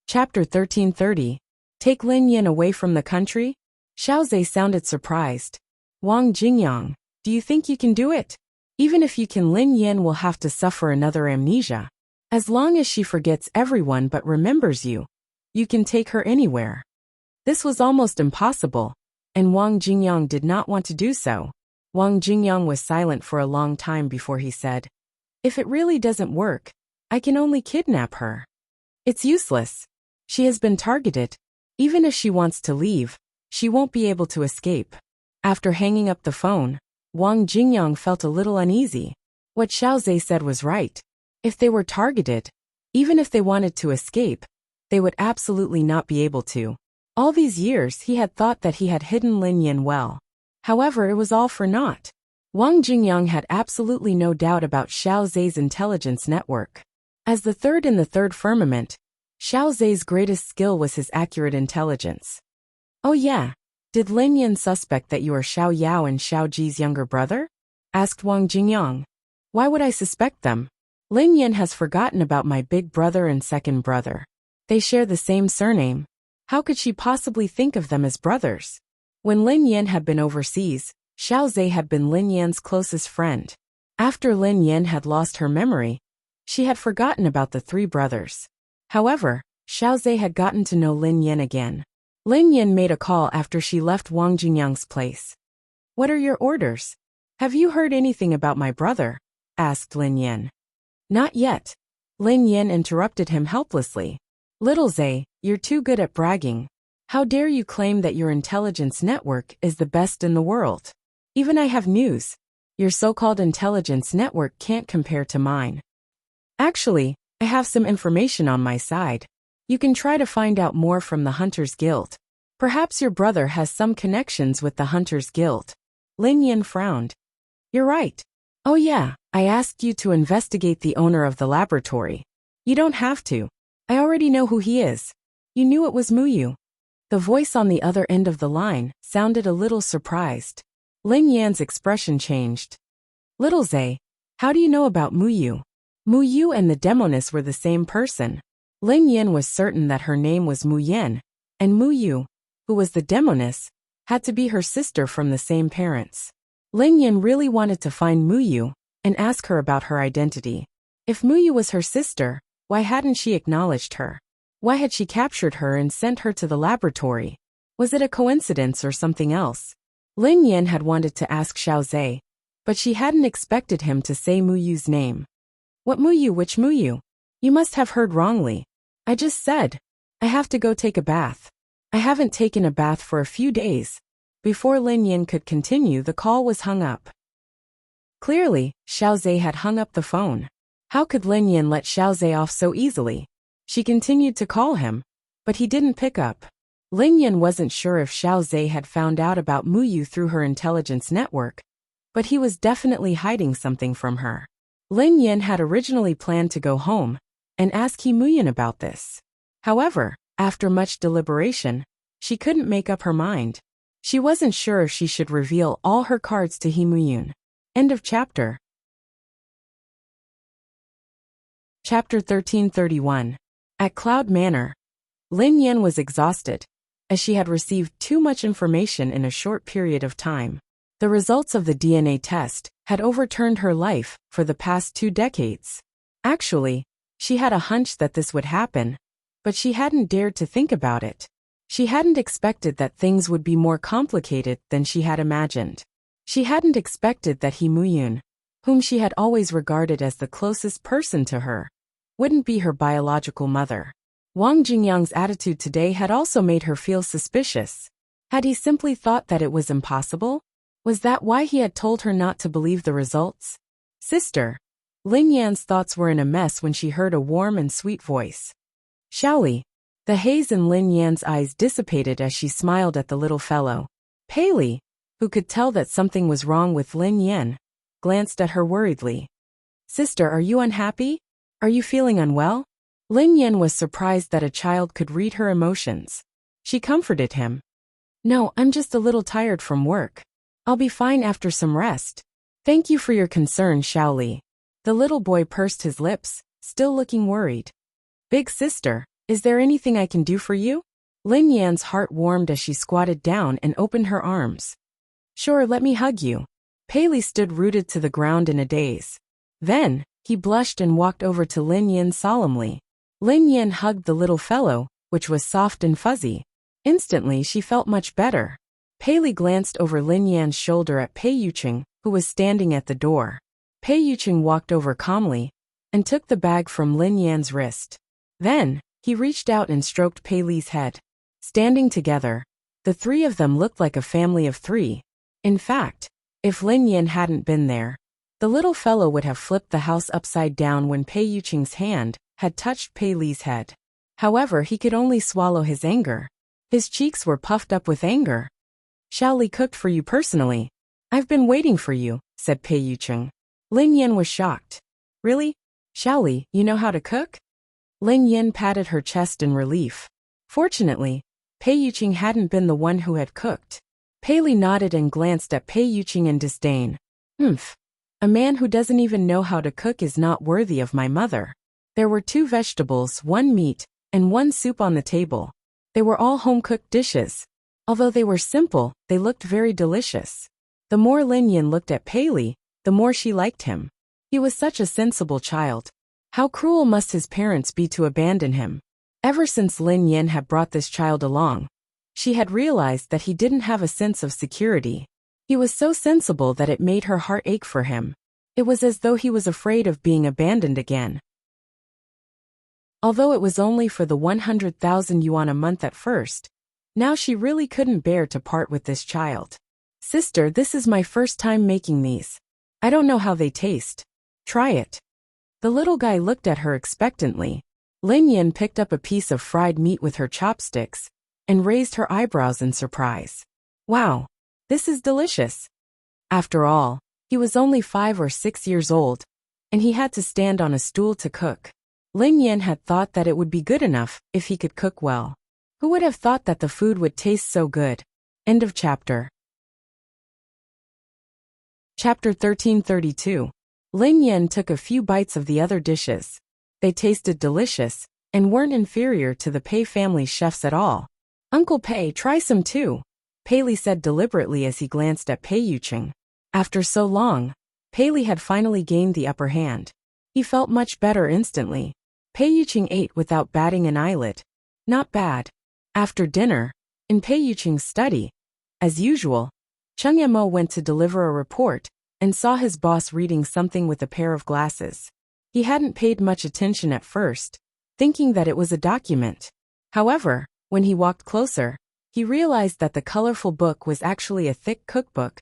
Chapter 1330. Take Lin Yin away from the country? Xiaozhe sounded surprised. Wang Jingyang, do you think you can do it? Even if you can, Lin Yin will have to suffer another amnesia. As long as she forgets everyone but remembers you, you can take her anywhere. This was almost impossible, and Wang Jingyang did not want to do so. Wang Jingyang was silent for a long time before he said, "If it really doesn't work, I can only kidnap her. It's useless. She has been targeted. Even if she wants to leave, she won't be able to escape." After hanging up the phone, Wang Jingyang felt a little uneasy. What Xiaozhe said was right. If they were targeted, even if they wanted to escape, they would absolutely not be able to. All these years he had thought that he had hidden Lin Yin well. However, it was all for naught. Wang Jingyang had absolutely no doubt about Xiaozhe's intelligence network. As the third in the third firmament, Xiaozhe's greatest skill was his accurate intelligence. "Oh yeah, did Lin Yin suspect that you are Xiao Yao and Xiao Ji's younger brother?" asked Wang Jingyang. "Why would I suspect them? Lin Yin has forgotten about my big brother and second brother. They share the same surname. How could she possibly think of them as brothers?" When Lin Yin had been overseas, Xiaozhe had been Lin Yan's closest friend. After Lin Yin had lost her memory, she had forgotten about the three brothers. However, Xiaozhe had gotten to know Lin Yin again. Lin Yin made a call after she left Wang Jingyang's place. "What are your orders? Have you heard anything about my brother?" asked Lin Yin. "Not yet." Lin Yin interrupted him helplessly. "Little Zhe, you're too good at bragging. How dare you claim that your intelligence network is the best in the world? Even I have news. Your so-called intelligence network can't compare to mine. Actually, I have some information on my side. You can try to find out more from the Hunters Guild. Perhaps your brother has some connections with the Hunters Guild." Lin Yin frowned. "You're right. Oh yeah, I asked you to investigate the owner of the laboratory. You don't have to. I already know who he is. You knew it was Muyu." The voice on the other end of the line sounded a little surprised. Lin Yan's expression changed. "Little Zhe, how do you know about Muyu?" Muyu and the demoness were the same person. Lin Yin was certain that her name was Mu Yen, and Muyu, who was the demoness, had to be her sister from the same parents. Lin Yin really wanted to find Muyu and ask her about her identity. If Muyu was her sister, why hadn't she acknowledged her? Why had she captured her and sent her to the laboratory? Was it a coincidence or something else? Lin Yin had wanted to ask Xiaozhe, but she hadn't expected him to say Muyu's name. "What Muyu? Which Muyu? You must have heard wrongly. I just said, I have to go take a bath. I haven't taken a bath for a few days." Before Lin Yin could continue, the call was hung up. Clearly, Xiaozhe had hung up the phone. How could Lin Yin let Xiaozhe off so easily? She continued to call him, but he didn't pick up. Lin Yin wasn't sure if Xiaozhe had found out about Muyu through her intelligence network, but he was definitely hiding something from her. Lin Yin had originally planned to go home and ask He Muyin about this. However, after much deliberation, she couldn't make up her mind. She wasn't sure if she should reveal all her cards to He Muyin. End of chapter. Chapter 1331. At Cloud Manor, Lin Yin was exhausted, as she had received too much information in a short period of time. The results of the DNA test had overturned her life for the past 2 decades. Actually, she had a hunch that this would happen, but she hadn't dared to think about it. She hadn't expected that things would be more complicated than she had imagined. She hadn't expected that He Muyin, whom she had always regarded as the closest person to her, wouldn't be her biological mother. Wang Jingyang's attitude today had also made her feel suspicious. Had he simply thought that it was impossible? Was that why he had told her not to believe the results? "Sister." Lin Yan's thoughts were in a mess when she heard a warm and sweet voice. "Xiaoli." The haze in Lin Yan's eyes dissipated as she smiled at the little fellow. Paley, who could tell that something was wrong with Lin Yan, glanced at her worriedly. "Sister, are you unhappy? Are you feeling unwell?" Lin Yan was surprised that a child could read her emotions. She comforted him. "No, I'm just a little tired from work. I'll be fine after some rest. Thank you for your concern, Xiaoli." The little boy pursed his lips, still looking worried. "Big sister, Is there anything I can do for you? Lin Yan's heart warmed as she squatted down and opened her arms. Sure, let me hug you. Pei stood rooted to the ground in a daze. Then, he blushed and walked over to Lin Yan solemnly. Lin Yan hugged the little fellow, which was soft and fuzzy. Instantly, she felt much better. Pei glanced over Lin Yan's shoulder at Pei Yuqing, who was standing at the door. Pei Yuqing walked over calmly and took the bag from Lin Yan's wrist. Then, he reached out and stroked Pei's head. Standing together, the three of them looked like a family of three. In fact, if Lin Yan hadn't been there, the little fellow would have flipped the house upside down when Pei Yuqing's hand had touched Pei's head. However, he could only swallow his anger. His cheeks were puffed up with anger. Xiaoli cooked for you personally. I've been waiting for you, said Pei Yuqing. Lin Yan was shocked. Really? Xiaoli, you know how to cook? Lin Yan patted her chest in relief. Fortunately, Pei Yuqing hadn't been the one who had cooked. Pei nodded and glanced at Pei Yuqing in disdain. A man who doesn't even know how to cook is not worthy of my mother. There were 2 vegetables, 1 meat, and 1 soup on the table. They were all home-cooked dishes. Although they were simple, they looked very delicious. The more Lin Yan looked at Pei, the more she liked him. He was such a sensible child. How cruel must his parents be to abandon him? Ever since Lin Yan had brought this child along, she had realized that he didn't have a sense of security. He was so sensible that it made her heart ache for him. It was as though he was afraid of being abandoned again. Although it was only for the 100,000 yuan a month at first, now she really couldn't bear to part with this child. Sister, this is my first time making these. I don't know how they taste. Try it. The little guy looked at her expectantly. Lin Yan picked up a piece of fried meat with her chopsticks and raised her eyebrows in surprise. Wow, this is delicious. After all, he was only 5 or 6 years old, and he had to stand on a stool to cook. Lin Yan had thought that it would be good enough if he could cook well. Who would have thought that the food would taste so good? End of chapter. Chapter 1332. Lin Yan took a few bites of the other dishes. They tasted delicious and weren't inferior to the Pei family chefs at all. Uncle Pei, try some too, Pei said deliberately as he glanced at Pei Yuqing. After so long, Pei had finally gained the upper hand. He felt much better instantly. Pei Yuqing ate without batting an eyelid. Not bad. After dinner, in Pei Yuqing's study, as usual, Cheng Yemo went to deliver a report and saw his boss reading something with a pair of glasses. He hadn't paid much attention at first, thinking that it was a document. However, when he walked closer, he realized that the colorful book was actually a thick cookbook.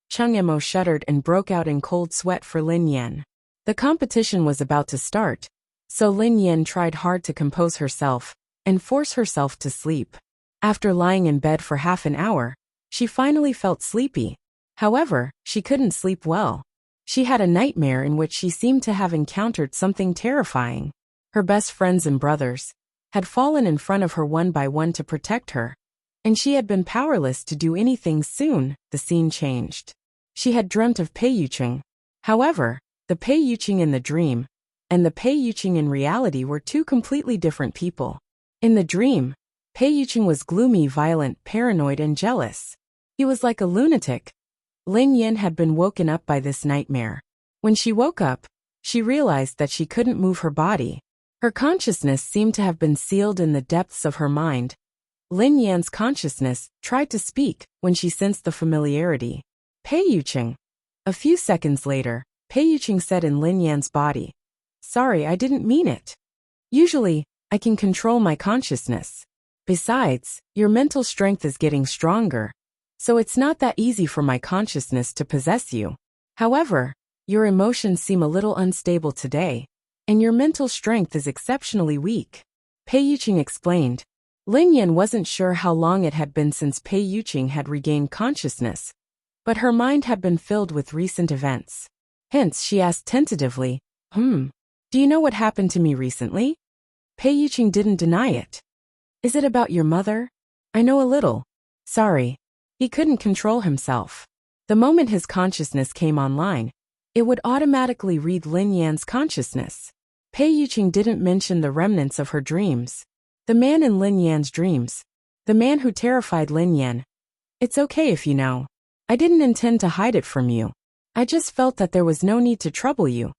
Cheng Yemo shuddered and broke out in cold sweat for Lin Yan. The competition was about to start, so Lin Yan tried hard to compose herself and force herself to sleep. After lying in bed for half an hour, she finally felt sleepy. However, she couldn't sleep well. She had a nightmare in which she seemed to have encountered something terrifying. Her best friends and brothers had fallen in front of her one by one to protect her, and she had been powerless to do anything. Soon, the scene changed. She had dreamt of Pei Yuqing. However, the Pei Yuqing in the dream and the Pei Yuqing in reality were 2 completely different people. In the dream, Pei Yuqing was gloomy, violent, paranoid, and jealous. He was like a lunatic. Lin Yan had been woken up by this nightmare. When she woke up, she realized that she couldn't move her body. Her consciousness seemed to have been sealed in the depths of her mind. Lin Yan's consciousness tried to speak when she sensed the familiarity. Pei Yuqing. A few seconds later, Pei Yuqing said in Lin Yan's body, "Sorry, I didn't mean it. Usually, I can control my consciousness. Besides, your mental strength is getting stronger, so it's not that easy for my consciousness to possess you. However, your emotions seem a little unstable today, and your mental strength is exceptionally weak," Pei Yuqing explained. Lin Yan wasn't sure how long it had been since Pei Yuqing had regained consciousness, but her mind had been filled with recent events. Hence, she asked tentatively, do you know what happened to me recently?" Pei Yuqing didn't deny it. "Is it about your mother?" "I know a little." "Sorry." He couldn't control himself. The moment his consciousness came online, it would automatically read Lin Yan's consciousness. Pei Yuqing didn't mention the remnants of her dreams. The man in Lin Yan's dreams. The man who terrified Lin Yan. It's okay if you know. I didn't intend to hide it from you. I just felt that there was no need to trouble you,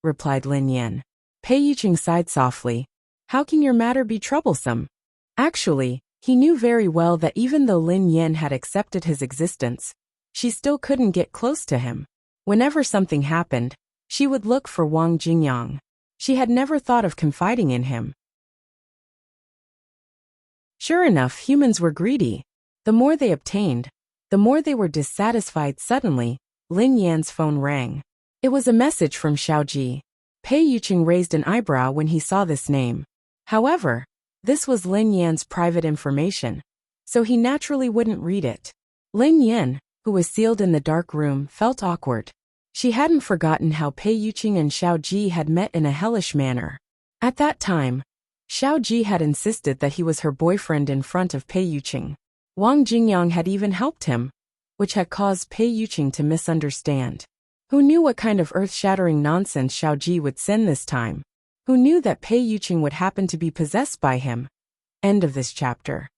replied Lin Yan. Pei Yuqing sighed softly. How can your matter be troublesome? Actually, he knew very well that even though Lin Yan had accepted his existence, she still couldn't get close to him. Whenever something happened, she would look for Wang Jingyang. She had never thought of confiding in him. Sure enough, humans were greedy. The more they obtained, the more they were dissatisfied. Suddenly, Lin Yan's phone rang. It was a message from Xiaoji. Pei Yuqing raised an eyebrow when he saw this name. However, this was Lin Yan's private information, so he naturally wouldn't read it. Lin Yan, who was sealed in the dark room, felt awkward. She hadn't forgotten how Pei Yuqing and Xiaoji had met in a hellish manner. At that time, Xiaoji had insisted that he was her boyfriend in front of Pei Yuqing. Wang Jingyang had even helped him, which had caused Pei Yuqing to misunderstand. Who knew what kind of earth-shattering nonsense Xiaoji would send this time? Who knew that Pei Yuqing would happen to be possessed by him? End of this chapter.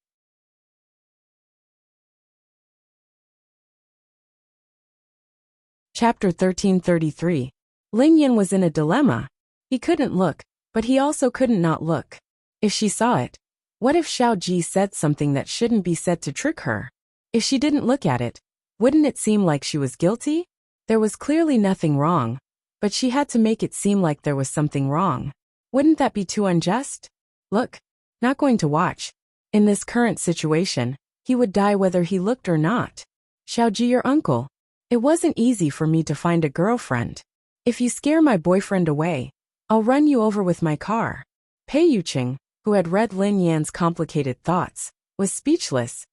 Chapter 1333. Lin Yan was in a dilemma. He couldn't look, but he also couldn't not look. If she saw it, what if Xiaoji said something that shouldn't be said to trick her? If she didn't look at it, wouldn't it seem like she was guilty? There was clearly nothing wrong, but she had to make it seem like there was something wrong. Wouldn't that be too unjust? Look, not going to watch. In this current situation, he would die whether he looked or not. Xiaoji, your uncle. It wasn't easy for me to find a girlfriend. If you scare my boyfriend away, I'll run you over with my car. Pei Yuqing, who had read Lin Yan's complicated thoughts, was speechless.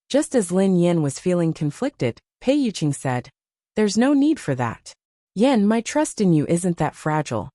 Just as Lin Yan was feeling conflicted, Pei Yuqing said, There's no need for that. Yan, my trust in you isn't that fragile.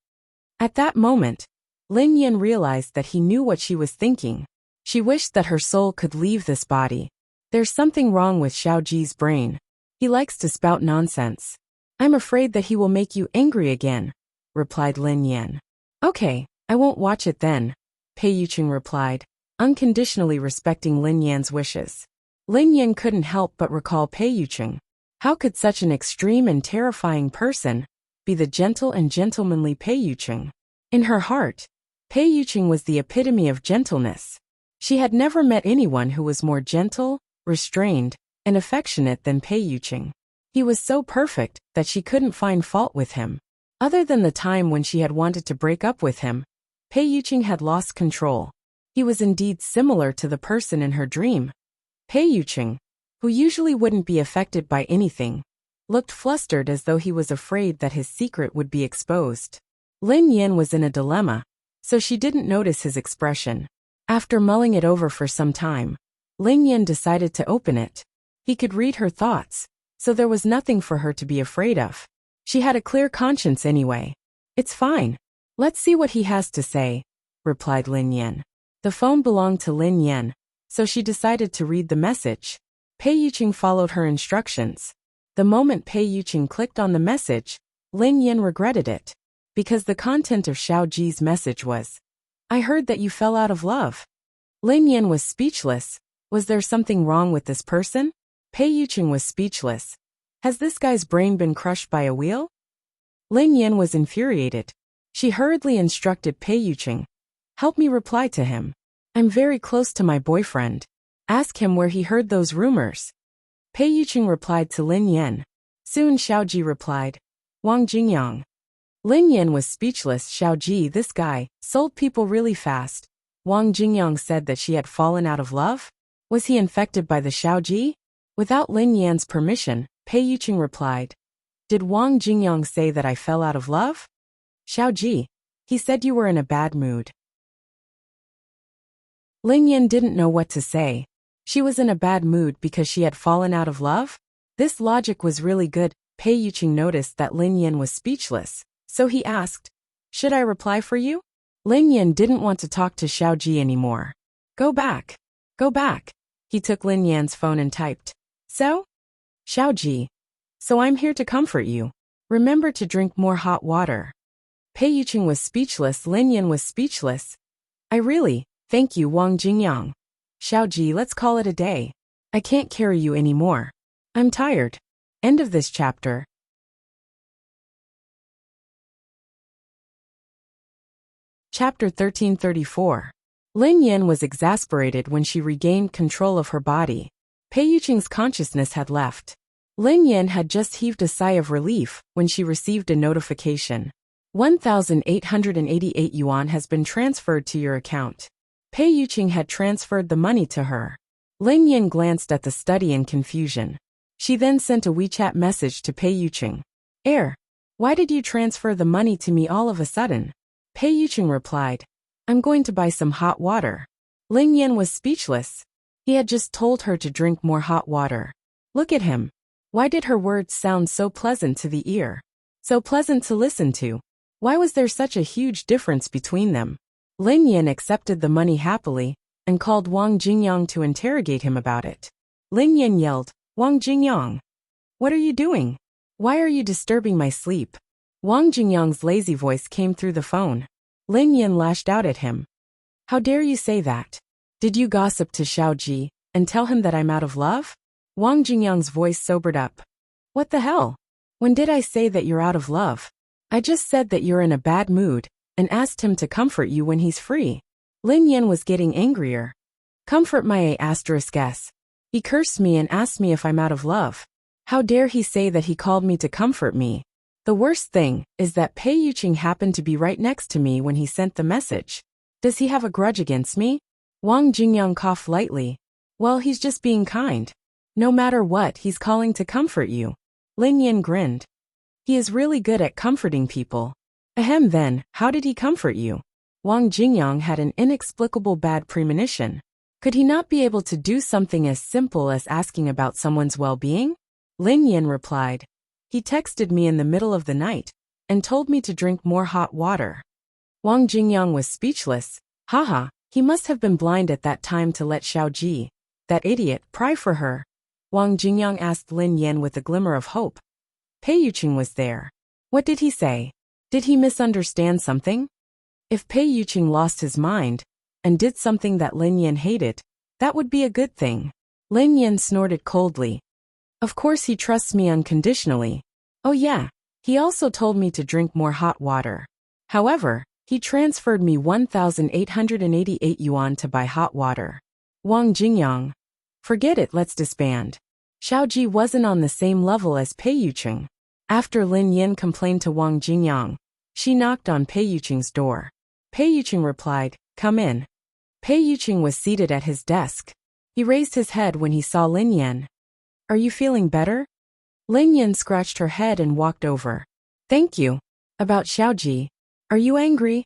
At that moment, Lin Yan realized that he knew what she was thinking. She wished that her soul could leave this body. There's something wrong with Xiaoji's brain. He likes to spout nonsense. I'm afraid that he will make you angry again, replied Lin Yan. Okay, I won't watch it then, Pei Yuqing replied, unconditionally respecting Lin Yan's wishes. Lin Yan couldn't help but recall Pei Yuqing. How could such an extreme and terrifying person be the gentle and gentlemanly Pei Yuqing? In her heart, Pei Yuqing was the epitome of gentleness. She had never met anyone who was more gentle, restrained, and affectionate than Pei Yuqing. He was so perfect that she couldn't find fault with him. Other than the time when she had wanted to break up with him, Pei Yuqing had lost control. He was indeed similar to the person in her dream. Pei Yuqing, who usually wouldn't be affected by anything, looked flustered as though he was afraid that his secret would be exposed. Lin Yan was in a dilemma, so she didn't notice his expression. After mulling it over for some time, Lin Yan decided to open it. He could read her thoughts, so there was nothing for her to be afraid of. She had a clear conscience anyway. It's fine. Let's see what he has to say, replied Lin Yan. The phone belonged to Lin Yan, so she decided to read the message. Pei Yuqing followed her instructions. The moment Pei Yuqing clicked on the message, Lin Yan regretted it, because the content of Xiaoji's message was, I heard that you fell out of love. Lin Yan was speechless. Was there something wrong with this person? Pei Yuqing was speechless. Has this guy's brain been crushed by a wheel? Lin Yan was infuriated. She hurriedly instructed Pei Yuqing. Help me reply to him. I'm very close to my boyfriend. Ask him where he heard those rumors. Pei Yuqing replied to Lin Yan. Soon Xiaoji replied, Wang Jingyang. Lin Yan was speechless. Xiaoji, this guy, sold people really fast. Wang Jingyang said that she had fallen out of love? Was he infected by the Xiaoji? Without Lin Yan's permission, Pei Yuqing replied, Did Wang Jingyang say that I fell out of love? Xiaoji, he said you were in a bad mood. Lin Yan didn't know what to say. She was in a bad mood because she had fallen out of love? This logic was really good. Pei Yuqing noticed that Lin Yan was speechless, so he asked, Should I reply for you? Lin Yan didn't want to talk to Xiaoji anymore. Go back. Go back. He took Lin Yan's phone and typed, So? Xiaoji. So I'm here to comfort you. Remember to drink more hot water. Pei Yuqing was speechless. Lin Yan was speechless. I really, Thank you, Wang Jingyang. Xiaoji, let's call it a day. I can't carry you anymore. I'm tired. End of this chapter. Chapter 1334. Lin Yan was exasperated when she regained control of her body. Pei Yuqing's consciousness had left. Lin Yan had just heaved a sigh of relief when she received a notification. 1,888 yuan has been transferred to your account. Pei Yuqing had transferred the money to her. Lin Yan glanced at the study in confusion. She then sent a WeChat message to Pei Yuqing. Why did you transfer the money to me all of a sudden? Pei Yuqing replied, I'm going to buy some hot water. Lin Yan was speechless. He had just told her to drink more hot water. Look at him. Why did her words sound so pleasant to the ear? So pleasant to listen to? Why was there such a huge difference between them? Lin Yan accepted the money happily and called Wang Jingyang to interrogate him about it. Lin Yan yelled, Wang Jingyang, what are you doing? Why are you disturbing my sleep? Wang Jingyang's lazy voice came through the phone. Lin Yan lashed out at him. How dare you say that? Did you gossip to Xiaoji and tell him that I'm out of love? Wang Jingyang's voice sobered up. What the hell? When did I say that you're out of love? I just said that you're in a bad mood and asked him to comfort you when he's free. Lin Yan was getting angrier. Comfort my *s. He cursed me and asked me if I'm out of love. How dare he say that he called me to comfort me? The worst thing is that Pei Yuqing happened to be right next to me when he sent the message. Does he have a grudge against me? Wang Jingyang coughed lightly. Well, he's just being kind. No matter what, he's calling to comfort you. Lin Yan grinned. He is really good at comforting people. Ahem, then, how did he comfort you? Wang Jingyang had an inexplicable bad premonition. Could he not be able to do something as simple as asking about someone's well-being? Lin Yan replied. He texted me in the middle of the night and told me to drink more hot water. Wang Jingyang was speechless. Haha, he must have been blind at that time to let Xiaoji, that idiot, pry for her. Wang Jingyang asked Lin Yan with a glimmer of hope. Pei Yuqing was there. What did he say? Did he misunderstand something? If Pei Yuqing lost his mind and did something that Lin Yan hated, that would be a good thing. Lin Yan snorted coldly. Of course he trusts me unconditionally. Oh yeah, he also told me to drink more hot water. However, he transferred me 1,888 yuan to buy hot water. Wang Jingyang. Forget it, let's disband. Xiaoji wasn't on the same level as Pei Yuqing. After Lin Yan complained to Wang Jingyang, she knocked on Pei Yuqing's door. Pei Yuqing replied, Come in. Pei Yuqing was seated at his desk. He raised his head when he saw Lin Yan. Are you feeling better? Lin Yan scratched her head and walked over. Thank you. About Xiaoji. Are you angry?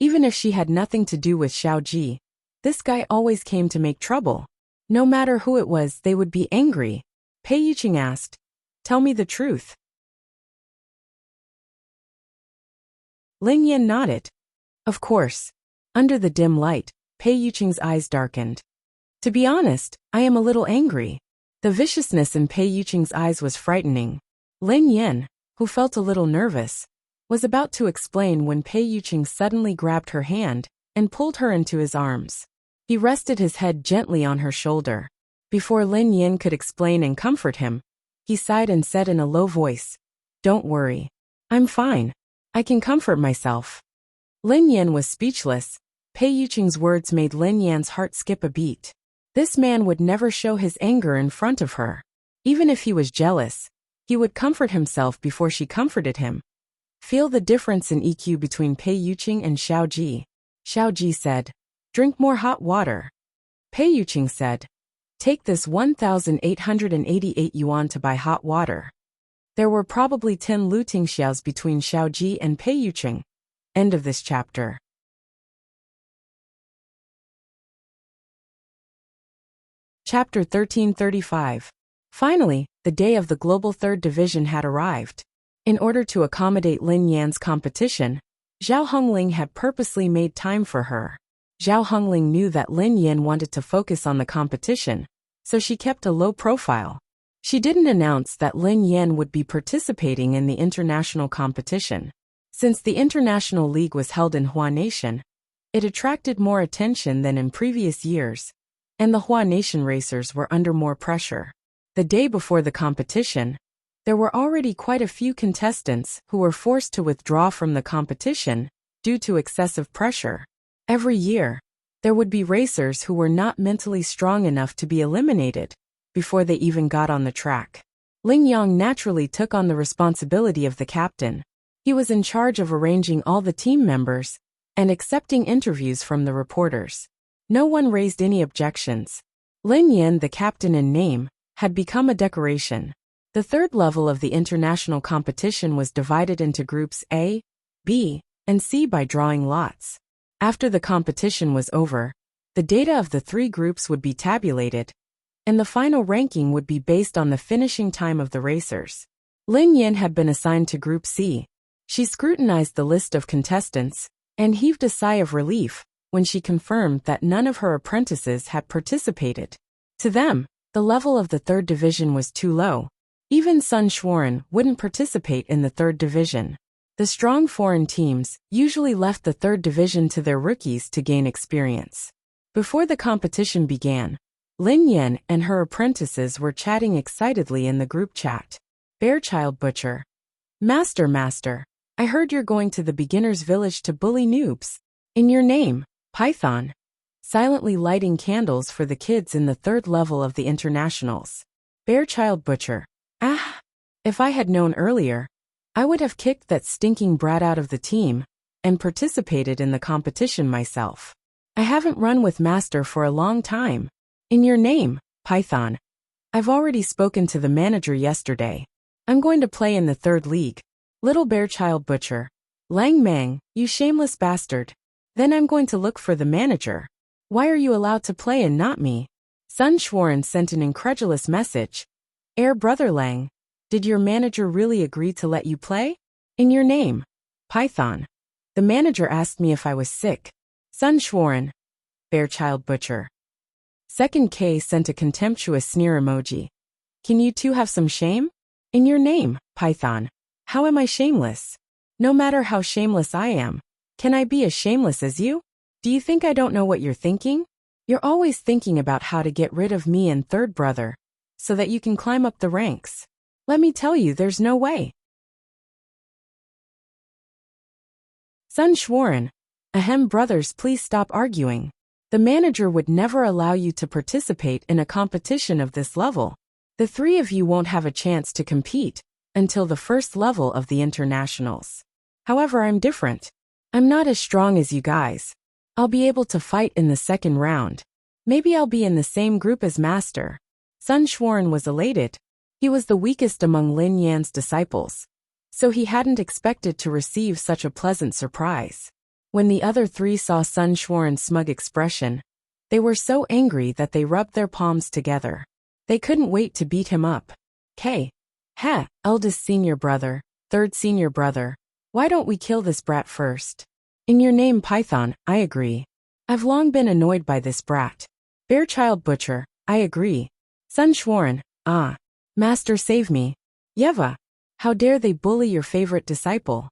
Even if she had nothing to do with Xiaoji, this guy always came to make trouble. No matter who it was, they would be angry. Pei Yuqing asked. Tell me the truth. Lin Yan nodded. Of course. Under the dim light, Pei Yuqing's eyes darkened. To be honest, I am a little angry. The viciousness in Pei Yuqing's eyes was frightening. Lin Yan, who felt a little nervous, was about to explain when Pei Yuqing suddenly grabbed her hand and pulled her into his arms. He rested his head gently on her shoulder. Before Lin Yan could explain and comfort him, he sighed and said in a low voice, Don't worry. I'm fine. I can comfort myself. Lin Yan was speechless. Pei Yuqing's words made Lin Yan's heart skip a beat. This man would never show his anger in front of her. Even if he was jealous, he would comfort himself before she comforted him. Feel the difference in EQ between Pei Yuqing and Xiaoji. Xiaoji said, Drink more hot water. Pei Yuqing said, Take this 1,888 yuan to buy hot water. There were probably 10 looting xiaos between Xiaoji and Pei Yuqing. End of this chapter. Chapter 1335. Finally, the day of the Global Third Division had arrived. In order to accommodate Lin Yan's competition, Zhao Hongling had purposely made time for her. Zhao Hongling knew that Lin Yan wanted to focus on the competition, so she kept a low profile. She didn't announce that Lin Yan would be participating in the international competition. Since the international league was held in Hua Nation, It attracted more attention than in previous years, and the Hua Nation racers were under more pressure. The day before the competition, there were already quite a few contestants who were forced to withdraw from the competition due to excessive pressure. Every year, there would be racers who were not mentally strong enough to be eliminated before they even got on the track. Ling Yang naturally took on the responsibility of the captain. He was in charge of arranging all the team members and accepting interviews from the reporters. No one raised any objections. Lin Yan, the captain in name, had become a decoration. The third level of the international competition was divided into groups A, B, and C by drawing lots. After the competition was over, the data of the three groups would be tabulated, and the final ranking would be based on the finishing time of the racers. Lin Yan had been assigned to Group C. She scrutinized the list of contestants and heaved a sigh of relief when she confirmed that none of her apprentices had participated. To them, the level of the third division was too low. Even Sun Xuan wouldn't participate in the third division. The strong foreign teams usually left the third division to their rookies to gain experience. Before the competition began, Lin Yan and her apprentices were chatting excitedly in the group chat. Bearchild Butcher. Master, I heard you're going to the beginner's village to bully noobs. In your name, Python. Silently lighting candles for the kids in the third level of the internationals. Bearchild Butcher. If I had known earlier, I would have kicked that stinking brat out of the team and participated in the competition myself. I haven't run with Master for a long time. In your name, Python. I've already spoken to the manager yesterday. I'm going to play in the third league. Little Bearchild Butcher. Lang Mang, you shameless bastard. Then I'm going to look for the manager. Why are you allowed to play and not me? Sun Xuan sent an incredulous message. Brother Lang. Did your manager really agree to let you play? In your name, Python. The manager asked me if I was sick. Sun Xuan. Bearchild Butcher. Second K sent a contemptuous sneer emoji. Can you two have some shame? In your name, Python. How am I shameless? No matter how shameless I am, can I be as shameless as you? Do you think I don't know what you're thinking? You're always thinking about how to get rid of me and third brother, so that you can climb up the ranks. Let me tell you, there's no way. Sun Xuan. Ahem, brothers, please stop arguing. The manager would never allow you to participate in a competition of this level. The three of you won't have a chance to compete until the first level of the internationals. However, I'm different. I'm not as strong as you guys. I'll be able to fight in the second round. Maybe I'll be in the same group as Master. Sun Xuan was elated. He was the weakest among Lin Yan's disciples, so he hadn't expected to receive such a pleasant surprise. When the other three saw Sun Xuan's smug expression, they were so angry that they rubbed their palms together. They couldn't wait to beat him up. Eldest senior brother, third senior brother. Why don't we kill this brat first? In your name, Python, I agree. I've long been annoyed by this brat. Bearchild Butcher, I agree. Sun Xuan, Master, save me. Yeva, how dare they bully your favorite disciple?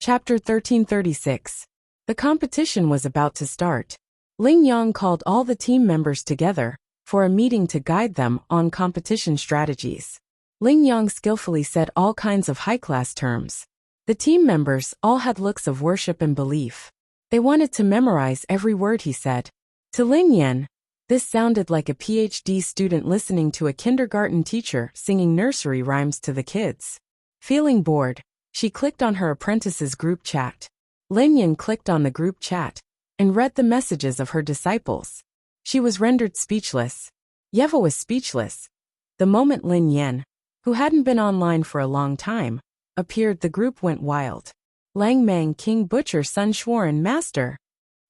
Chapter 1336. The competition was about to start. Ling Yang called all the team members together for a meeting to guide them on competition strategies. Ling Yang skillfully said all kinds of high-class terms. The team members all had looks of worship and belief. They wanted to memorize every word he said. To Ling Yan, this sounded like a PhD student listening to a kindergarten teacher singing nursery rhymes to the kids. Feeling bored, she clicked on her apprentice's group chat. Lin Yan clicked on the group chat and read the messages of her disciples. She was rendered speechless. Yeva was speechless. The moment Lin Yan, who hadn't been online for a long time, appeared, the group went wild. Lang Mang, King Butcher, Sun Xuan, Master.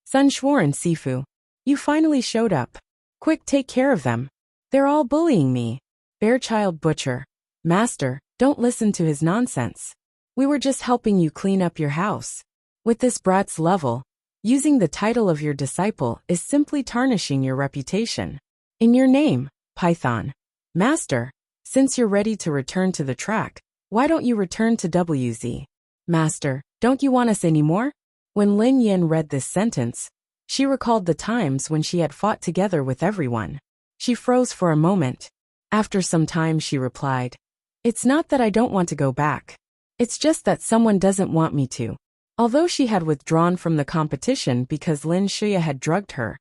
Sun Xuan, Sifu. You finally showed up. Quick, take care of them. They're all bullying me. Bearchild Butcher. Master, don't listen to his nonsense. We were just helping you clean up your house. With this brat's level, using the title of your disciple is simply tarnishing your reputation. In your name, Python. Master, since you're ready to return to the track, Why don't you return to WZ? Master, don't you want us anymore? When Lin Yin read this sentence, she recalled the times when she had fought together with everyone. She froze for a moment. After some time she replied, "It's not that I don't want to go back. It's just that someone doesn't want me to." Although she had withdrawn from the competition because Lin Shuya had drugged her,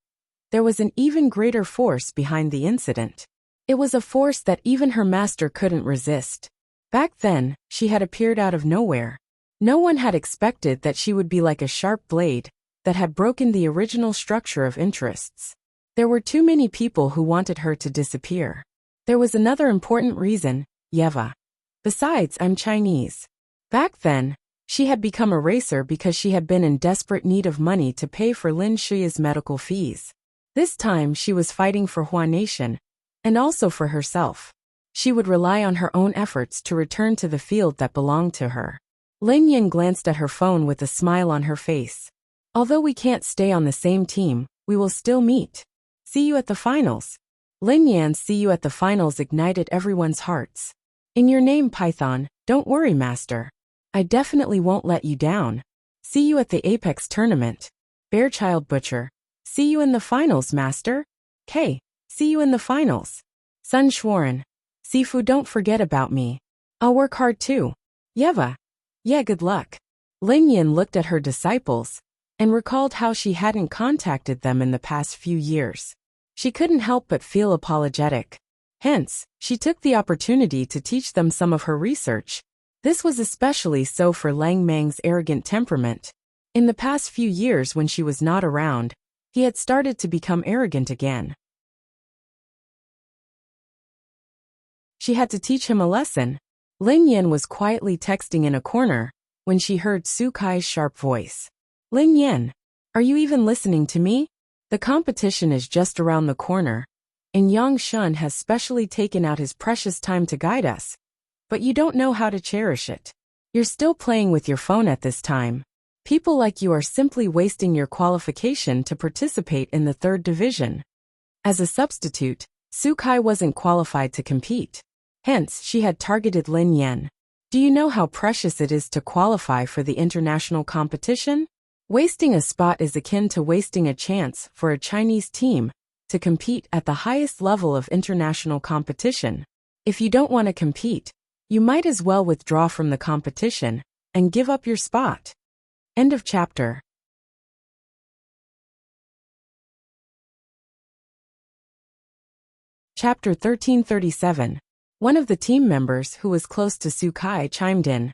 there was an even greater force behind the incident. It was a force that even her master couldn't resist. Back then, she had appeared out of nowhere. No one had expected that she would be like a sharp blade that had broken the original structure of interests. There were too many people who wanted her to disappear. There was another important reason, Yeva. Besides, I'm Chinese. Back then, she had become a racer because she had been in desperate need of money to pay for Lin Shuya's medical fees. This time she was fighting for Hua Nation, and also for herself. She would rely on her own efforts to return to the field that belonged to her. Lin Yin glanced at her phone with a smile on her face. Although we can't stay on the same team, we will still meet. See you at the finals. Lin Yan's "see you at the finals" ignited everyone's hearts. In your name, Python, don't worry, Master. I definitely won't let you down. See you at the Apex tournament. Bearchild Butcher. See you in the finals, Master. K. See you in the finals. Sun Schwarin. Sifu, don't forget about me. I'll work hard too. Yeva. Yeah, good luck. Lin Yin looked at her disciples and recalled how she hadn't contacted them in the past few years. She couldn't help but feel apologetic. Hence, she took the opportunity to teach them some of her research. This was especially so for Lang Mang's arrogant temperament. In the past few years when she was not around, he had started to become arrogant again. She had to teach him a lesson. Lin Yin was quietly texting in a corner when she heard Su Kai's sharp voice. Lin Yin, are you even listening to me? The competition is just around the corner, and Yang Shun has specially taken out his precious time to guide us. But you don't know how to cherish it. You're still playing with your phone at this time. People like you are simply wasting your qualification to participate in the 3rd division. As a substitute, Su Kai wasn't qualified to compete. Hence, she had targeted Lin Yin. Do you know how precious it is to qualify for the international competition? Wasting a spot is akin to wasting a chance for a Chinese team to compete at the highest level of international competition. If you don't want to compete, you might as well withdraw from the competition and give up your spot. End of chapter. Chapter 1337. One of the team members who was close to Su Kai chimed in.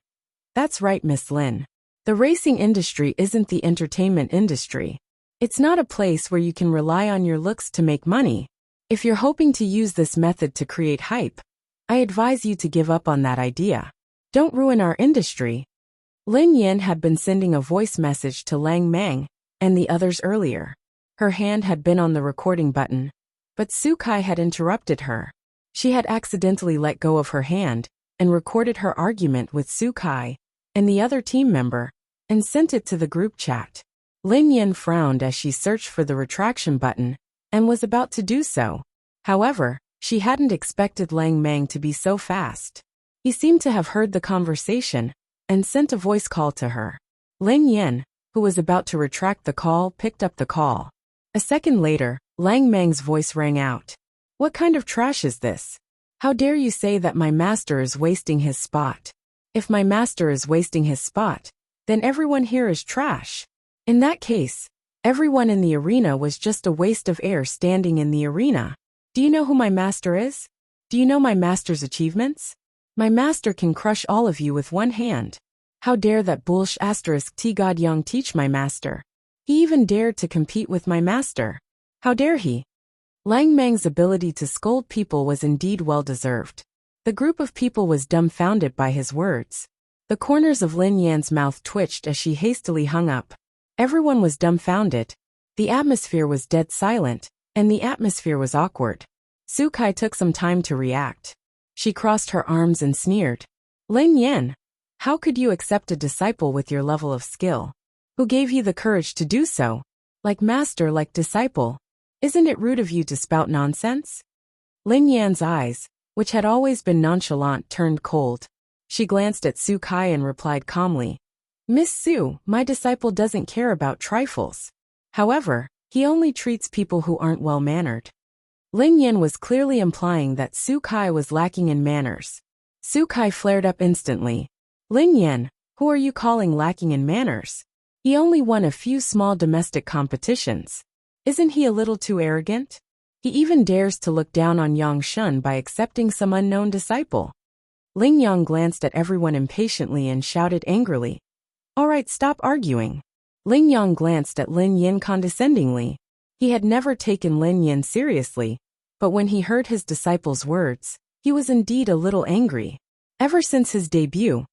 That's right, Miss Lin. The racing industry isn't the entertainment industry. It's not a place where you can rely on your looks to make money. If you're hoping to use this method to create hype, I advise you to give up on that idea. Don't ruin our industry. Lin Yin had been sending a voice message to Lang Mang and the others earlier. Her hand had been on the recording button, but Su Kai had interrupted her. She had accidentally let go of her hand and recorded her argument with Su Kai and the other team member and sent it to the group chat. Lin Yin frowned as she searched for the retraction button and was about to do so. However, she hadn't expected Lang Mang to be so fast. He seemed to have heard the conversation and sent a voice call to her. Lin Yin, who was about to retract the call, picked up the call. A second later, Lang Mang's voice rang out. What kind of trash is this? How dare you say that my master is wasting his spot? If my master is wasting his spot, then everyone here is trash. In that case, everyone in the arena was just a waste of air standing in the arena. Do you know who my master is? Do you know my master's achievements? My master can crush all of you with one hand. How dare that bullsh asterisk T God Young teach my master? He even dared to compete with my master. How dare he? Lang Mang's ability to scold people was indeed well-deserved. The group of people was dumbfounded by his words. The corners of Lin Yan's mouth twitched as she hastily hung up. Everyone was dumbfounded. The atmosphere was dead silent, and the atmosphere was awkward. Su Kai took some time to react. She crossed her arms and sneered. Lin Yan, how could you accept a disciple with your level of skill? Who gave you the courage to do so? Like master, like disciple. Isn't it rude of you to spout nonsense? Lin Yan's eyes, which had always been nonchalant, turned cold. She glanced at Su Kai and replied calmly, Miss Su, my disciple doesn't care about trifles. However, he only treats people who aren't well-mannered. Lin Yin was clearly implying that Su Kai was lacking in manners. Su Kai flared up instantly. Lin Yin, who are you calling lacking in manners? He only won a few small domestic competitions. Isn't he a little too arrogant? He even dares to look down on Yang Shun by accepting some unknown disciple. Ling Yang glanced at everyone impatiently and shouted angrily, All right, stop arguing. Ling Yang glanced at Lin Yin condescendingly. He had never taken Lin Yin seriously, but when he heard his disciple's words, he was indeed a little angry. Ever since his debut,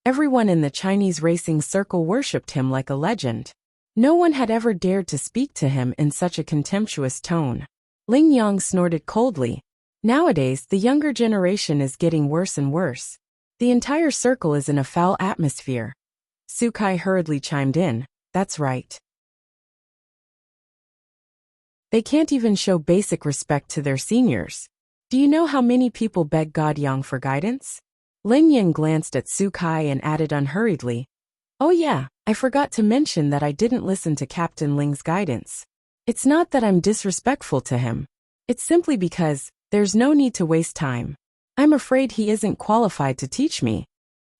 everyone in the Chinese racing circle worshipped him like a legend. No one had ever dared to speak to him in such a contemptuous tone. Ling Yang snorted coldly. Nowadays, the younger generation is getting worse and worse. The entire circle is in a foul atmosphere. Su Kai hurriedly chimed in, That's right. They can't even show basic respect to their seniors. Do you know how many people beg God Yang for guidance? Lin Yin glanced at Su Kai and added unhurriedly, Oh yeah, I forgot to mention that I didn't listen to Captain Ling's guidance. It's not that I'm disrespectful to him. It's simply because there's no need to waste time. I'm afraid he isn't qualified to teach me.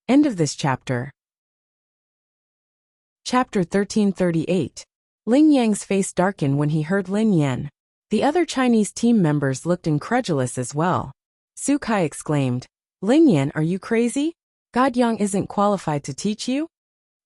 End of this chapter. Chapter 1338. Ling Yang's face darkened when he heard Lin Yin. The other Chinese team members looked incredulous as well. Su Kai exclaimed, Lin Yin, are you crazy? God Yang isn't qualified to teach you?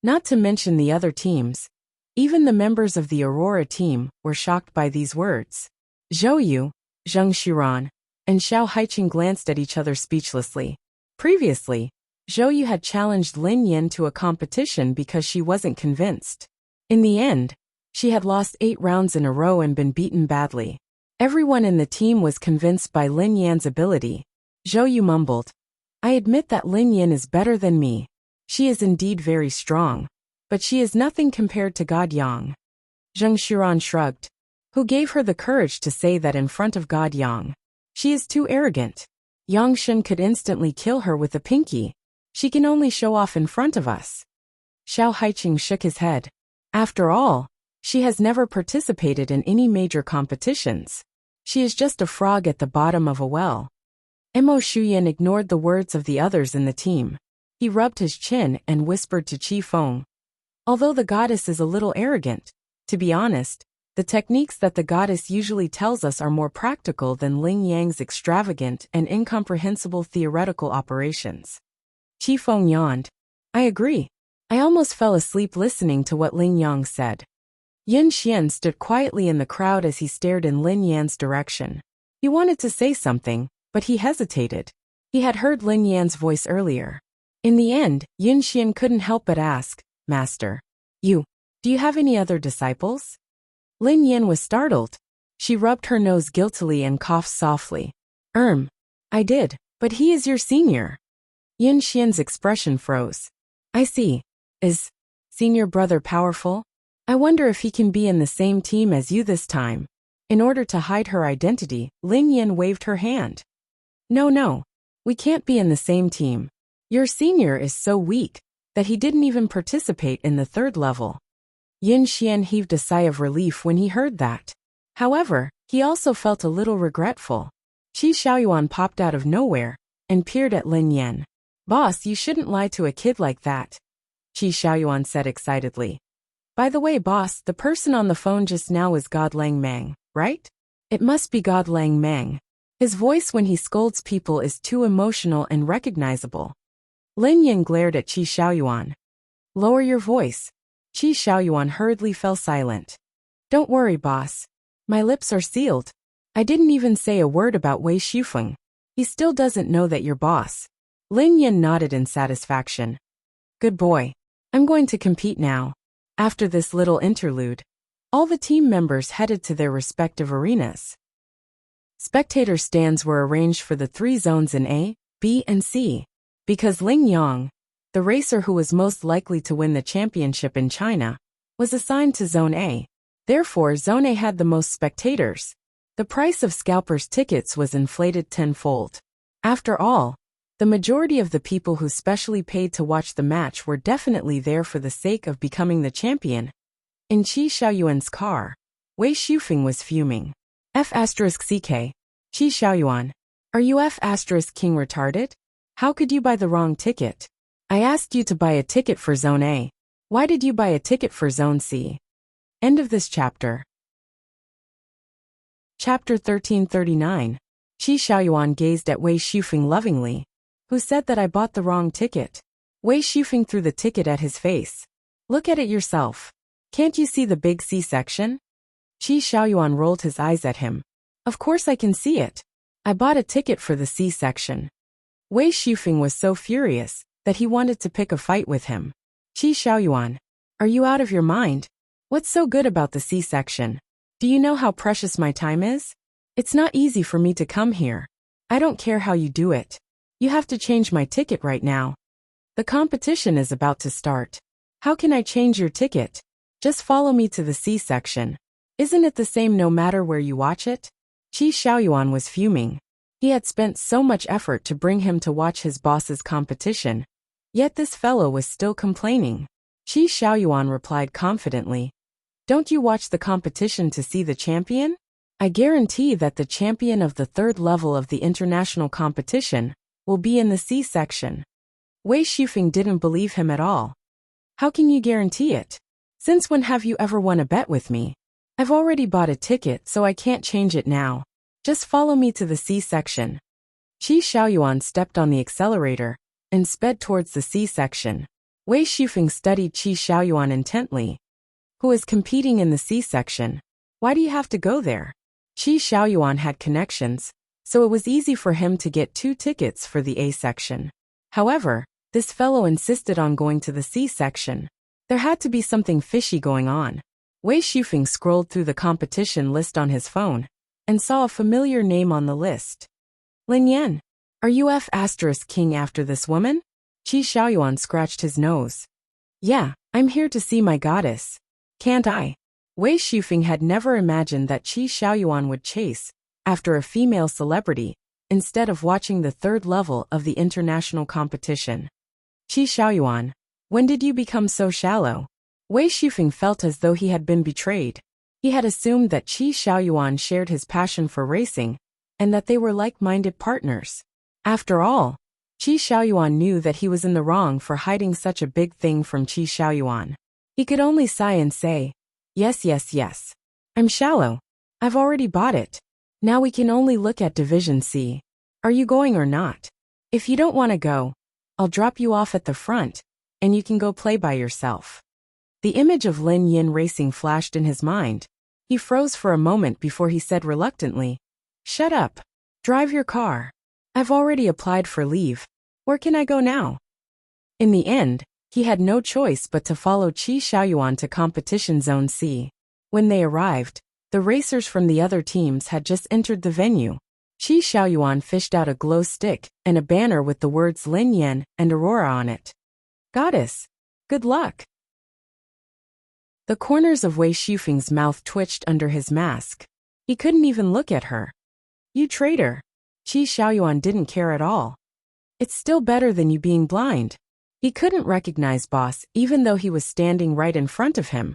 Not to mention the other teams. Even the members of the Aurora team were shocked by these words. Zhou Yu, Zheng Xiran, and Xiao Haiqing glanced at each other speechlessly. Previously, Zhou Yu had challenged Lin Yin to a competition because she wasn't convinced. In the end, she had lost 8 rounds in a row and been beaten badly. Everyone in the team was convinced by Lin Yan's ability. Zhou Yu mumbled, I admit that Lin Yin is better than me. She is indeed very strong, but she is nothing compared to God Yang. Zheng Xiran shrugged. Who gave her the courage to say that in front of God Yang? She is too arrogant. Yang Shun could instantly kill her with a pinky. She can only show off in front of us. Xiao Haiqing shook his head. After all, she has never participated in any major competitions. She is just a frog at the bottom of a well. Mo Shuyan ignored the words of the others in the team. He rubbed his chin and whispered to Qi Feng. Although the goddess is a little arrogant, to be honest, the techniques that the goddess usually tells us are more practical than Ling Yang's extravagant and incomprehensible theoretical operations. Qi Feng yawned. I agree. I almost fell asleep listening to what Ling Yang said. Yin Xian stood quietly in the crowd as he stared in Lin Yan's direction. He wanted to say something, but he hesitated. He had heard Lin Yan's voice earlier. In the end, Yin Xian couldn't help but ask, Master, do you have any other disciples? Lin Yin was startled. She rubbed her nose guiltily and coughed softly. I did, but he is your senior. Yin Xian's expression froze. I see. Is senior brother powerful? I wonder if he can be in the same team as you this time. In order to hide her identity, Lin Yin waved her hand. No, we can't be in the same team. Your senior is so weak that he didn't even participate in the 3rd level. Yin Xian heaved a sigh of relief when he heard that. However, he also felt a little regretful. Qi Xiaoyuan popped out of nowhere and peered at Lin Yin. Boss, you shouldn't lie to a kid like that, Qi Xiaoyuan said excitedly. By the way, boss, the person on the phone just now is God Lang Mang, right? It must be God Lang Mang. His voice when he scolds people is too emotional and recognizable. Lin Yin glared at Qi Xiaoyuan. Lower your voice. Qi Xiaoyuan hurriedly fell silent. Don't worry, boss. My lips are sealed. I didn't even say a word about Wei Shufeng. He still doesn't know that you're boss. Lin Yin nodded in satisfaction. Good boy. I'm going to compete now. After this little interlude, all the team members headed to their respective arenas. Spectator stands were arranged for the 3 zones in A, B, and C. Because Ling Yang, the racer who was most likely to win the championship in China, was assigned to Zone A. Therefore, Zone A had the most spectators. The price of scalpers' tickets was inflated tenfold. After all, The majority of the people who specially paid to watch the match were definitely there for the sake of becoming the champion. In Qi Xiaoyuan's car, Wei Shufeng was fuming. F*CK. Qi Xiaoyuan. Are you F*King retarded? How could you buy the wrong ticket? I asked you to buy a ticket for Zone A. Why did you buy a ticket for Zone C? End of this chapter. Chapter 1339. Qi Xiaoyuan gazed at Wei Shufeng lovingly. Who said that I bought the wrong ticket? Wei Shufeng threw the ticket at his face. Look at it yourself. Can't you see the big C section? Qi Xiaoyuan rolled his eyes at him. Of course I can see it. I bought a ticket for the C section. Wei Shufeng was so furious that he wanted to pick a fight with him. Qi Xiaoyuan. Are you out of your mind? What's so good about the C section? Do you know how precious my time is? It's not easy for me to come here. I don't care how you do it. You have to change my ticket right now. The competition is about to start. How can I change your ticket? Just follow me to the C section. Isn't it the same no matter where you watch it? Qi Xiaoyuan was fuming. He had spent so much effort to bring him to watch his boss's competition. Yet this fellow was still complaining. Qi Xiaoyuan replied confidently. Don't you watch the competition to see the champion? I guarantee that the champion of the third level of the international competition will be in the C section. Wei Shufeng didn't believe him at all. How can you guarantee it? Since when have you ever won a bet with me? I've already bought a ticket, so I can't change it now. Just follow me to the C section. Qi Xiaoyuan stepped on the accelerator and sped towards the C section. Wei Shufeng studied Qi Xiaoyuan intently. Who is competing in the C section? Why do you have to go there? Qi Xiaoyuan had connections, so it was easy for him to get 2 tickets for the A section. However, this fellow insisted on going to the C section. There had to be something fishy going on. Wei Shufeng scrolled through the competition list on his phone and saw a familiar name on the list. Lin Yan. Are you F*King after this woman? Qi Xiaoyuan scratched his nose. Yeah, I'm here to see my goddess. Can't I? Wei Shufeng had never imagined that Qi Xiaoyuan would chase after a female celebrity instead of watching the third level of the international competition. Qi Xiaoyuan. When did you become so shallow? Wei Shufeng felt as though he had been betrayed. He had assumed that Qi Xiaoyuan shared his passion for racing and that they were like-minded partners. After all, Qi Xiaoyuan knew that he was in the wrong for hiding such a big thing from Qi Xiaoyuan. He could only sigh and say, Yes. I'm shallow. I've already bought it. Now we can only look at Division C. Are you going or not? If you don't want to go, I'll drop you off at the front, and you can go play by yourself. The image of Lin Yin racing flashed in his mind. He froze for a moment before he said reluctantly, Shut up. Drive your car. I've already applied for leave. Where can I go now? In the end, he had no choice but to follow Qi Xiaoyuan to competition zone C. When they arrived, the racers from the other teams had just entered the venue. Qi Xiaoyuan fished out a glow stick and a banner with the words Lin Yan and Aurora on it. Goddess, good luck. The corners of Wei Shufeng's mouth twitched under his mask. He couldn't even look at her. You traitor. Qi Xiaoyuan didn't care at all. It's still better than you being blind. He couldn't recognize Boss even though he was standing right in front of him.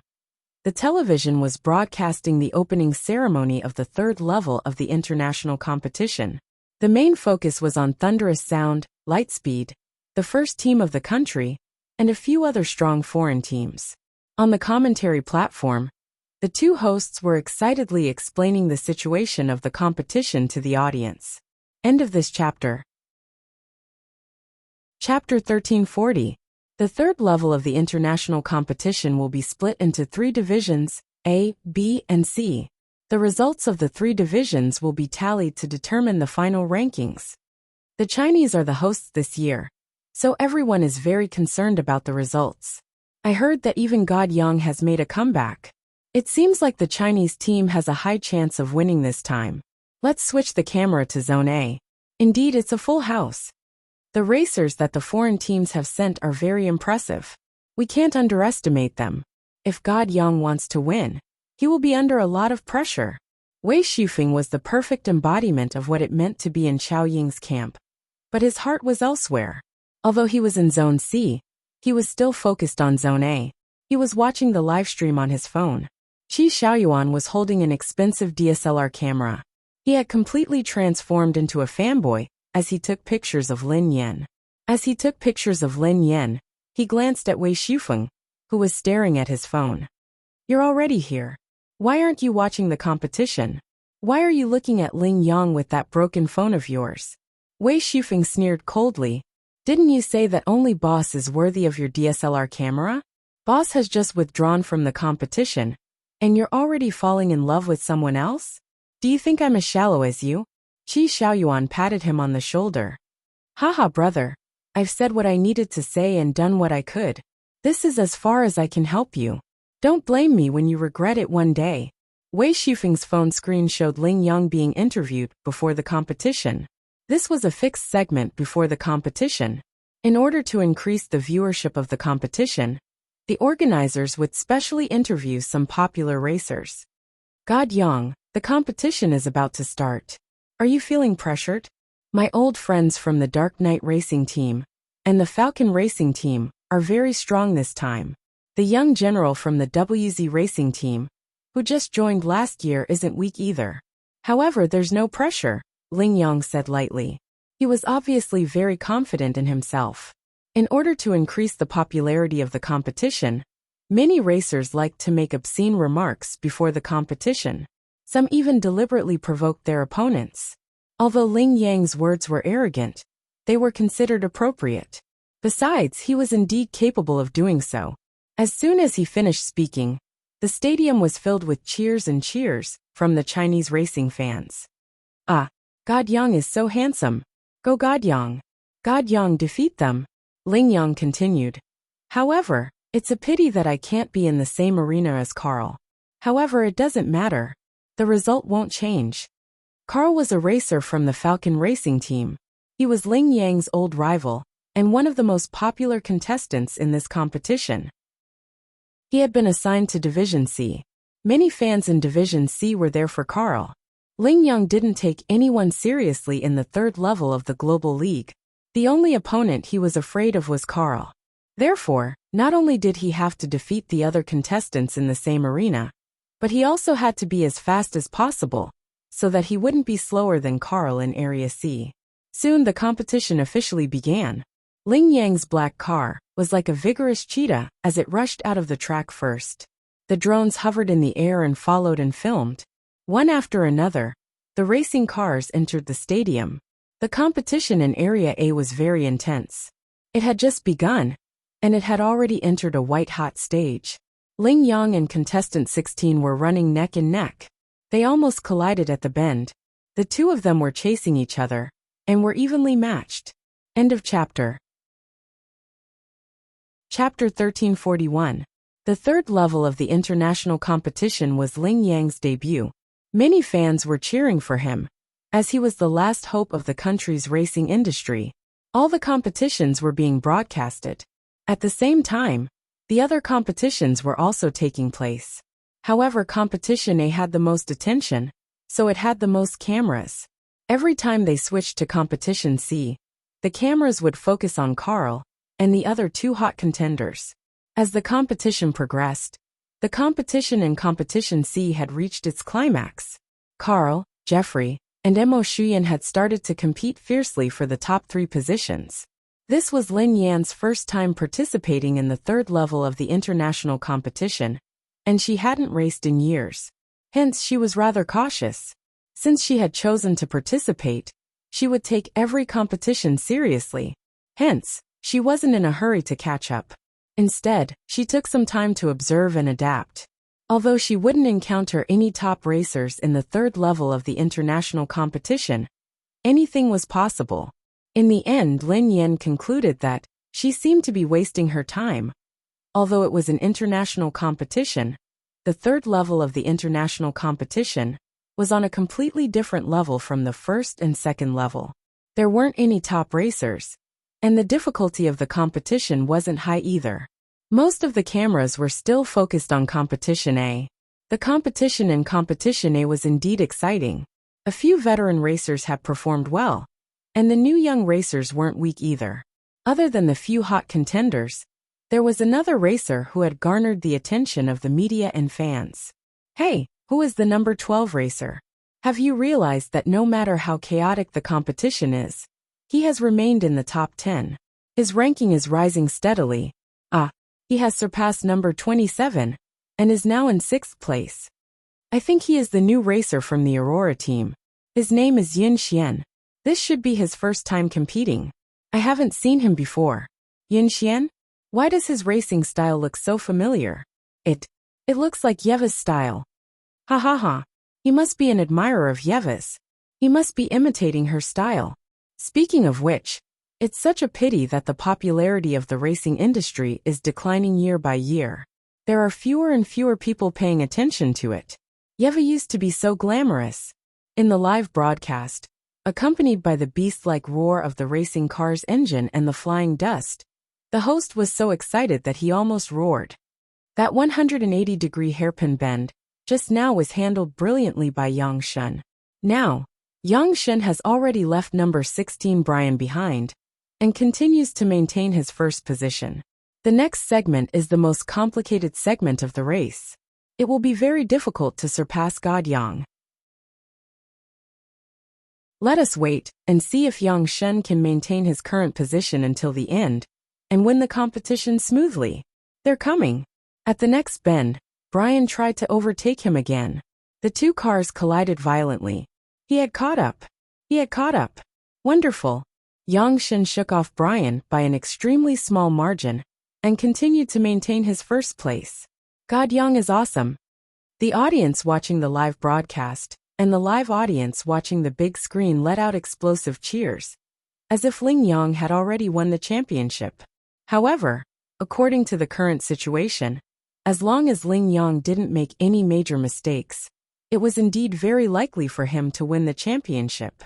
The television was broadcasting the opening ceremony of the third level of the international competition. The main focus was on Thunderous Sound, Lightspeed, the first team of the country, and a few other strong foreign teams. On the commentary platform, the two hosts were excitedly explaining the situation of the competition to the audience. End of this chapter. Chapter 1340. The third level of the international competition will be split into 3 divisions, A, B, and C. The results of the 3 divisions will be tallied to determine the final rankings. The Chinese are the hosts this year, so everyone is very concerned about the results. I heard that even God Yang has made a comeback. It seems like the Chinese team has a high chance of winning this time. Let's switch the camera to Zone A. Indeed, it's a full house. The racers that the foreign teams have sent are very impressive. We can't underestimate them. If God Yang wants to win, he will be under a lot of pressure. Wei Shufeng was the perfect embodiment of what it meant to be in Qiao Ying's camp. but his heart was elsewhere. Although he was in Zone C, he was still focused on Zone A. He was watching the livestream on his phone. Qi Xiaoyuan was holding an expensive DSLR camera. He had completely transformed into a fanboy as he took pictures of Lin Yan. As he took pictures of Lin Yan, he glanced at Wei Shufeng, who was staring at his phone. "You're already here. Why aren't you watching the competition? Why are you looking at Ling Yang with that broken phone of yours?" Wei Shufeng sneered coldly. "Didn't you say that only Boss is worthy of your DSLR camera? Boss has just withdrawn from the competition, and you're already falling in love with someone else? Do you think I'm as shallow as you?" Qi Xiaoyuan patted him on the shoulder. "Haha, brother. I've said what I needed to say and done what I could. This is as far as I can help you. Don't blame me when you regret it one day." Wei Shufeng's phone screen showed Ling Yang being interviewed before the competition. This was a fixed segment before the competition. In order to increase the viewership of the competition, the organizers would specially interview some popular racers. "God Yang, the competition is about to start. Are you feeling pressured? My old friends from the Dark Knight Racing team and the Falcon Racing team are very strong this time. The young general from the WZ Racing team, who just joined last year, isn't weak either. However, there's no pressure," Ling Yang said lightly. He was obviously very confident in himself. In order to increase the popularity of the competition, many racers liked to make obscene remarks before the competition. Some even deliberately provoked their opponents. Although Ling Yang's words were arrogant, they were considered appropriate. Besides, he was indeed capable of doing so. As soon as he finished speaking, the stadium was filled with cheers and cheers from the Chinese racing fans. "Ah, God Yang is so handsome. Go God Yang. God Yang, defeat them," Ling Yang continued. "However, it's a pity that I can't be in the same arena as Carl. However, it doesn't matter. The result won't change." Carl was a racer from the Falcon Racing team. He was Ling Yang's old rival and one of the most popular contestants in this competition. He had been assigned to Division C. Many fans in Division C were there for Carl. Ling Yang didn't take anyone seriously in the third level of the Global League. The only opponent he was afraid of was Carl. Therefore, not only did he have to defeat the other contestants in the same arena, but he also had to be as fast as possible, so that he wouldn't be slower than Carl in Area C. Soon the competition officially began. Ling Yang's black car was like a vigorous cheetah as it rushed out of the track first. The drones hovered in the air and followed and filmed. One after another, the racing cars entered the stadium. The competition in Area A was very intense. It had just begun, and it had already entered a white-hot stage. Ling Yang and contestant 16 were running neck and neck. They almost collided at the bend. The two of them were chasing each other, and were evenly matched. End of chapter. Chapter 1341. The third level of the international competition was Ling Yang's debut. Many fans were cheering for him, as he was the last hope of the country's racing industry. All the competitions were being broadcasted. At the same time, the other competitions were also taking place. However, Competition A had the most attention, so it had the most cameras. Every time they switched to Competition C, the cameras would focus on Carl and the other two hot contenders. As the competition progressed, the competition in Competition C had reached its climax. Carl, Jeffrey, and Mo Shuyan had started to compete fiercely for the top 3 positions. This was Lin Yan's first time participating in the third level of the international competition, and she hadn't raced in years. Hence, she was rather cautious. Since she had chosen to participate, she would take every competition seriously. Hence, she wasn't in a hurry to catch up. Instead, she took some time to observe and adapt. Although she wouldn't encounter any top racers in the third level of the international competition, anything was possible. In the end, Lin Yan concluded that she seemed to be wasting her time. Although it was an international competition, the third level of the international competition was on a completely different level from the first and second level. There weren't any top racers, and the difficulty of the competition wasn't high either. Most of the cameras were still focused on Competition A. The competition in Competition A was indeed exciting. A few veteran racers had performed well, And the new young racers weren't weak either. Other than the few hot contenders, there was another racer who had garnered the attention of the media and fans. Hey, who is the number 12 racer? Have you realized that no matter how chaotic the competition is, he has remained in the top 10? His ranking is rising steadily. He has surpassed number 27 and is now in 6th place. I think he is the new racer from the Aurora team. His name is Yin Xian. This should be his first time competing. I haven't seen him before. Yin Xian? Why does his racing style look so familiar? It looks like Yeva's style. Ha ha ha. He must be an admirer of Yeva's. He must be imitating her style. Speaking of which, it's such a pity that the popularity of the racing industry is declining year by year. There are fewer and fewer people paying attention to it. Yeva used to be so glamorous. In the live broadcast, accompanied by the beast-like roar of the racing car's engine and the flying dust, the host was so excited that he almost roared. That 180-degree hairpin bend just now was handled brilliantly by Yang Shun. Now, Yang Shun has already left number 16 Brian behind and continues to maintain his first position. The next segment is the most complicated segment of the race. It will be very difficult to surpass God Yang. Let us wait and see if Yang Shun can maintain his current position until the end and win the competition smoothly. They're coming. At the next bend, Brian tried to overtake him again. The two cars collided violently. He had caught up. Wonderful. Yang Shun shook off Brian by an extremely small margin and continued to maintain his first place. God Yang is awesome. The audience watching the live broadcast and the live audience watching the big screen let out explosive cheers, as if Ling Yang had already won the championship. However, according to the current situation, as long as Ling Yang didn't make any major mistakes, it was indeed very likely for him to win the championship.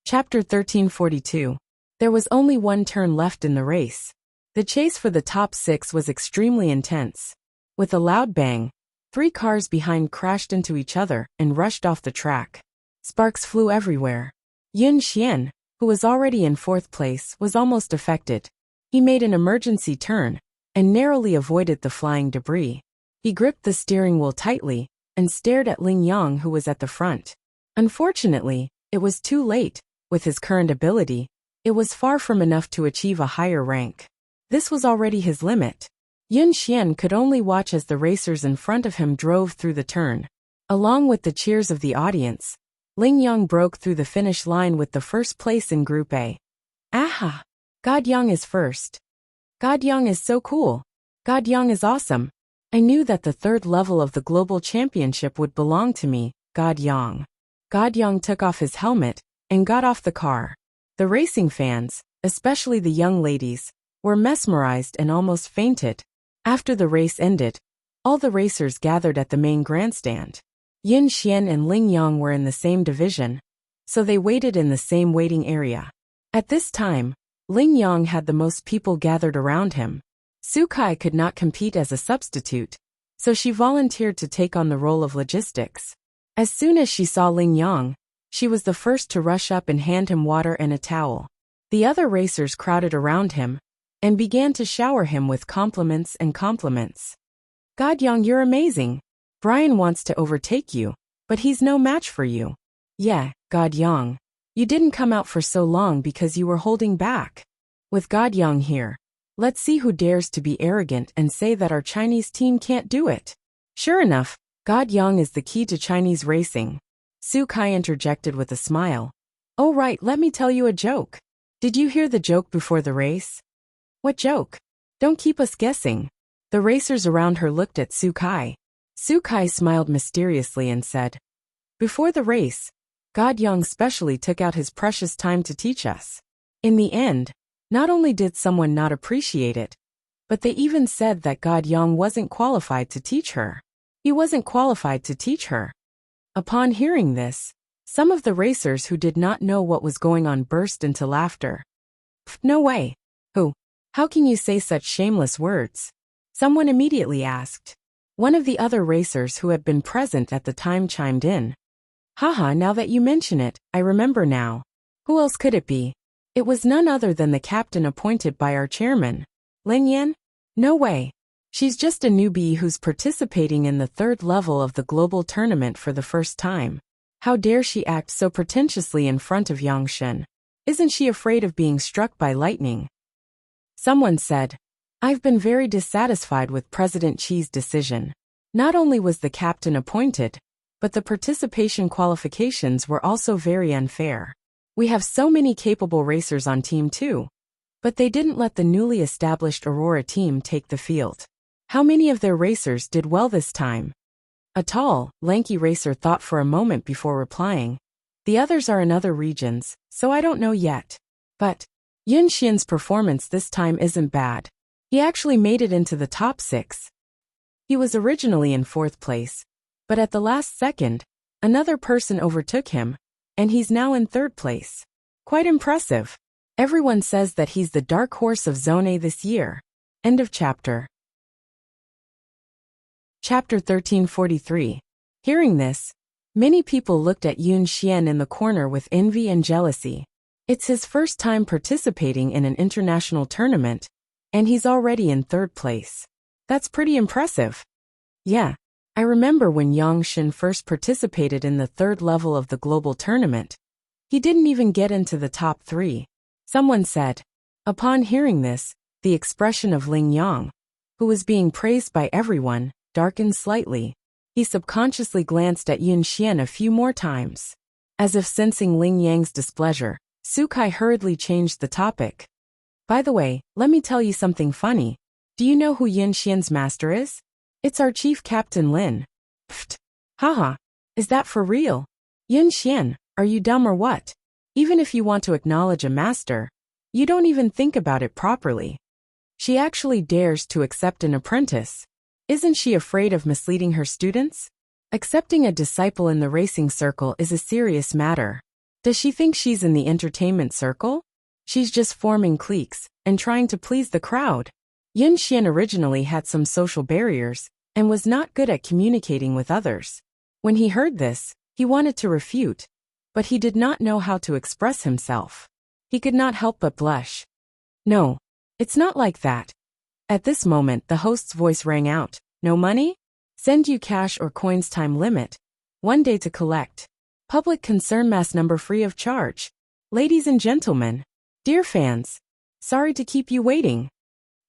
Chapter 1342. There was only one turn left in the race. The chase for the top 6 was extremely intense. With a loud bang, 3 cars behind crashed into each other and rushed off the track. Sparks flew everywhere. Yin Xian, who was already in 4th place, was almost affected. He made an emergency turn and narrowly avoided the flying debris. He gripped the steering wheel tightly and stared at Ling Yang, who was at the front. Unfortunately, it was too late. With his current ability, it was far from enough to achieve a higher rank. This was already his limit. Yin Xian could only watch as the racers in front of him drove through the turn. Along with the cheers of the audience, Ling Yang broke through the finish line with the first place in Group A. Aha! God Yang is first. God Yang is so cool. God Yang is awesome. I knew that the 3rd level of the global championship would belong to me, God Yang. God Yang took off his helmet and got off the car. The racing fans, especially the young ladies, were mesmerized and almost fainted. After the race ended, all the racers gathered at the main grandstand. Yin Xian and Ling Yang were in the same division, so they waited in the same waiting area. At this time, Ling Yang had the most people gathered around him. Su Kai could not compete as a substitute, so she volunteered to take on the role of logistics. As soon as she saw Ling Yang, she was the first to rush up and hand him water and a towel. The other racers crowded around him and began to shower him with compliments and compliments. God Yang, you're amazing. Brian wants to overtake you, but he's no match for you. Yeah, God Yang. You didn't come out for so long because you were holding back. With God Yang here, let's see who dares to be arrogant and say that our Chinese team can't do it. Sure enough, God Yang is the key to Chinese racing. Su Kai interjected with a smile. Oh right, let me tell you a joke. Did you hear the joke before the race? What joke? Don't keep us guessing. The racers around her looked at Su Kai. Su Kai smiled mysteriously and said, before the race, God Yang specially took out his precious time to teach us. In the end, not only did someone not appreciate it, but they even said that God Yang wasn't qualified to teach her. He wasn't qualified to teach her. Upon hearing this, some of the racers who did not know what was going on burst into laughter. No way. Who? How can you say such shameless words? Someone immediately asked. One of the other racers who had been present at the time chimed in. Haha, now that you mention it, I remember now. Who else could it be? It was none other than the captain appointed by our chairman. Lin Yan? No way. She's just a newbie who's participating in the third level of the global tournament for the first time. How dare she act so pretentiously in front of Yang Shen? Isn't she afraid of being struck by lightning? Someone said, I've been very dissatisfied with President Qi's decision. Not only was the captain appointed, but the participation qualifications were also very unfair. We have so many capable racers on Team 2. But they didn't let the newly established Aurora team take the field. How many of their racers did well this time? A tall, lanky racer thought for a moment before replying. The others are in other regions, so I don't know yet. But Yun Xian's performance this time isn't bad. He actually made it into the top 6. He was originally in 4th place, but at the last second, another person overtook him, and he's now in 3rd place. Quite impressive. Everyone says that he's the dark horse of Zone A this year. End of chapter. Chapter 1343. Hearing this, many people looked at Yun Xian in the corner with envy and jealousy. It's his first time participating in an international tournament, and he's already in 3rd place. That's pretty impressive. Yeah, I remember when Yang Shen first participated in the 3rd level of the global tournament. He didn't even get into the top 3. Someone said. Upon hearing this, the expression of Ling Yang, who was being praised by everyone, darkened slightly. He subconsciously glanced at Yun Xian a few more times. As if sensing Ling Yang's displeasure, Su Kai hurriedly changed the topic. By the way, let me tell you something funny. Do you know who Yun Xian's master is? It's our chief captain Lin. Pfft. Haha. Is that for real? Yun Xian, are you dumb or what? Even if you want to acknowledge a master, you don't even think about it properly. She actually dares to accept an apprentice. Isn't she afraid of misleading her students? Accepting a disciple in the racing circle is a serious matter. Does she think she's in the entertainment circle? She's just forming cliques and trying to please the crowd. Yun Xian originally had some social barriers and was not good at communicating with others. When he heard this, he wanted to refute, but he did not know how to express himself. He could not help but blush. No, it's not like that. At this moment, the host's voice rang out. No money? Send you cash or coins, time limit. 1 day to collect. Public concern, mass number free of charge. Ladies and gentlemen, dear fans, sorry to keep you waiting.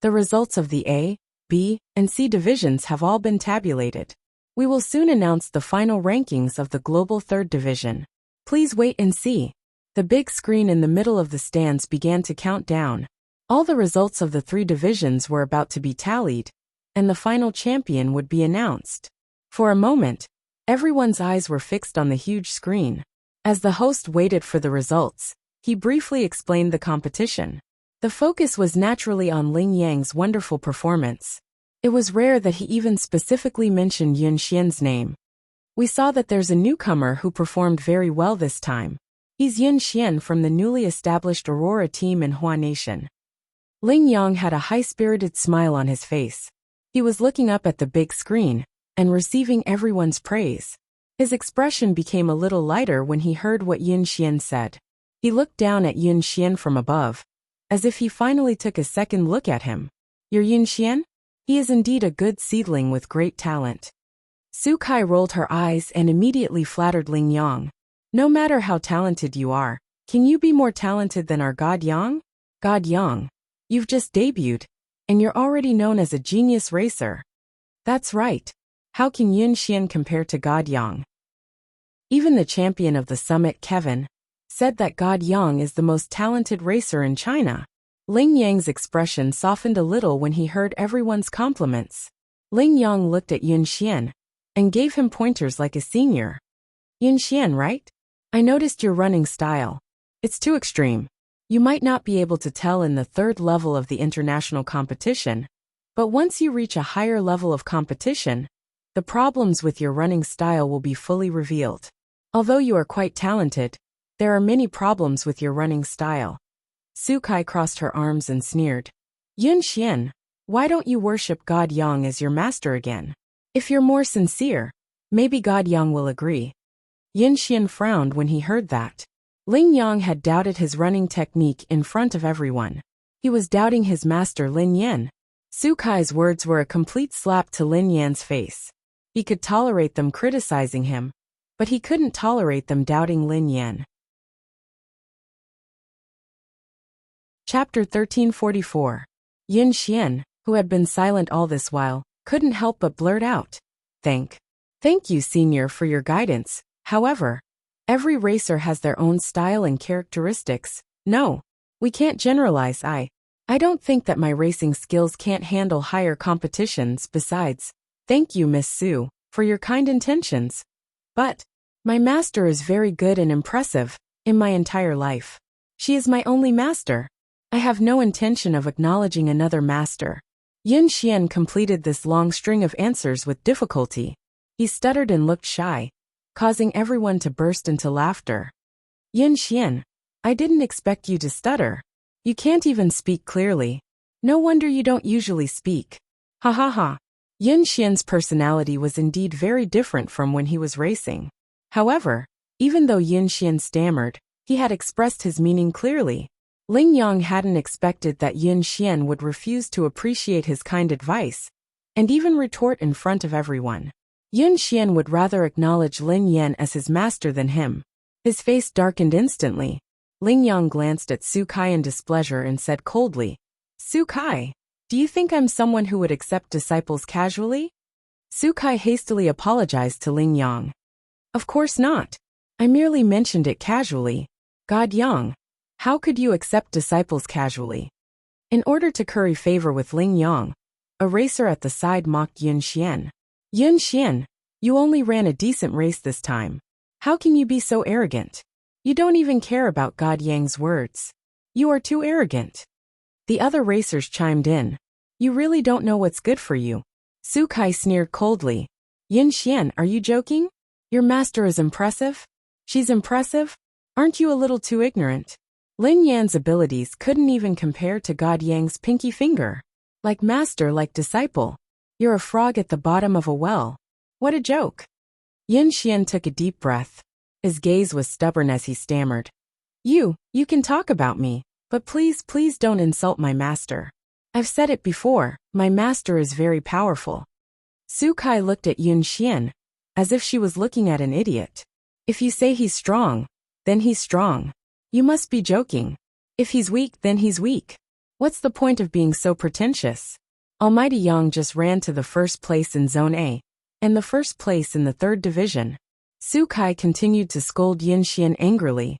The results of the A, B, and C divisions have all been tabulated. We will soon announce the final rankings of the Global 3rd Division. Please wait and see. The big screen in the middle of the stands began to count down. All the results of the 3 divisions were about to be tallied, and the final champion would be announced. For a moment, everyone's eyes were fixed on the huge screen. As the host waited for the results, he briefly explained the competition. The focus was naturally on Ling Yang's wonderful performance. It was rare that he even specifically mentioned Yun Xian's name. We saw that there's a newcomer who performed very well this time. He's Yun Xian from the newly established Aurora team in Hua Nation. Ling Yang had a high-spirited smile on his face. He was looking up at the big screen and receiving everyone's praise. His expression became a little lighter when he heard what Yun Xian said. He looked down at Yun Xian from above, as if he finally took a second look at him. You're Yun Xian? He is indeed a good seedling with great talent. Su Kai rolled her eyes and immediately flattered Ling Yang. No matter how talented you are, can you be more talented than our God Yang? God Yang, you've just debuted, and you're already known as a genius racer. That's right. How can Yun Xian compare to God Yang? Even the champion of the summit, Kevin, said that God Yang is the most talented racer in China. Ling Yang's expression softened a little when he heard everyone's compliments. Ling Yang looked at Yun Xian and gave him pointers like a senior. Yun Xian, right? I noticed your running style. It's too extreme. You might not be able to tell in the 3rd level of the international competition, but once you reach a higher level of competition, the problems with your running style will be fully revealed. Although you are quite talented, there are many problems with your running style. Su Kai crossed her arms and sneered. Yun Xian, why don't you worship God Yang as your master again? If you're more sincere, maybe God Yang will agree. Yin Xian frowned when he heard that. Ling Yang had doubted his running technique in front of everyone. He was doubting his master Lin Yan. Su Kai's words were a complete slap to Lin Yan's face. He could tolerate them criticizing him, but he couldn't tolerate them doubting Lin Yan. Chapter 1344. Yin Xian, who had been silent all this while, couldn't help but blurt out, Thank you, senior, for your guidance. However, every racer has their own style and characteristics. No, we can't generalize. I don't think that my racing skills can't handle higher competitions. Besides, thank you, Miss Su, for your kind intentions. But my master is very good and impressive. In my entire life, she is my only master. I have no intention of acknowledging another master. Yin Xian completed this long string of answers with difficulty. He stuttered and looked shy, causing everyone to burst into laughter. Yin Xian, I didn't expect you to stutter. You can't even speak clearly. No wonder you don't usually speak. Ha ha ha. Yin Xian's personality was indeed very different from when he was racing. However, even though Yin Xian stammered, he had expressed his meaning clearly. Ling Yang hadn't expected that Yin Xian would refuse to appreciate his kind advice, and even retort in front of everyone. Yin Xian would rather acknowledge Lin Yan as his master than him. His face darkened instantly. Ling Yang glanced at Su Kai in displeasure and said coldly, Su Kai, do you think I'm someone who would accept disciples casually? Su Kai hastily apologized to Ling Yang. Of course not. I merely mentioned it casually. God Yang, how could you accept disciples casually? In order to curry favor with Ling Yang, a racer at the side mocked Yin Xian. Yin Xian, you only ran a decent race this time. How can you be so arrogant? You don't even care about God Yang's words. You are too arrogant. The other racers chimed in. You really don't know what's good for you. Su Kai sneered coldly. Yin Xian, are you joking? Your master is impressive? She's impressive? Aren't you a little too ignorant? Lin Yan's abilities couldn't even compare to God Yang's pinky finger. Like master, like disciple. You're a frog at the bottom of a well. What a joke. Yin Xian took a deep breath. His gaze was stubborn as he stammered. You can talk about me, but please don't insult my master. I've said it before, my master is very powerful. Su Kai looked at Yin Xian, as if she was looking at an idiot. If you say he's strong, then he's strong. You must be joking. If he's weak, then he's weak. What's the point of being so pretentious? Almighty Yang just ran to the first place in Zone A, and the first place in the 3rd Division. Su Kai continued to scold Yin Xian angrily.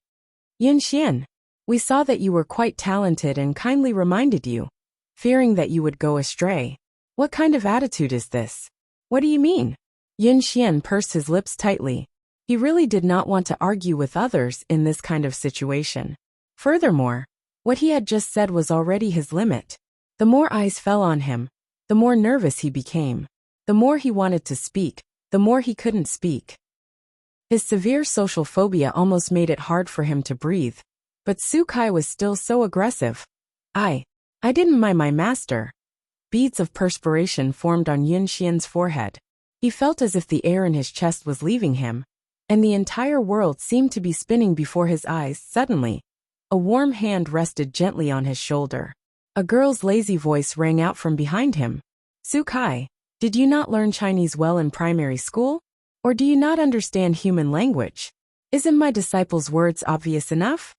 Yin Xian, we saw that you were quite talented and kindly reminded you, fearing that you would go astray. What kind of attitude is this? What do you mean? Yin Xian pursed his lips tightly. He really did not want to argue with others in this kind of situation. Furthermore, what he had just said was already his limit. The more eyes fell on him, the more nervous he became. The more he wanted to speak, the more he couldn't speak. His severe social phobia almost made it hard for him to breathe, but Su Kai was still so aggressive. I didn't mind my master. Beads of perspiration formed on Yin Xian's forehead. He felt as if the air in his chest was leaving him, and the entire world seemed to be spinning before his eyes. Suddenly, a warm hand rested gently on his shoulder. A girl's lazy voice rang out from behind him. Su Kai, did you not learn Chinese well in primary school? Or do you not understand human language? Isn't my disciple's words obvious enough?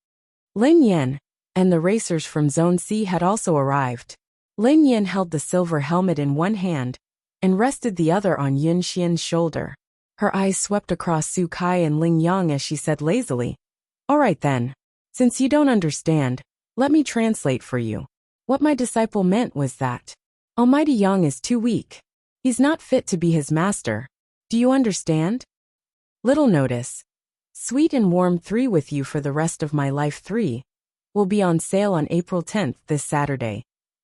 Lin Yan and the racers from Zone C had also arrived. Lin Yan held the silver helmet in one hand and rested the other on Yin Xian's shoulder. Her eyes swept across Su Kai and Ling Yang as she said lazily, All right then. Since you don't understand, let me translate for you. What my disciple meant was that Almighty Yang is too weak. He's not fit to be his master. Do you understand? Little notice. Sweet and Warm 3 with You for the Rest of My Life 3 will be on sale on April 10th this Saturday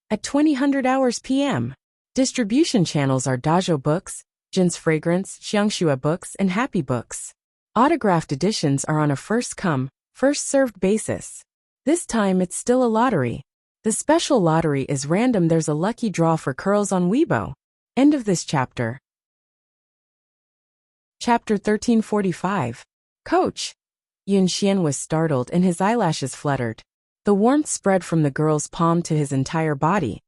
at 20:00 hours p.m. Distribution channels are Dajo Books, Jin's Fragrance, Xiangxua Books, and Happy Books. Autographed editions are on a first-come, first-served basis. This time it's still a lottery. The special lottery is random. There's a lucky draw for curls on Weibo. End of this chapter. Chapter 1345. Coach! Yun Xian was startled and his eyelashes fluttered. The warmth spread from the girl's palm to his entire body,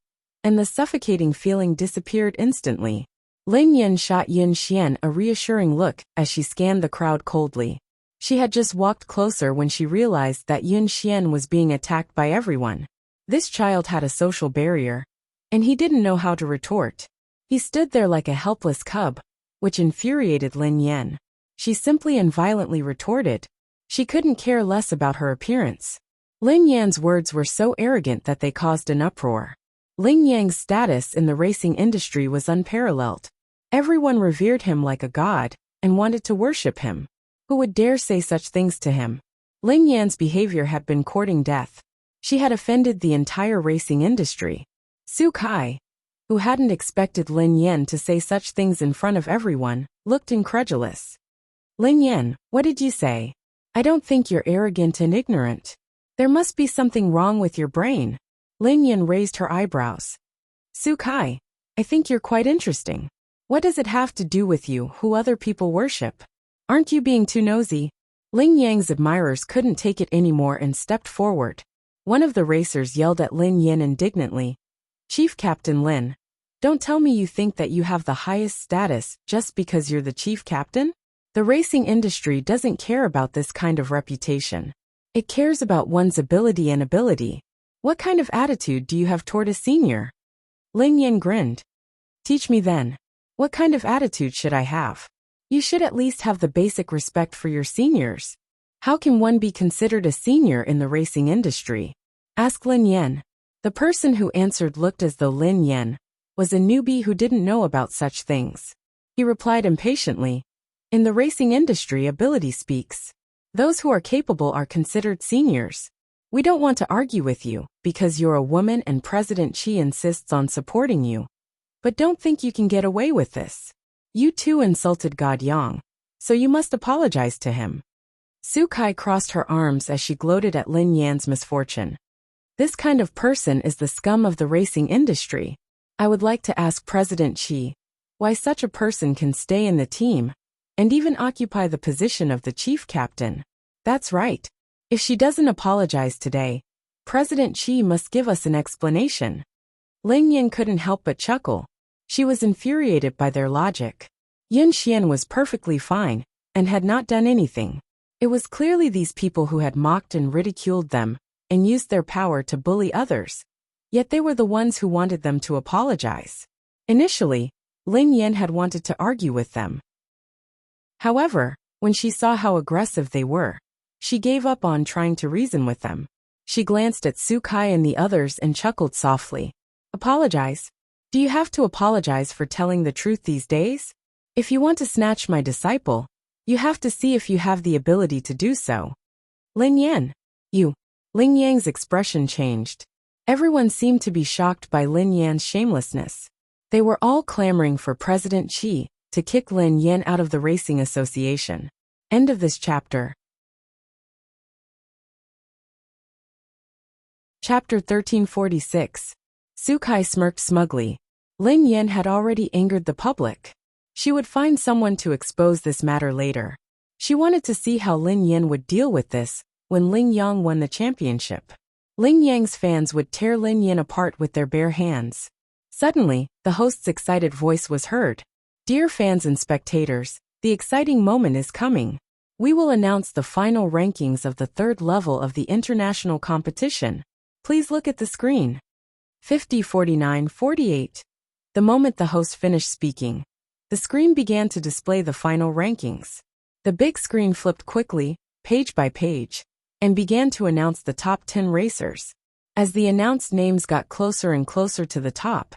and the suffocating feeling disappeared instantly. Lin Yan shot Yun Xian a reassuring look as she scanned the crowd coldly. She had just walked closer when she realized that Yun Xian was being attacked by everyone. This child had a social barrier, and he didn't know how to retort. He stood there like a helpless cub, which infuriated Lin Yan. She simply and violently retorted. She couldn't care less about her appearance. Lin Yan's words were so arrogant that they caused an uproar. Lin Yang's status in the racing industry was unparalleled. Everyone revered him like a god and wanted to worship him. Who would dare say such things to him? Lin Yan's behavior had been courting death. She had offended the entire racing industry. Su Kai, who hadn't expected Lin Yan to say such things in front of everyone, looked incredulous. Lin Yan, what did you say? I don't think you're arrogant and ignorant. There must be something wrong with your brain. Lin Yan raised her eyebrows. Su Kai, I think you're quite interesting. What does it have to do with you who other people worship? Aren't you being too nosy? Lin Yang's admirers couldn't take it anymore and stepped forward. One of the racers yelled at Lin Yan indignantly. Chief Captain Lin, don't tell me you think that you have the highest status just because you're the chief captain? The racing industry doesn't care about this kind of reputation. It cares about one's ability and ability. What kind of attitude do you have toward a senior? Lin Yan grinned. Teach me then. What kind of attitude should I have? You should at least have the basic respect for your seniors. How can one be considered a senior in the racing industry? Ask Lin Yan. The person who answered looked as though Lin Yan was a newbie who didn't know about such things. He replied impatiently. In the racing industry, ability speaks. Those who are capable are considered seniors. We don't want to argue with you because you're a woman and President Xi insists on supporting you. But don't think you can get away with this. You too insulted God Yang, so you must apologize to him. Su Kai crossed her arms as she gloated at Lin Yan's misfortune. This kind of person is the scum of the racing industry. I would like to ask President Xi why such a person can stay in the team and even occupy the position of the chief captain. That's right. If she doesn't apologize today, President Xi must give us an explanation. Lin Yan couldn't help but chuckle. She was infuriated by their logic. Yun Xian was perfectly fine and had not done anything. It was clearly these people who had mocked and ridiculed them and used their power to bully others. Yet they were the ones who wanted them to apologize. Initially, Lin Yan had wanted to argue with them. However, when she saw how aggressive they were, she gave up on trying to reason with them. She glanced at Su Kai and the others and chuckled softly. Apologize? Do you have to apologize for telling the truth these days? If you want to snatch my disciple, you have to see if you have the ability to do so. Lin Yan, you. Lin Yang's expression changed. Everyone seemed to be shocked by Lin Yan's shamelessness. They were all clamoring for President Xi to kick Lin Yan out of the racing association. End of this chapter. Chapter 1346. Su Kai smirked smugly. Lin Yan had already angered the public. She would find someone to expose this matter later. She wanted to see how Lin Yan would deal with this when Lin Yang won the championship. Lin Yang's fans would tear Lin Yan apart with their bare hands. Suddenly, the host's excited voice was heard. Dear fans and spectators, the exciting moment is coming. We will announce the final rankings of the third level of the international competition. Please look at the screen. 50, 49, 48. The moment the host finished speaking, the screen began to display the final rankings. The big screen flipped quickly, page by page, and began to announce the top 10 racers. As the announced names got closer and closer to the top,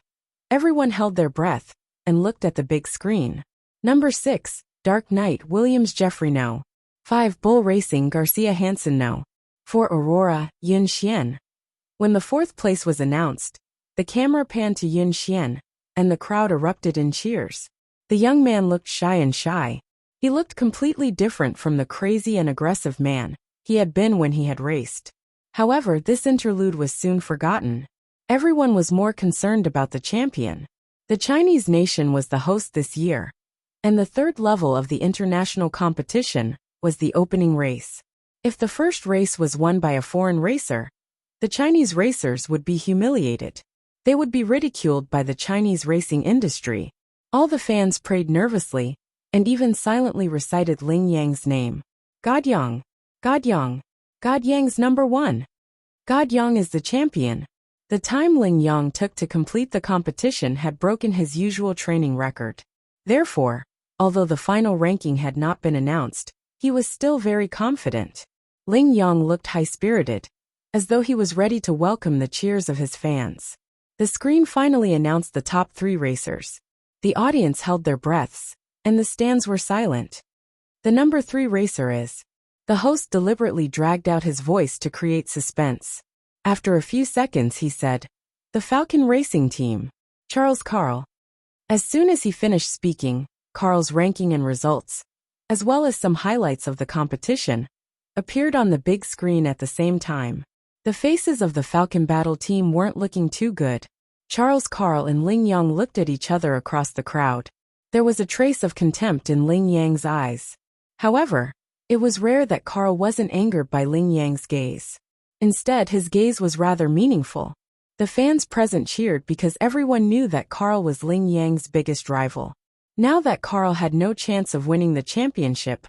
everyone held their breath and looked at the big screen. Number 6, Dark Knight Williams Jeffrey No. 5, Bull Racing Garcia Hansen No. 4, Aurora Yun Xian. When the fourth place was announced, the camera panned to Yun Xian, and the crowd erupted in cheers. The young man looked shy. He looked completely different from the crazy and aggressive man he had been when he had raced. However, this interlude was soon forgotten. Everyone was more concerned about the champion. The Chinese nation was the host this year, and the third level of the international competition was the opening race. If the first race was won by a foreign racer, the Chinese racers would be humiliated. They would be ridiculed by the Chinese racing industry. All the fans prayed nervously, and even silently recited Ling Yang's name. God Yang, God Yang, God Yang's number 1. God Yang is the champion. The time Ling Yang took to complete the competition had broken his usual training record. Therefore, although the final ranking had not been announced, he was still very confident. Ling Yang looked high-spirited, as though he was ready to welcome the cheers of his fans. The screen finally announced the top 3 racers. The audience held their breaths, and the stands were silent. The number 3 racer is. The host deliberately dragged out his voice to create suspense. After a few seconds he said, "The Falcon Racing Team. Charles Carl." As soon as he finished speaking, Carl's ranking and results, as well as some highlights of the competition, appeared on the big screen at the same time. The faces of the Falcon Battle team weren't looking too good. Charles Carl and Ling Yang looked at each other across the crowd. There was a trace of contempt in Ling Yang's eyes. However, it was rare that Carl wasn't angered by Ling Yang's gaze. Instead, his gaze was rather meaningful. The fans present cheered because everyone knew that Carl was Ling Yang's biggest rival. Now that Carl had no chance of winning the championship,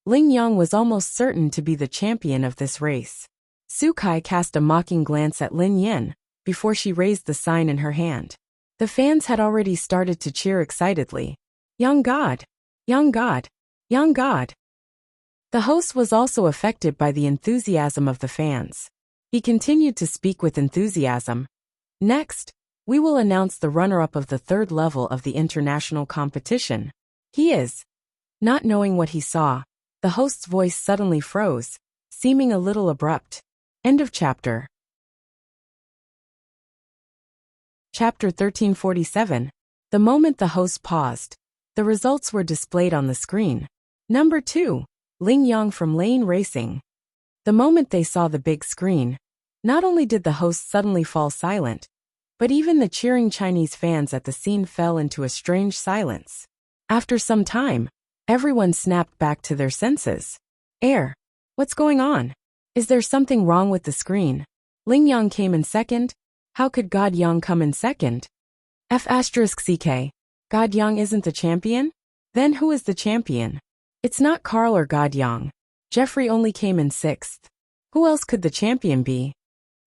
Ling Yang was almost certain to be the champion of this race. Sukai cast a mocking glance at Lin Yin before she raised the sign in her hand. The fans had already started to cheer excitedly. Young God! Young God! Young God! The host was also affected by the enthusiasm of the fans. He continued to speak with enthusiasm. Next, we will announce the runner-up of the 3rd level of the international competition. He is. Not knowing what he saw, the host's voice suddenly froze, seeming a little abrupt. End of chapter. Chapter 1347. The moment the host paused, the results were displayed on the screen. Number 2. Ling Yang from Lane Racing. The moment they saw the big screen, not only did the host suddenly fall silent, but even the cheering Chinese fans at the scene fell into a strange silence. After some time, everyone snapped back to their senses. What's going on? Is there something wrong with the screen? Ling Yang came in 2nd. How could God Yang come in 2nd? F***ck. God Yang isn't the champion? Then who is the champion? It's not Carl or God Yang. Jeffrey only came in 6th. Who else could the champion be?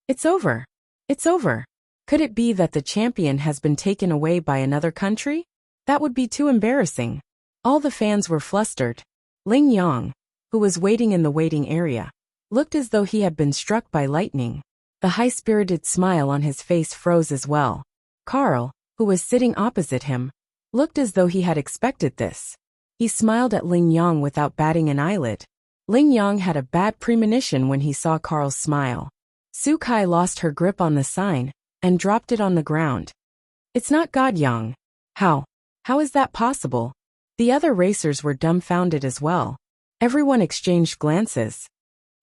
It's over. It's over. Could it be that the champion has been taken away by another country? That would be too embarrassing. All the fans were flustered. Ling Yang, who was waiting in the waiting area, looked as though he had been struck by lightning. The high-spirited smile on his face froze as well. Carl, who was sitting opposite him, looked as though he had expected this. He smiled at Ling Yang without batting an eyelid. Ling Yang had a bad premonition when he saw Carl's smile. Sukai lost her grip on the sign and dropped it on the ground. It's not God Yang. How? How is that possible? The other racers were dumbfounded as well. Everyone exchanged glances.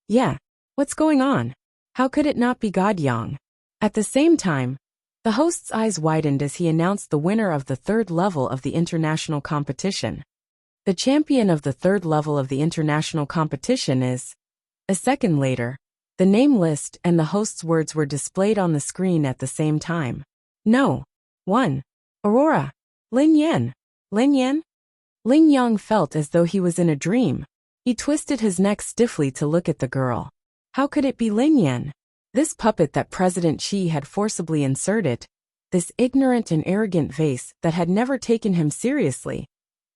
Yeah, what's going on? How could it not be God Yang? At the same time, the host's eyes widened as he announced the winner of the 3rd level of the international competition. The champion of the 3rd level of the international competition is. A second later, the name list and the host's words were displayed on the screen at the same time. No. 1. Aurora. Lin Yan. Lin Yan? Ling Yang felt as though he was in a dream. He twisted his neck stiffly to look at the girl. How could it be Lin Yan? This puppet that President Xi had forcibly inserted, this ignorant and arrogant vase that had never taken him seriously,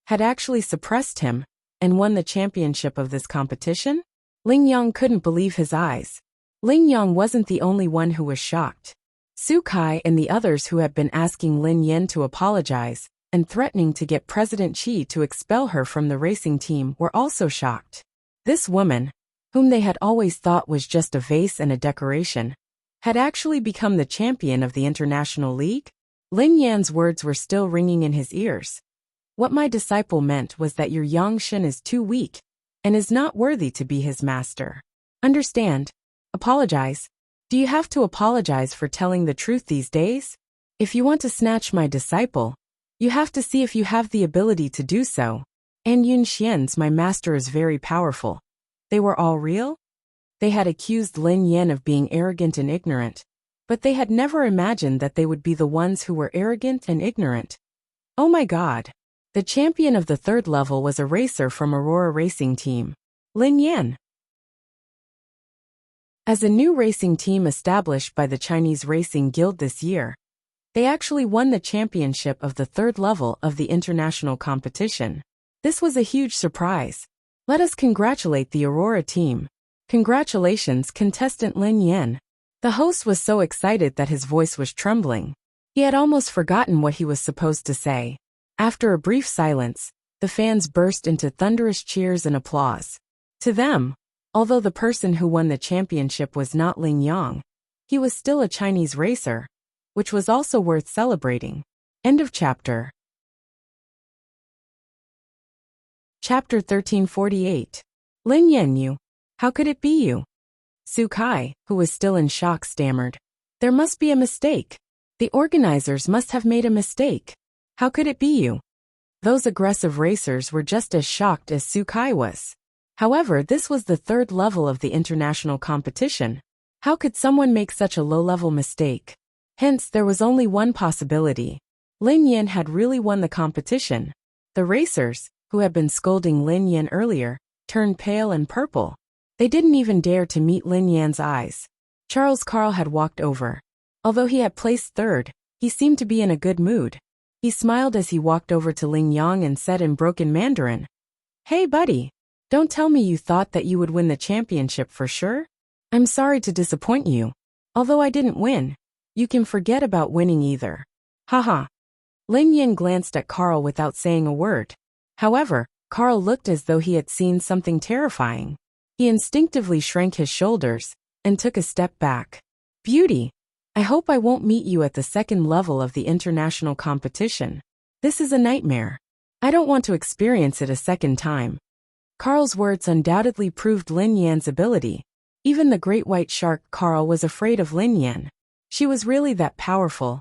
had actually suppressed him and won the championship of this competition? Ling Yang couldn't believe his eyes. Ling Yang wasn't the only one who was shocked. Sukai and the others who had been asking Lin Yin to apologize and threatening to get President Xi to expel her from the racing team were also shocked. This woman, whom they had always thought was just a vase and a decoration, had actually become the champion of the International League? Lin Yan's words were still ringing in his ears. What my disciple meant was that your Yang Shen is too weak and is not worthy to be his master. Understand? Apologize. Do you have to apologize for telling the truth these days? If you want to snatch my disciple, you have to see if you have the ability to do so. And Yun Xian's my master is very powerful. They were all real? They had accused Lin Yan of being arrogant and ignorant, but they had never imagined that they would be the ones who were arrogant and ignorant. Oh my God! The champion of the third level was a racer from Aurora Racing Team, Lin Yan. As a new racing team established by the Chinese Racing Guild this year, they actually won the championship of the third level of the international competition. This was a huge surprise. Let us congratulate the Aurora team. Congratulations, contestant Lin Yan. The host was so excited that his voice was trembling. He had almost forgotten what he was supposed to say. After a brief silence, the fans burst into thunderous cheers and applause. To them, although the person who won the championship was not Lin Yang, he was still a Chinese racer, which was also worth celebrating. End of chapter. Chapter 1348. Lin Yan, you. How could it be you? Su Kai, who was still in shock, stammered. There must be a mistake. The organizers must have made a mistake. How could it be you? Those aggressive racers were just as shocked as Su Kai was. However, this was the third level of the international competition. How could someone make such a low-level mistake? Hence, there was only one possibility. Lin Yan had really won the competition. The racers, who had been scolding Lin Yan earlier, turned pale and purple. They didn't even dare to meet Lin Yan's eyes. Charles Carl had walked over. Although he had placed third, he seemed to be in a good mood. He smiled as he walked over to Lin Yang and said in broken Mandarin, "Hey buddy, don't tell me you thought that you would win the championship for sure? I'm sorry to disappoint you. Although I didn't win, you can forget about winning either. Haha." Lin Yan glanced at Carl without saying a word. However, Carl looked as though he had seen something terrifying. He instinctively shrank his shoulders and took a step back. "Beauty, I hope I won't meet you at the second level of the international competition. This is a nightmare. I don't want to experience it a second time." Carl's words undoubtedly proved Lin Yan's ability. Even the great white shark Carl was afraid of Lin Yan. She was really that powerful.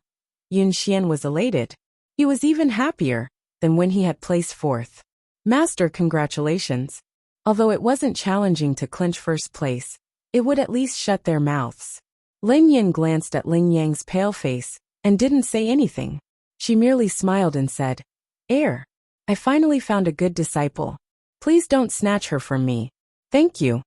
Yun Xian was elated. He was even happier than when he had placed fourth. "Master, congratulations." Although it wasn't challenging to clinch first place, it would at least shut their mouths. Lin Yan glanced at Lin Yang's pale face and didn't say anything. She merely smiled and said, I finally found a good disciple. Please don't snatch her from me. Thank you."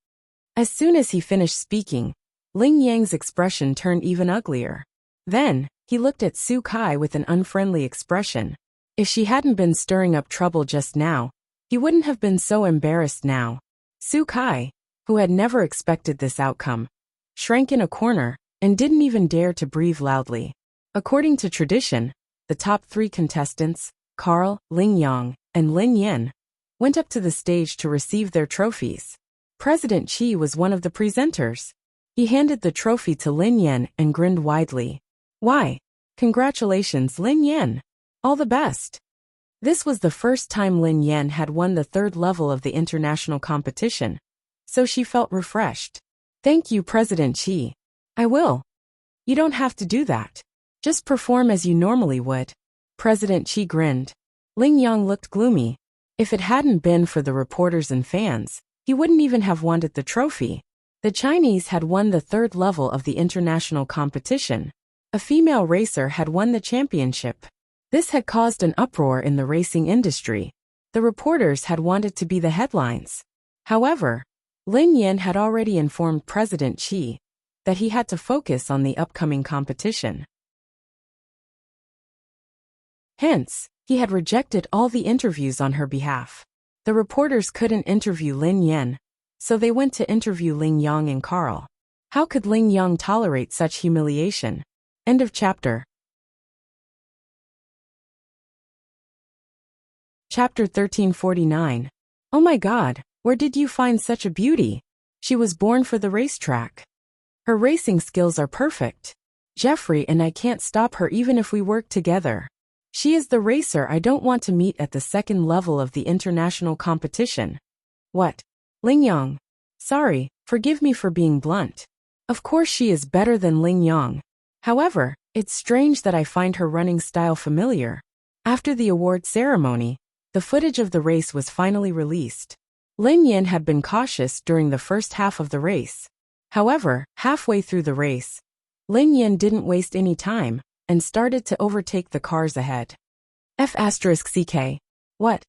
As soon as he finished speaking, Lin Yang's expression turned even uglier. Then, he looked at Su Kai with an unfriendly expression. If she hadn't been stirring up trouble just now, he wouldn't have been so embarrassed now. Su Kai, who had never expected this outcome, shrank in a corner and didn't even dare to breathe loudly. According to tradition, the top three contestants, Carl, Ling Yang, and Lin Yan, went up to the stage to receive their trophies. President Qi was one of the presenters. He handed the trophy to Lin Yan and grinned widely. "Why, congratulations, Lin Yan. All the best." This was the first time Lin Yan had won the third level of the international competition, so she felt refreshed. "Thank you, President Qi. I will." "You don't have to do that. Just perform as you normally would." President Qi grinned. Ling Yang looked gloomy. If it hadn't been for the reporters and fans, he wouldn't even have wanted the trophy. The Chinese had won the third level of the international competition. A female racer had won the championship. This had caused an uproar in the racing industry. The reporters had wanted to be the headlines. However, Lin Yan had already informed President Qi that he had to focus on the upcoming competition. Hence, he had rejected all the interviews on her behalf. The reporters couldn't interview Lin Yan, so they went to interview Ling Yang and Carl. How could Ling Yang tolerate such humiliation? End of chapter. Chapter 1349. Oh my God, where did you find such a beauty? She was born for the racetrack. Her racing skills are perfect. Jeffrey and I can't stop her even if we work together. She is the racer I don't want to meet at the second level of the international competition. What? Ling Yang. Sorry, forgive me for being blunt. Of course she is better than Ling Yang. However, it's strange that I find her running style familiar. After the award ceremony, the footage of the race was finally released. Lin Yan had been cautious during the first half of the race. However, halfway through the race, Lin Yan didn't waste any time and started to overtake the cars ahead. F***CK. What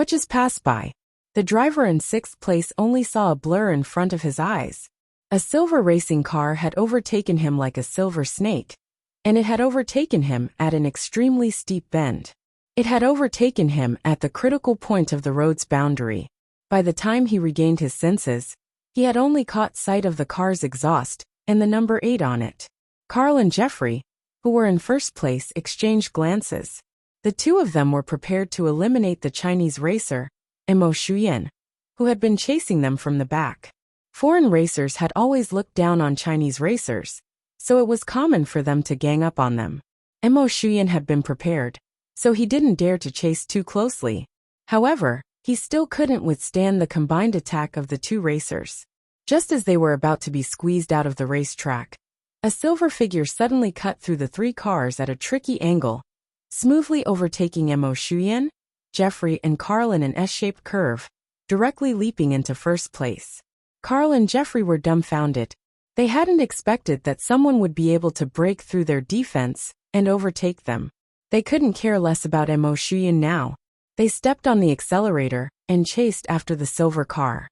just passed by? The driver in sixth place only saw a blur in front of his eyes. A silver racing car had overtaken him like a silver snake, and it had overtaken him at an extremely steep bend. It had overtaken him at the critical point of the road's boundary. By the time he regained his senses, he had only caught sight of the car's exhaust and the number 8 on it. Carl and Jeffrey, who were in first place, exchanged glances. The two of them were prepared to eliminate the Chinese racer, Mo Shuyan, who had been chasing them from the back. Foreign racers had always looked down on Chinese racers, so it was common for them to gang up on them. Mo Shuyan had been prepared, so he didn't dare to chase too closely. However, he still couldn't withstand the combined attack of the two racers. Just as they were about to be squeezed out of the racetrack, a silver figure suddenly cut through the three cars at a tricky angle, smoothly overtaking Mo Shuyan, Jeffrey and Carl in an S-shaped curve, directly leaping into first place. Carl and Jeffrey were dumbfounded. They hadn't expected that someone would be able to break through their defense and overtake them. They couldn't care less about Mo Shuyan now. They stepped on the accelerator and chased after the silver car.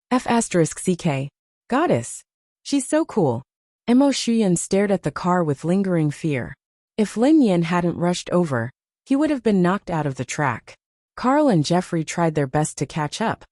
F***CK. Goddess. She's so cool. Mo Shuyan stared at the car with lingering fear. If Lin Yan hadn't rushed over, he would have been knocked out of the track. Carl and Jeffrey tried their best to catch up,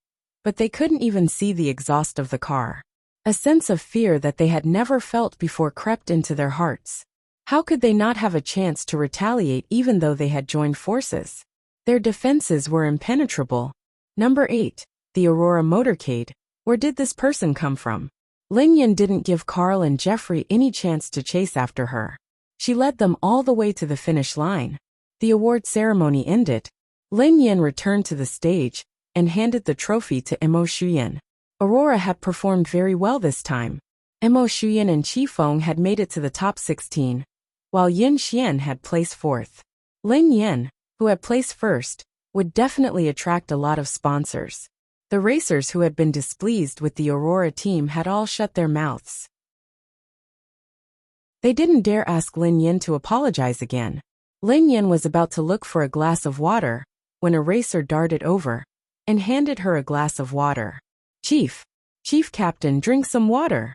but they couldn't even see the exhaust of the car. A sense of fear that they had never felt before crept into their hearts. How could they not have a chance to retaliate even though they had joined forces? Their defenses were impenetrable. Number 8, the Aurora motorcade. Where did this person come from? Lin Yan didn't give Carl and Jeffrey any chance to chase after her. She led them all the way to the finish line. The award ceremony ended. Lin Yan returned to the stage and handed the trophy to Mo Shuyan. Aurora had performed very well this time. Mo Shuyan and Chi Feng had made it to the top 16, while Yin Xian had placed fourth. Lin Yan, who had placed first, would definitely attract a lot of sponsors. The racers who had been displeased with the Aurora team had all shut their mouths. They didn't dare ask Lin Yan to apologize again. Lin Yan was about to look for a glass of water when a racer darted over and handed her a glass of water. Chief Captain, drink some water.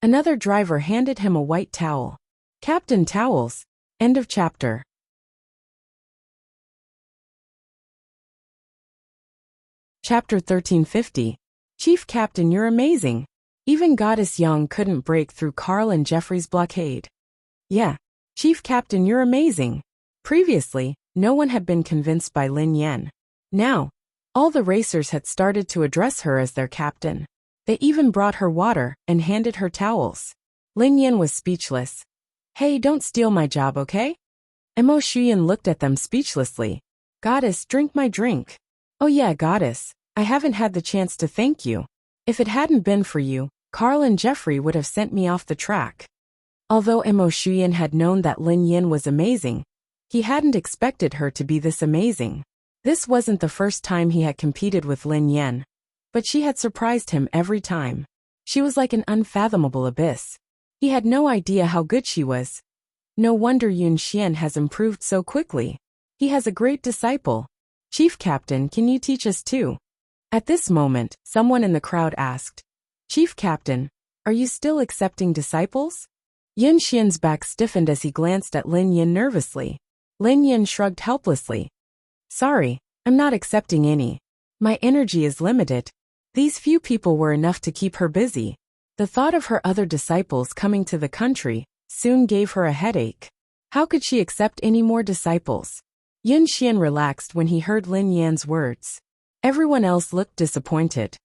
Another driver handed him a white towel. Captain Towels. End of chapter. Chapter 1350. Chief Captain, you're amazing. Even Goddess Yang couldn't break through Carl and Jeffrey's blockade. Yeah. Chief Captain, you're amazing. Previously, no one had been convinced by Lin Yan. Now, all the racers had started to address her as their captain. They even brought her water and handed her towels. Lin Yan was speechless. Hey, don't steal my job, okay? Mo Shuyan looked at them speechlessly. Goddess, drink my drink. Oh yeah, Goddess, I haven't had the chance to thank you. If it hadn't been for you, Carl and Jeffrey would have sent me off the track. Although Mo Shuyan had known that Lin Yan was amazing, he hadn't expected her to be this amazing. This wasn't the first time he had competed with Lin Yan, but she had surprised him every time. She was like an unfathomable abyss. He had no idea how good she was. No wonder Yun Xian has improved so quickly. He has a great disciple. Chief Captain, can you teach us too? At this moment, someone in the crowd asked, Chief Captain, are you still accepting disciples? Yun Xian's back stiffened as he glanced at Lin Yan nervously. Lin Yan shrugged helplessly. Sorry, I'm not accepting any. My energy is limited. These few people were enough to keep her busy. The thought of her other disciples coming to the country soon gave her a headache. How could she accept any more disciples? Yun Xian relaxed when he heard Lin Yan's words. Everyone else looked disappointed.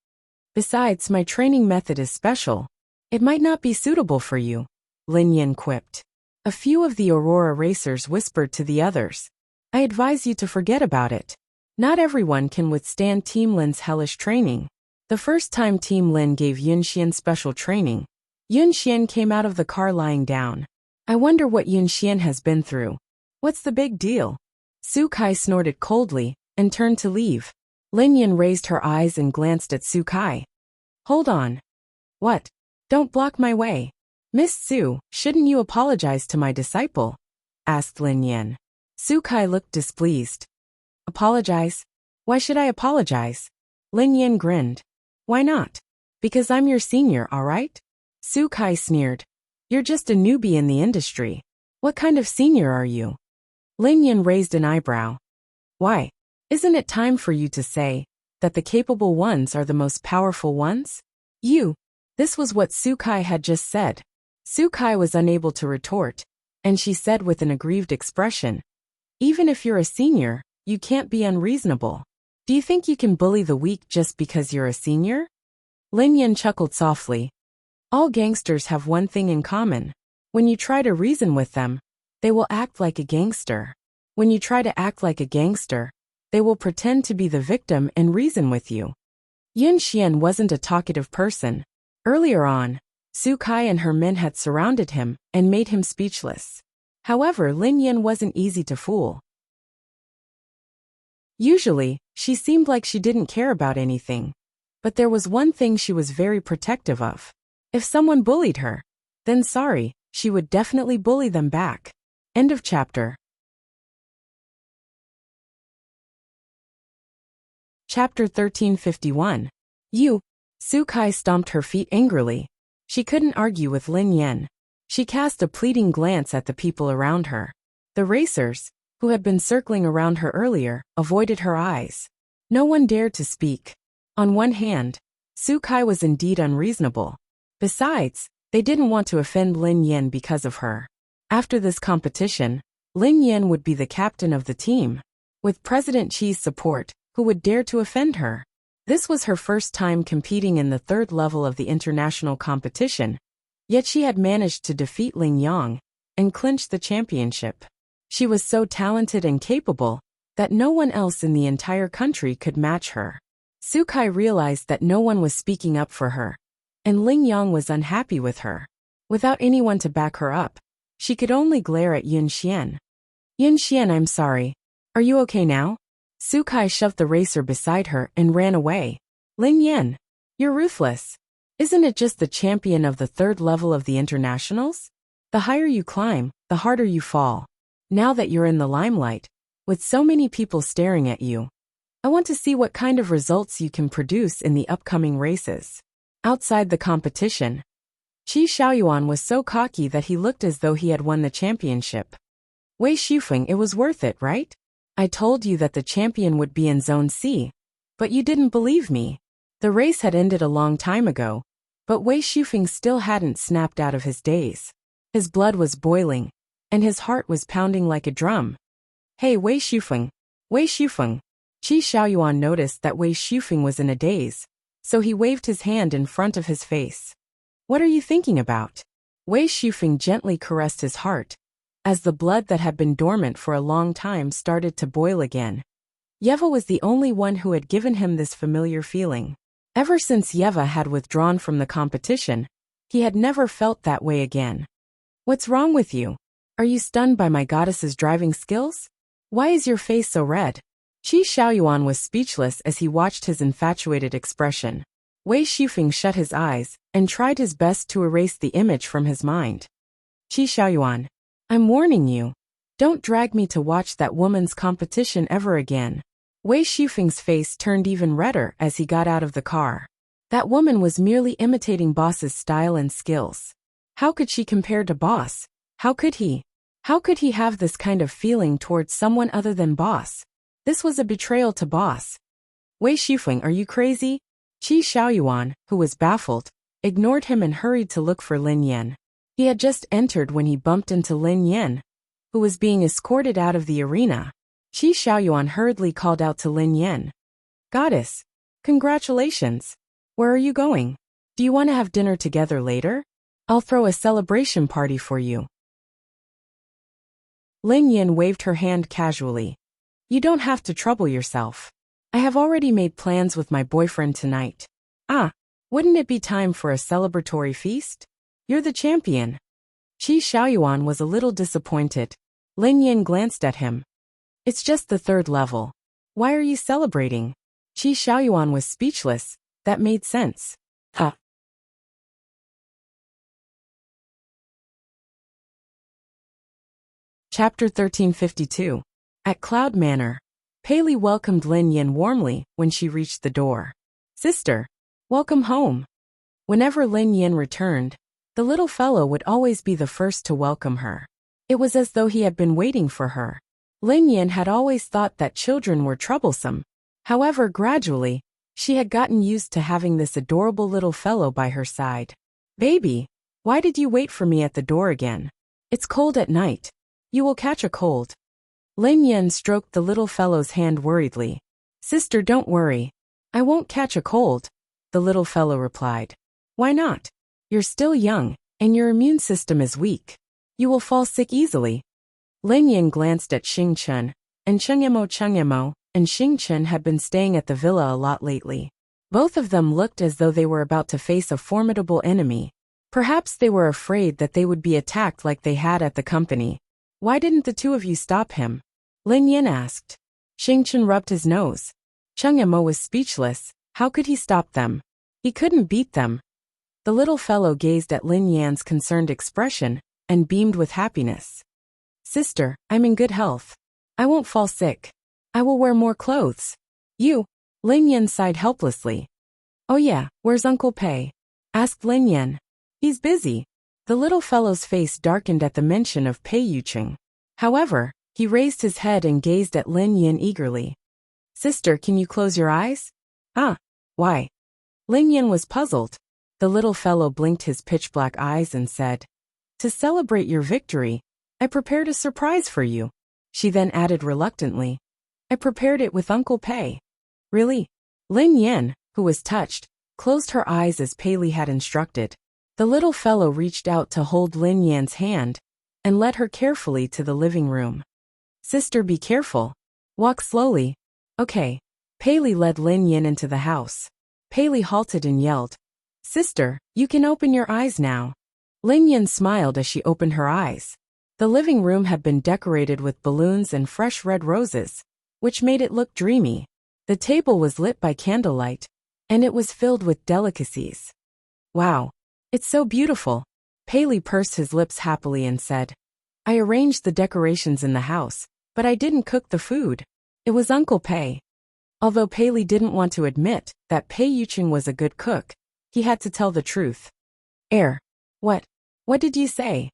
Besides, my training method is special. It might not be suitable for you, Lin Yan quipped. A few of the Aurora racers whispered to the others. I advise you to forget about it. Not everyone can withstand Team Lin's hellish training. The first time Team Lin gave Yun Xian special training, Yun Xian came out of the car lying down. I wonder what Yun Xian has been through. What's the big deal? Su Kai snorted coldly and turned to leave. Lin Yan raised her eyes and glanced at Su Kai. Hold on. What? Don't block my way. Miss Su, shouldn't you apologize to my disciple? Asked Lin Yan. Su Kai looked displeased. Apologize? Why should I apologize? Lin Yan grinned. Why not? Because I'm your senior, alright? Su Kai sneered. You're just a newbie in the industry. What kind of senior are you? Lin Yan raised an eyebrow. Why? Isn't it time for you to say that the capable ones are the most powerful ones? This was what Su Kai had just said. Su Kai was unable to retort, and she said with an aggrieved expression, even if you're a senior, you can't be unreasonable. Do you think you can bully the weak just because you're a senior? Lin Yan chuckled softly. All gangsters have one thing in common. When you try to reason with them, they will act like a gangster. When you try to act like a gangster, they will pretend to be the victim and reason with you. Yun Xian wasn't a talkative person. Earlier on, Su Kai and her men had surrounded him and made him speechless. However, Lin Yan wasn't easy to fool. Usually, she seemed like she didn't care about anything. But there was one thing she was very protective of. If someone bullied her, then sorry, she would definitely bully them back. End of chapter. Chapter 1351. Su Kai stomped her feet angrily. She couldn't argue with Lin Yan. She cast a pleading glance at the people around her. The racers, who had been circling around her earlier, avoided her eyes. No one dared to speak. On one hand, Su Kai was indeed unreasonable. Besides, they didn't want to offend Lin Yan because of her. After this competition, Lin Yan would be the captain of the team. With President Chi's support, who would dare to offend her? This was her first time competing in the third level of the international competition, yet she had managed to defeat Ling Yang and clinch the championship. She was so talented and capable that no one else in the entire country could match her. Su Kai realized that no one was speaking up for her, and Ling Yang was unhappy with her. Without anyone to back her up, she could only glare at Yun Xian. Yun Xian, I'm sorry. Are you okay now? Su Kai shoved the racer beside her and ran away. Lin Yan, you're ruthless. Isn't it just the champion of the third level of the internationals? The higher you climb, the harder you fall. Now that you're in the limelight, with so many people staring at you, I want to see what kind of results you can produce in the upcoming races. Outside the competition, Qi Xiaoyuan was so cocky that he looked as though he had won the championship. Wei Shufeng, it was worth it, right? I told you that the champion would be in Zone C, but you didn't believe me. The race had ended a long time ago, but Wei Shufeng still hadn't snapped out of his daze. His blood was boiling, and his heart was pounding like a drum. Hey Wei Shufeng! Wei Shufeng! Qi Xiaoyuan noticed that Wei Shufeng was in a daze, so he waved his hand in front of his face. What are you thinking about? Wei Shufeng gently caressed his heart, as the blood that had been dormant for a long time started to boil again. Yeva was the only one who had given him this familiar feeling. Ever since Yeva had withdrawn from the competition, he had never felt that way again. What's wrong with you? Are you stunned by my goddess's driving skills? Why is your face so red? Qi Xiaoyuan was speechless as he watched his infatuated expression. Wei Shufeng shut his eyes and tried his best to erase the image from his mind. Qi Xiaoyuan, I'm warning you. Don't drag me to watch that woman's competition ever again. Wei Shufeng's face turned even redder as he got out of the car. That woman was merely imitating Boss's style and skills. How could she compare to Boss? How could he? How could he have this kind of feeling towards someone other than Boss? This was a betrayal to Boss. Wei Shufeng, are you crazy? Qi Xiaoyuan, who was baffled, ignored him and hurried to look for Lin Yan. He had just entered when he bumped into Lin Yan, who was being escorted out of the arena. Qi Xiaoyuan hurriedly called out to Lin Yan. Goddess, congratulations. Where are you going? Do you want to have dinner together later? I'll throw a celebration party for you. Lin Yan waved her hand casually. You don't have to trouble yourself. I have already made plans with my boyfriend tonight. Wouldn't it be time for a celebratory feast? You're the champion. Qi Xiaoyuan was a little disappointed. Lin Yan glanced at him. It's just the third level. Why are you celebrating? Qi Xiaoyuan was speechless. That made sense. Huh. Chapter 1352. At Cloud Manor. Paley welcomed Lin Yin warmly when she reached the door. Sister, welcome home. Whenever Lin Yin returned, the little fellow would always be the first to welcome her. It was as though he had been waiting for her. Lin Yin had always thought that children were troublesome. However, gradually, she had gotten used to having this adorable little fellow by her side. Baby, why did you wait for me at the door again? It's cold at night. You will catch a cold. Lin Yin stroked the little fellow's hand worriedly. Sister, don't worry. I won't catch a cold, the little fellow replied. Why not? You're still young, and your immune system is weak. You will fall sick easily. Lin Yin glanced at Xing Chen, and Cheng and Xing Chen had been staying at the villa a lot lately. Both of them looked as though they were about to face a formidable enemy. Perhaps they were afraid that they would be attacked like they had at the company. Why didn't the two of you stop him? Lin Yin asked. Xing Chen rubbed his nose. Cheng Yamo was speechless. How could he stop them? He couldn't beat them. The little fellow gazed at Lin Yan's concerned expression and beamed with happiness. Sister, I'm in good health. I won't fall sick. I will wear more clothes. You? Lin Yan sighed helplessly. Oh yeah, where's Uncle Pei? Asked Lin Yan. He's busy. The little fellow's face darkened at the mention of Pei Yucheng. However, he raised his head and gazed at Lin Yin eagerly. Sister, can you close your eyes? Why? Lin Yin was puzzled. The little fellow blinked his pitch-black eyes and said, To celebrate your victory, I prepared a surprise for you. She then added reluctantly, I prepared it with Uncle Pei. Really? Lin Yin, who was touched, closed her eyes as Paley had instructed. The little fellow reached out to hold Lin Yan's hand and led her carefully to the living room. Sister, be careful. Walk slowly. Okay. Paley led Lin Yin into the house. Paley halted and yelled, Sister, you can open your eyes now. Lin Yin smiled as she opened her eyes. The living room had been decorated with balloons and fresh red roses, which made it look dreamy. The table was lit by candlelight, and it was filled with delicacies. Wow, it's so beautiful. Paley pursed his lips happily and said, I arranged the decorations in the house, but I didn't cook the food. It was Uncle Pei. Although Paley didn't want to admit that Pei Yucheng was a good cook, he had to tell the truth. What did you say?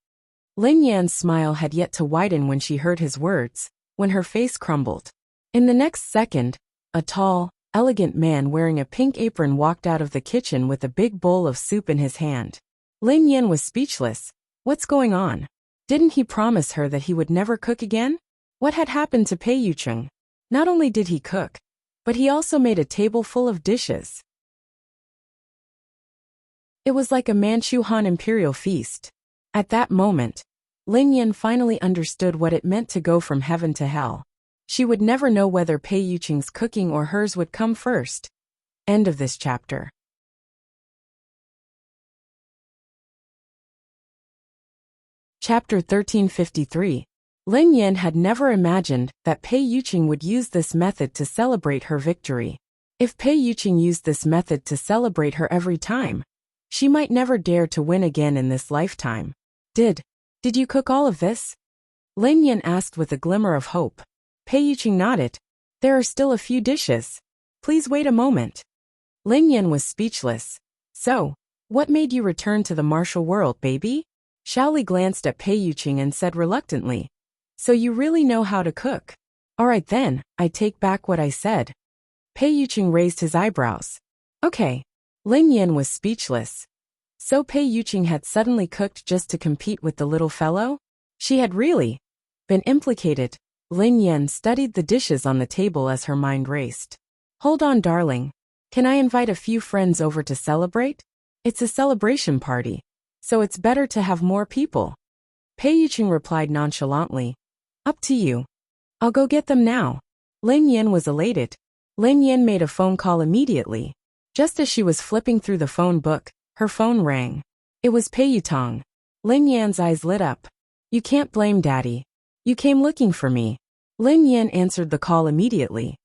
Lin Yan's smile had yet to widen when she heard his words, when her face crumbled. In the next second, a tall, elegant man wearing a pink apron walked out of the kitchen with a big bowl of soup in his hand. Lin Yan was speechless. What's going on? Didn't he promise her that he would never cook again? What had happened to Pei Yucheng? Not only did he cook, but he also made a table full of dishes. It was like a Manchu Han imperial feast. At that moment, Lin Yan finally understood what it meant to go from heaven to hell. She would never know whether Pei Yucheng's cooking or hers would come first. End of this chapter. Chapter 1353. Lin Yan had never imagined that Pei Yucheng would use this method to celebrate her victory. If Pei Yucheng used this method to celebrate her every time, she might never dare to win again in this lifetime. Did you cook all of this? Lin Yan asked with a glimmer of hope. Pei Yucheng nodded. There are still a few dishes. Please wait a moment. Lin Yan was speechless. So, what made you return to the martial world, baby? Xiaoli glanced at Pei Yucheng and said reluctantly. So you really know how to cook? Alright then, I take back what I said. Pei Yucheng raised his eyebrows. Okay. Lin Yan was speechless. So Pei Yucheng had suddenly cooked just to compete with the little fellow? She had really been implicated. Lin Yan studied the dishes on the table as her mind raced. Hold on, darling. Can I invite a few friends over to celebrate? It's a celebration party, so it's better to have more people. Pei Yucheng replied nonchalantly. Up to you. I'll go get them now. Lin Yan was elated. Lin Yan made a phone call immediately. Just as she was flipping through the phone book, her phone rang. It was Pei Yutong. Lin Yan's eyes lit up. You can't blame Daddy. You came looking for me. Lin Yan answered the call immediately.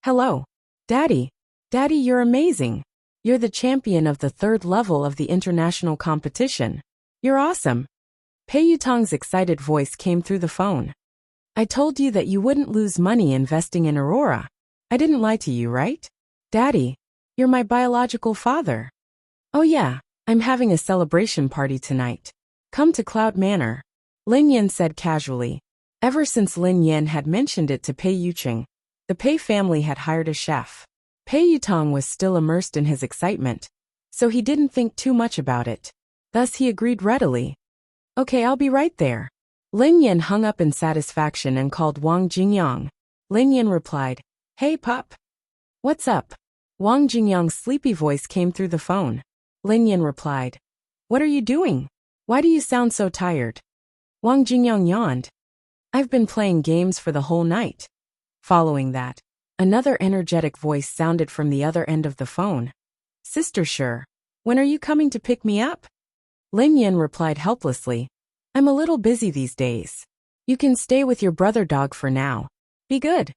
Hello. Daddy, Daddy, you're amazing. You're the champion of the third level of the international competition. You're awesome. Pei Yutong's excited voice came through the phone. I told you that you wouldn't lose money investing in Aurora. I didn't lie to you, right? Daddy, you're my biological father. Oh yeah, I'm having a celebration party tonight. Come to Cloud Manor, Lin Yan said casually. Ever since Lin Yan had mentioned it to Pei Yuqing, the Pei family had hired a chef. Pei Yutong was still immersed in his excitement, so he didn't think too much about it. Thus he agreed readily. Okay, I'll be right there. Lin Yan hung up in satisfaction and called Wang Jingyang. Lin Yan replied, Hey pup. What's up? Wang Jingyang's sleepy voice came through the phone. Lin Yan replied, What are you doing? Why do you sound so tired? Wang Jingyang yawned. I've been playing games for the whole night. Following that, another energetic voice sounded from the other end of the phone. Sister Sure, when are you coming to pick me up? Lin Yan replied helplessly, I'm a little busy these days. You can stay with your brother dog for now. Be good.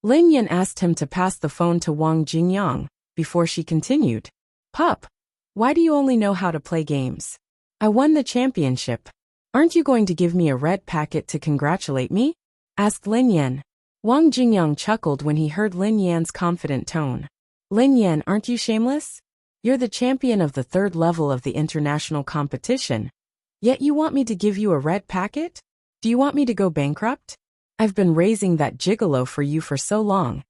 Lin Yan asked him to pass the phone to Wang Jingyang before she continued. Pup, why do you only know how to play games? I won the championship. Aren't you going to give me a red packet to congratulate me? Asked Lin Yan. Wang Jingyang chuckled when he heard Lin Yan's confident tone. Lin Yan, aren't you shameless? You're the champion of the third level of the international competition. Yet you want me to give you a red packet? Do you want me to go bankrupt? I've been raising that gigolo for you for so long,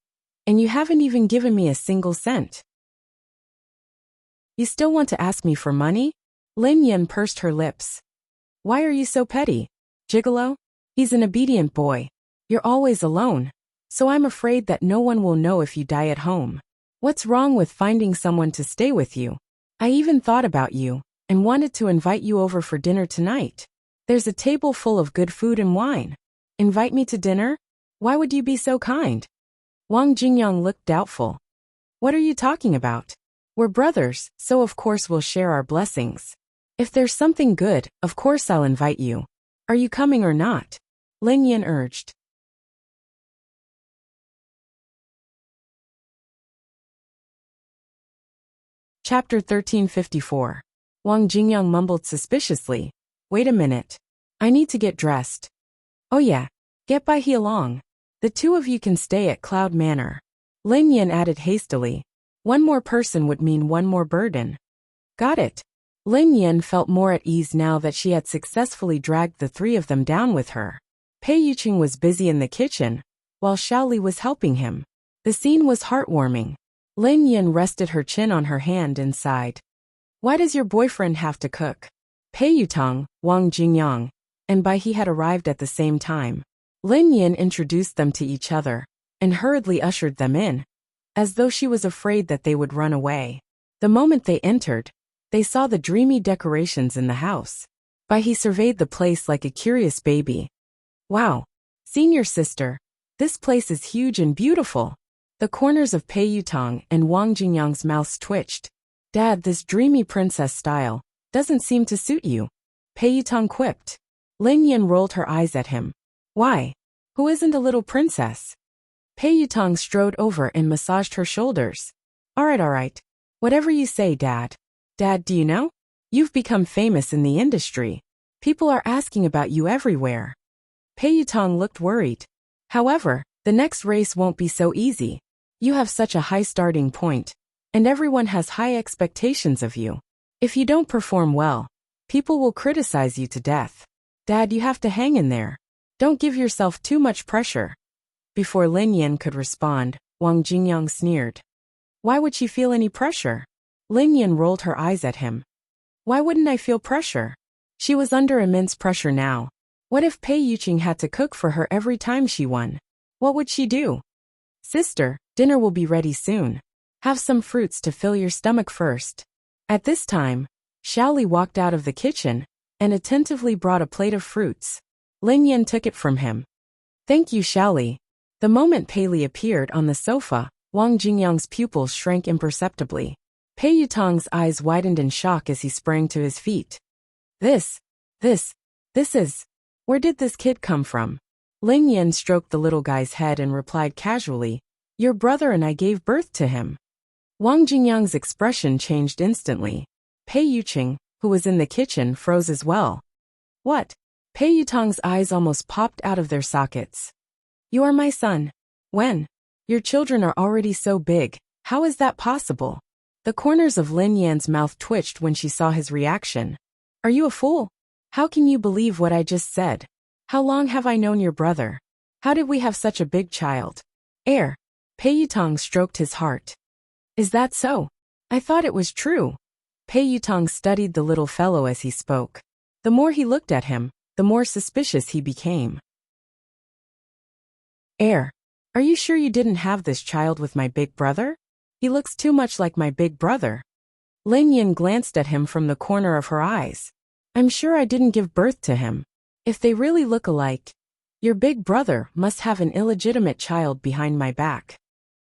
and you haven't even given me a single cent. You still want to ask me for money? Lin Yan pursed her lips. Why are you so petty? Gigolo? He's an obedient boy. You're always alone, so I'm afraid that no one will know if you die at home. What's wrong with finding someone to stay with you? I even thought about you and wanted to invite you over for dinner tonight. There's a table full of good food and wine. Invite me to dinner? Why would you be so kind? Wang Jingyang looked doubtful. What are you talking about? We're brothers, so of course we'll share our blessings. If there's something good, of course I'll invite you. Are you coming or not? Lin Yan urged. Chapter 1354. Wang Jingyang mumbled suspiciously. Wait a minute. I need to get dressed. Oh yeah, get Bai He along. The two of you can stay at Cloud Manor. Lin Yan added hastily. One more person would mean one more burden. Got it. Lin Yan felt more at ease now that she had successfully dragged the three of them down with her. Pei Yuqing was busy in the kitchen, while Xiaoli was helping him. The scene was heartwarming. Lin Yan rested her chin on her hand and sighed. Why does your boyfriend have to cook? Pei Yutong, Wang Jingyang, and Bai He had arrived at the same time. Lin Yan introduced them to each other and hurriedly ushered them in, as though she was afraid that they would run away. The moment they entered, they saw the dreamy decorations in the house. Bai He surveyed the place like a curious baby. Wow, senior sister, this place is huge and beautiful. The corners of Pei Yutong and Wang Jingyang's mouths twitched. Dad, this dreamy princess style doesn't seem to suit you, Pei Yutong quipped. Lin Yan rolled her eyes at him. Why? Who isn't a little princess? Pei Yutong strode over and massaged her shoulders. All right. Whatever you say, Dad. Dad, do you know? You've become famous in the industry. People are asking about you everywhere. Pei Yutong looked worried. However, the next race won't be so easy. You have such a high starting point, and everyone has high expectations of you. If you don't perform well, people will criticize you to death. Dad, you have to hang in there. Don't give yourself too much pressure. Before Lin Yan could respond, Wang Jingyang sneered. Why would she feel any pressure? Lin Yan rolled her eyes at him. Why wouldn't I feel pressure? She was under immense pressure now. What if Pei Yuqing had to cook for her every time she won? What would she do? Sister, dinner will be ready soon. Have some fruits to fill your stomach first. At this time, Xiaoli walked out of the kitchen and attentively brought a plate of fruits. Lin Yan took it from him. Thank you, Xiaoli. The moment Pei Li appeared on the sofa, Wang Jingyang's pupils shrank imperceptibly. Pei Yutong's eyes widened in shock as he sprang to his feet. This is... Where did this kid come from? Lin Yan stroked the little guy's head and replied casually, Your brother and I gave birth to him. Wang Jingyang's expression changed instantly. Pei Yuqing, who was in the kitchen, froze as well. What? Pei Yutong's eyes almost popped out of their sockets. You are my son. When? Your children are already so big, how is that possible? The corners of Lin Yan's mouth twitched when she saw his reaction. Are you a fool? How can you believe what I just said? How long have I known your brother? How did we have such a big child? Pei Yutong stroked his heart. Is that so? I thought it was true. Pei Yutong studied the little fellow as he spoke. The more he looked at him, the more suspicious he became. Are you sure you didn't have this child with my big brother? He looks too much like my big brother. Lin Yan glanced at him from the corner of her eyes. I'm sure I didn't give birth to him. If they really look alike, your big brother must have an illegitimate child behind my back.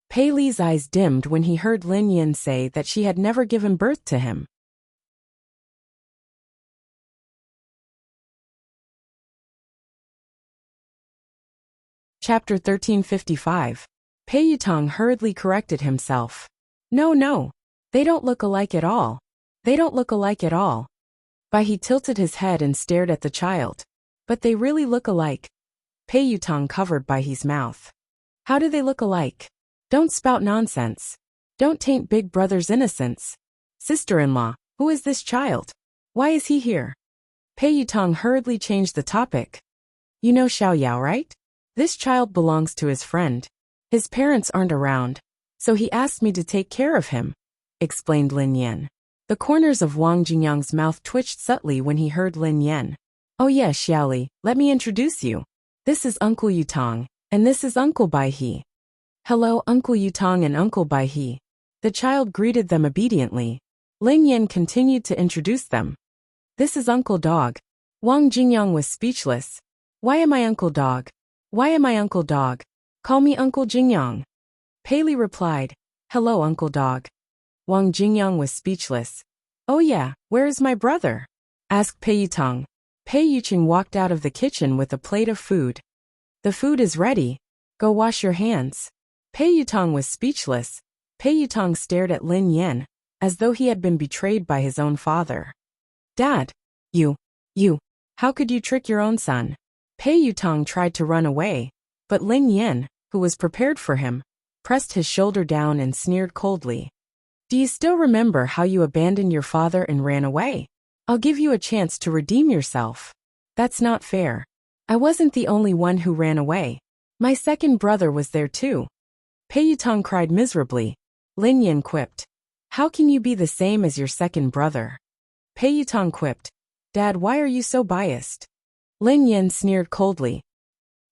Pei Li's eyes dimmed when he heard Lin Yan say that she had never given birth to him. Chapter 1355. Pei Yutong hurriedly corrected himself. No. They don't look alike at all. They don't look alike at all. Bai He tilted his head and stared at the child. But they really look alike. Pei Yutong covered Bai He's mouth. How do they look alike? Don't spout nonsense. Don't taint big brother's innocence. Sister-in-law, who is this child? Why is he here? Pei Yutong hurriedly changed the topic. You know Xiao Yao, right? This child belongs to his friend. His parents aren't around, so he asked me to take care of him, explained Lin Yan. The corners of Wang Jingyang's mouth twitched subtly when he heard Lin Yan. Oh yes, Xiaoli, let me introduce you. This is Uncle Yutong, and this is Uncle Bai He. Hello, Uncle Yutong and Uncle Bai He. The child greeted them obediently. Lin Yan continued to introduce them. This is Uncle Dog. Wang Jingyang was speechless. Why am I Uncle Dog? Why am I Uncle Dog? Call me Uncle Jingyang. Pei Li replied, Hello, Uncle Dog. Wang Jingyang was speechless. Oh yeah, where is my brother? Asked Pei Yutong. Pei Yuqing walked out of the kitchen with a plate of food. The food is ready. Go wash your hands. Pei Yutong was speechless. Pei Yutong stared at Lin Yan, as though he had been betrayed by his own father. Dad, you, how could you trick your own son? Pei Yutong tried to run away, but Lin Yan, who was prepared for him, pressed his shoulder down and sneered coldly. Do you still remember how you abandoned your father and ran away? I'll give you a chance to redeem yourself. That's not fair. I wasn't the only one who ran away. My second brother was there too. Pei Yutong cried miserably. Lin Yan quipped. How can you be the same as your second brother? Pei Yutong quipped. Dad, why are you so biased? Lin Yan sneered coldly.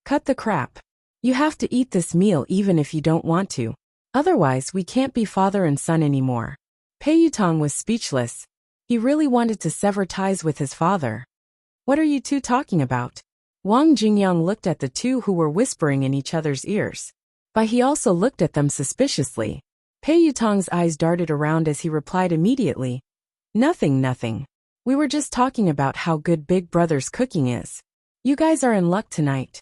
Cut the crap. You have to eat this meal even if you don't want to. Otherwise, we can't be father and son anymore. Pei Yutong was speechless. He really wanted to sever ties with his father. What are you two talking about? Wang Jingyang looked at the two who were whispering in each other's ears. But he also looked at them suspiciously. Pei Yutong's eyes darted around as he replied immediately. Nothing. We were just talking about how good Big Brother's cooking is. You guys are in luck tonight.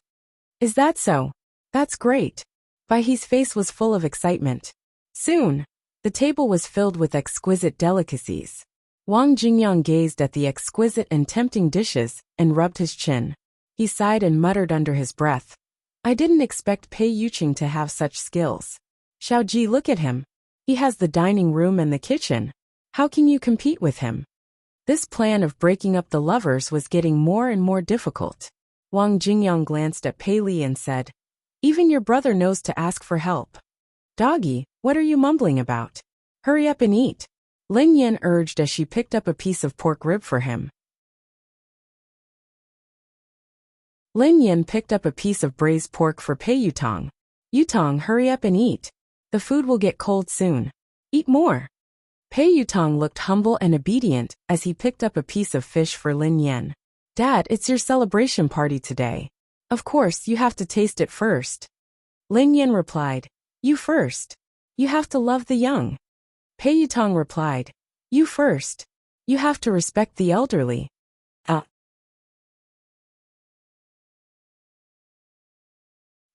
Is that so? That's great. Bai He's face was full of excitement. Soon, the table was filled with exquisite delicacies. Wang Jingyang gazed at the exquisite and tempting dishes and rubbed his chin. He sighed and muttered under his breath. I didn't expect Pei Yuqing to have such skills. Xiao Ji, look at him. He has the dining room and the kitchen. How can you compete with him? This plan of breaking up the lovers was getting more and more difficult. Wang Jingyang glanced at Pei Li and said, Even your brother knows to ask for help. Doggy, what are you mumbling about? Hurry up and eat. Lin Yan urged as she picked up a piece of pork rib for him. Lin Yan picked up a piece of braised pork for Pei Yutong. Yutong, hurry up and eat. The food will get cold soon. Eat more. Pei Yutong looked humble and obedient as he picked up a piece of fish for Lin Yan. Dad, it's your celebration party today. Of course, you have to taste it first. Lin Yan replied, You first. You have to love the young. Pei Yutong replied, You first. You have to respect the elderly.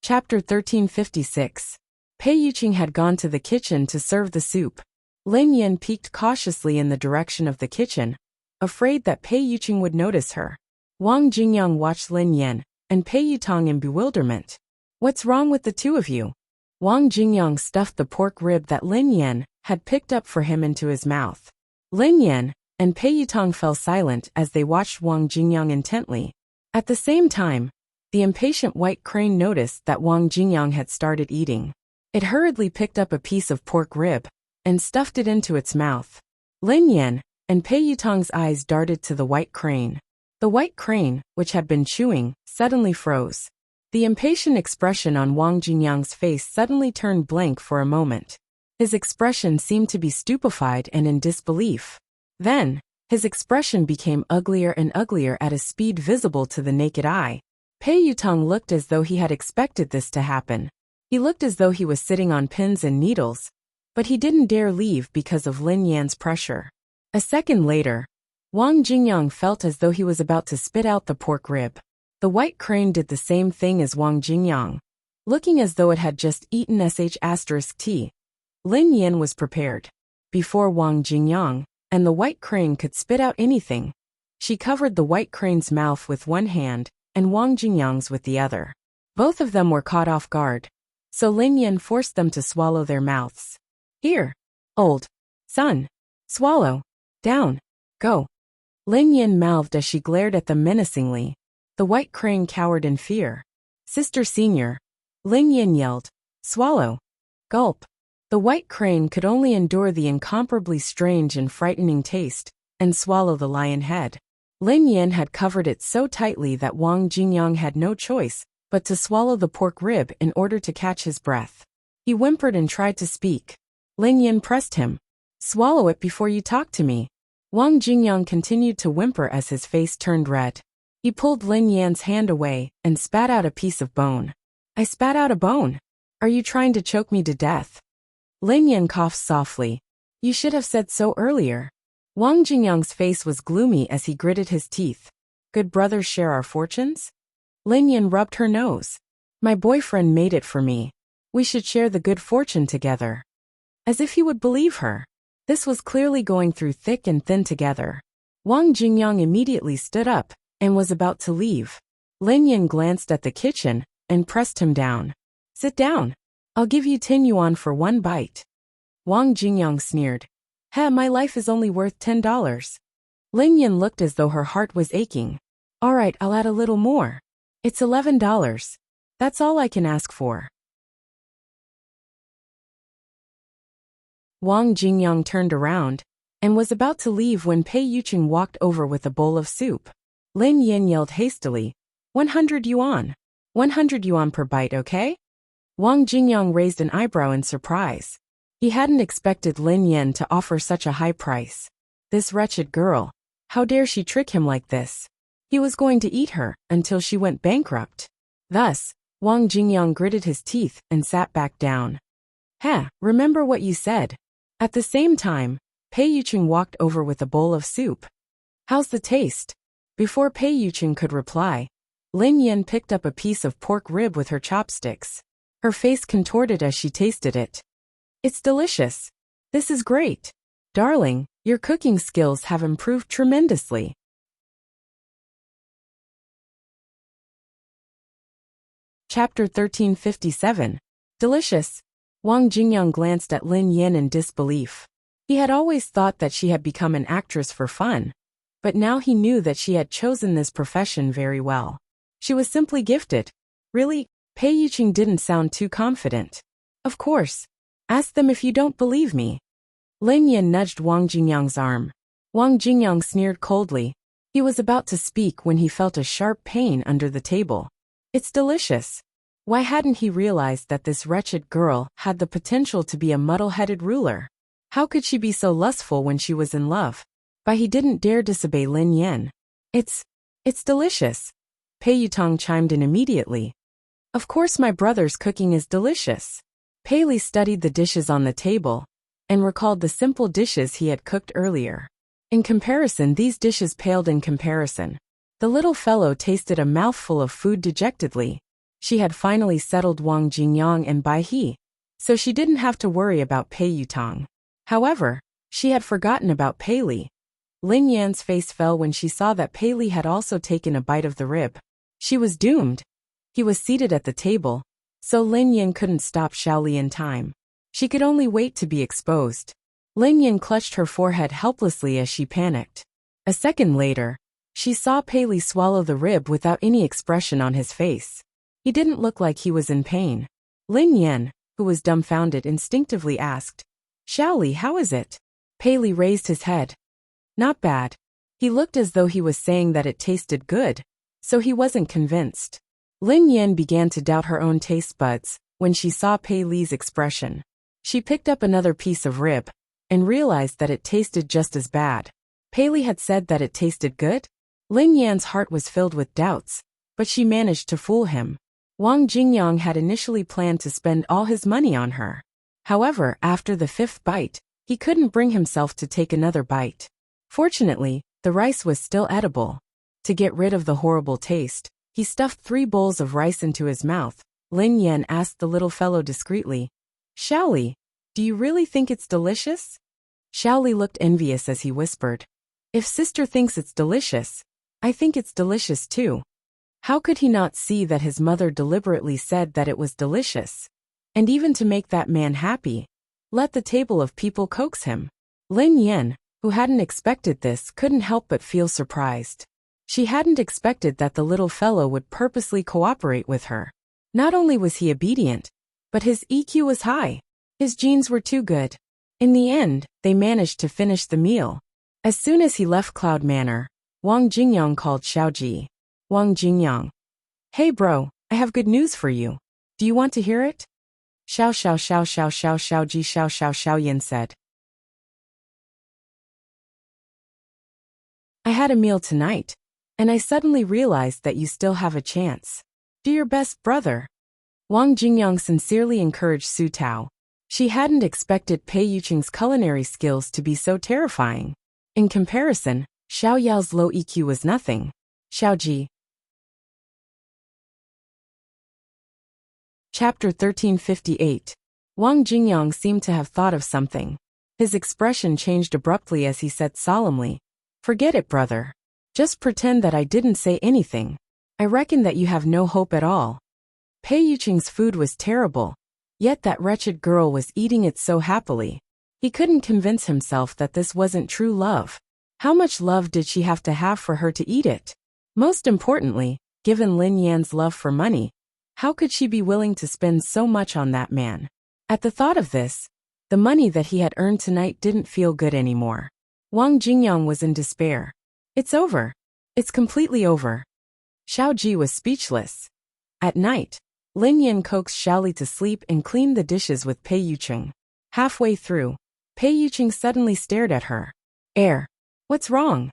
Chapter 1356. Pei Yuqing had gone to the kitchen to serve the soup. Lin Yin peeked cautiously in the direction of the kitchen, afraid that Pei Yuqing would notice her. Wang Jingyang watched Lin Yin and Pei Yutong in bewilderment. What's wrong with the two of you? Wang Jingyang stuffed the pork rib that Lin Yin had picked up for him into his mouth. Lin Yin and Pei Yutong fell silent as they watched Wang Jingyang intently. At the same time, the impatient white crane noticed that Wang Jingyang had started eating. It hurriedly picked up a piece of pork rib and stuffed it into its mouth. Lin Yin and Pei Yutong's eyes darted to the white crane. The white crane, which had been chewing, suddenly froze. The impatient expression on Wang Jingyang's face suddenly turned blank for a moment. His expression seemed to be stupefied and in disbelief. Then, his expression became uglier and uglier at a speed visible to the naked eye. Pei Yutong looked as though he had expected this to happen. He looked as though he was sitting on pins and needles, but he didn't dare leave because of Lin Yan's pressure. A second later, Wang Jingyang felt as though he was about to spit out the pork rib. The white crane did the same thing as Wang Jingyang, looking as though it had just eaten *T. Lin Yin was prepared. Before Wang Jingyang and the white crane could spit out anything, she covered the white crane's mouth with one hand and Wang Jingyang's with the other. Both of them were caught off guard, so Lin Yin forced them to swallow their mouths. Here, old son, swallow, down, go. Lin Yin mouthed as she glared at them menacingly. The white crane cowered in fear. Sister Senior, Lin Yin yelled, swallow, gulp. The white crane could only endure the incomparably strange and frightening taste and swallow the lion head. Lin Yin had covered it so tightly that Wang Jingyang had no choice but to swallow the pork rib in order to catch his breath. He whimpered and tried to speak. Lin Yin pressed him. Swallow it before you talk to me. Wang Jingyang continued to whimper as his face turned red. He pulled Lin Yan's hand away and spat out a piece of bone. I spat out a bone. Are you trying to choke me to death? Lin Yan coughed softly. You should have said so earlier. Wang Jingyang's face was gloomy as he gritted his teeth. Good brothers share our fortunes? Lin Yan rubbed her nose. My boyfriend made it for me. We should share the good fortune together. As if he would believe her. This was clearly going through thick and thin together. Wang Jingyang immediately stood up and was about to leave. Lin Yan glanced at the kitchen and pressed him down. Sit down. I'll give you 10 yuan for one bite. Wang Jingyang sneered. My life is only worth $10. Lin Yan looked as though her heart was aching. All right, I'll add a little more. It's $11. That's all I can ask for. Wang Jingyang turned around and was about to leave when Pei Yuqing walked over with a bowl of soup. Lin Yin yelled hastily, 100 yuan. 100 yuan per bite, okay? Wang Jingyang raised an eyebrow in surprise. He hadn't expected Lin Yin to offer such a high price. This wretched girl, how dare she trick him like this? He was going to eat her until she went bankrupt. Thus, Wang Jingyang gritted his teeth and sat back down. Remember what you said. At the same time, Pei Yuqing walked over with a bowl of soup. How's the taste? Before Pei Yuqing could reply, Lin Yin picked up a piece of pork rib with her chopsticks. Her face contorted as she tasted it. It's delicious. This is great. Darling, your cooking skills have improved tremendously. Chapter 1357. Delicious. Wang Jingyang glanced at Lin Yin in disbelief. He had always thought that she had become an actress for fun, but now he knew that she had chosen this profession very well. She was simply gifted. Really? Pei Yuqing didn't sound too confident. Of course. Ask them if you don't believe me. Lin Yin nudged Wang Jingyang's arm. Wang Jingyang sneered coldly. He was about to speak when he felt a sharp pain under the table. It's delicious. Why hadn't he realized that this wretched girl had the potential to be a muddle-headed ruler? How could she be so lustful when she was in love? But he didn't dare disobey Lin Yin. It's delicious. Pei Yutong chimed in immediately. Of course my brother's cooking is delicious. Pei Li studied the dishes on the table and recalled the simple dishes he had cooked earlier. In comparison, these dishes paled in comparison. The little fellow tasted a mouthful of food dejectedly. She had finally settled Wang Jingyang and Bai He, so she didn't have to worry about Pei Yutong. However, she had forgotten about Pei Li. Lin Yan's face fell when she saw that Pei Li had also taken a bite of the rib. She was doomed. He was seated at the table, so Lin Yan couldn't stop Xiao Li in time. She could only wait to be exposed. Lin Yan clutched her forehead helplessly as she panicked. A second later, she saw Pei Li swallow the rib without any expression on his face. He didn't look like he was in pain. Lin Yan, who was dumbfounded, instinctively asked, "Xiao Li, how is it?" Pei Li raised his head. "Not bad." He looked as though he was saying that it tasted good, so he wasn't convinced. Lin Yan began to doubt her own taste buds when she saw Pei Li's expression. She picked up another piece of rib and realized that it tasted just as bad. Pei Li had said that it tasted good? Lin Yan's heart was filled with doubts, but she managed to fool him. Wang Jingyang had initially planned to spend all his money on her. However, after the fifth bite, he couldn't bring himself to take another bite. Fortunately, the rice was still edible. To get rid of the horrible taste, he stuffed 3 bowls of rice into his mouth. Lin Yan asked the little fellow discreetly, "Xiao Li, do you really think it's delicious?" Xiao Li looked envious as he whispered, "If sister thinks it's delicious, I think it's delicious too." How could he not see that his mother deliberately said that it was delicious? And even to make that man happy, let the table of people coax him. Lin Yan, who hadn't expected this, couldn't help but feel surprised. She hadn't expected that the little fellow would purposely cooperate with her. Not only was he obedient, but his EQ was high. His genes were too good. In the end, they managed to finish the meal. As soon as he left Cloud Manor, Wang Jingyang called Xiaoji. "Wang Jingyang. Hey bro, I have good news for you. Do you want to hear it?" "Xiao xiao xiao xiao xiao xiaoji xiao xiao Xiaoyan said. "I had a meal tonight, and I suddenly realized that you still have a chance. Do your best, brother." Wang Jingyang sincerely encouraged Su Tao. She hadn't expected Pei Yuqing's culinary skills to be so terrifying. In comparison, Xiao Yao's low EQ was nothing. Xiaoji. Chapter 1358. Wang Jingyang seemed to have thought of something. His expression changed abruptly as he said solemnly, "Forget it, brother. Just pretend that I didn't say anything. I reckon that you have no hope at all." Pei Yuqing's food was terrible, yet that wretched girl was eating it so happily. He couldn't convince himself that this wasn't true love. How much love did she have to have for her to eat it? Most importantly, given Lin Yan's love for money, how could she be willing to spend so much on that man? At the thought of this, the money that he had earned tonight didn't feel good anymore. Wang Jingyang was in despair. "It's over. It's completely over." Xiao Ji was speechless. At night, Lin Yan coaxed Xiao Li to sleep and cleaned the dishes with Pei Yuqing. Halfway through, Pei Yuqing suddenly stared at her. What's wrong?"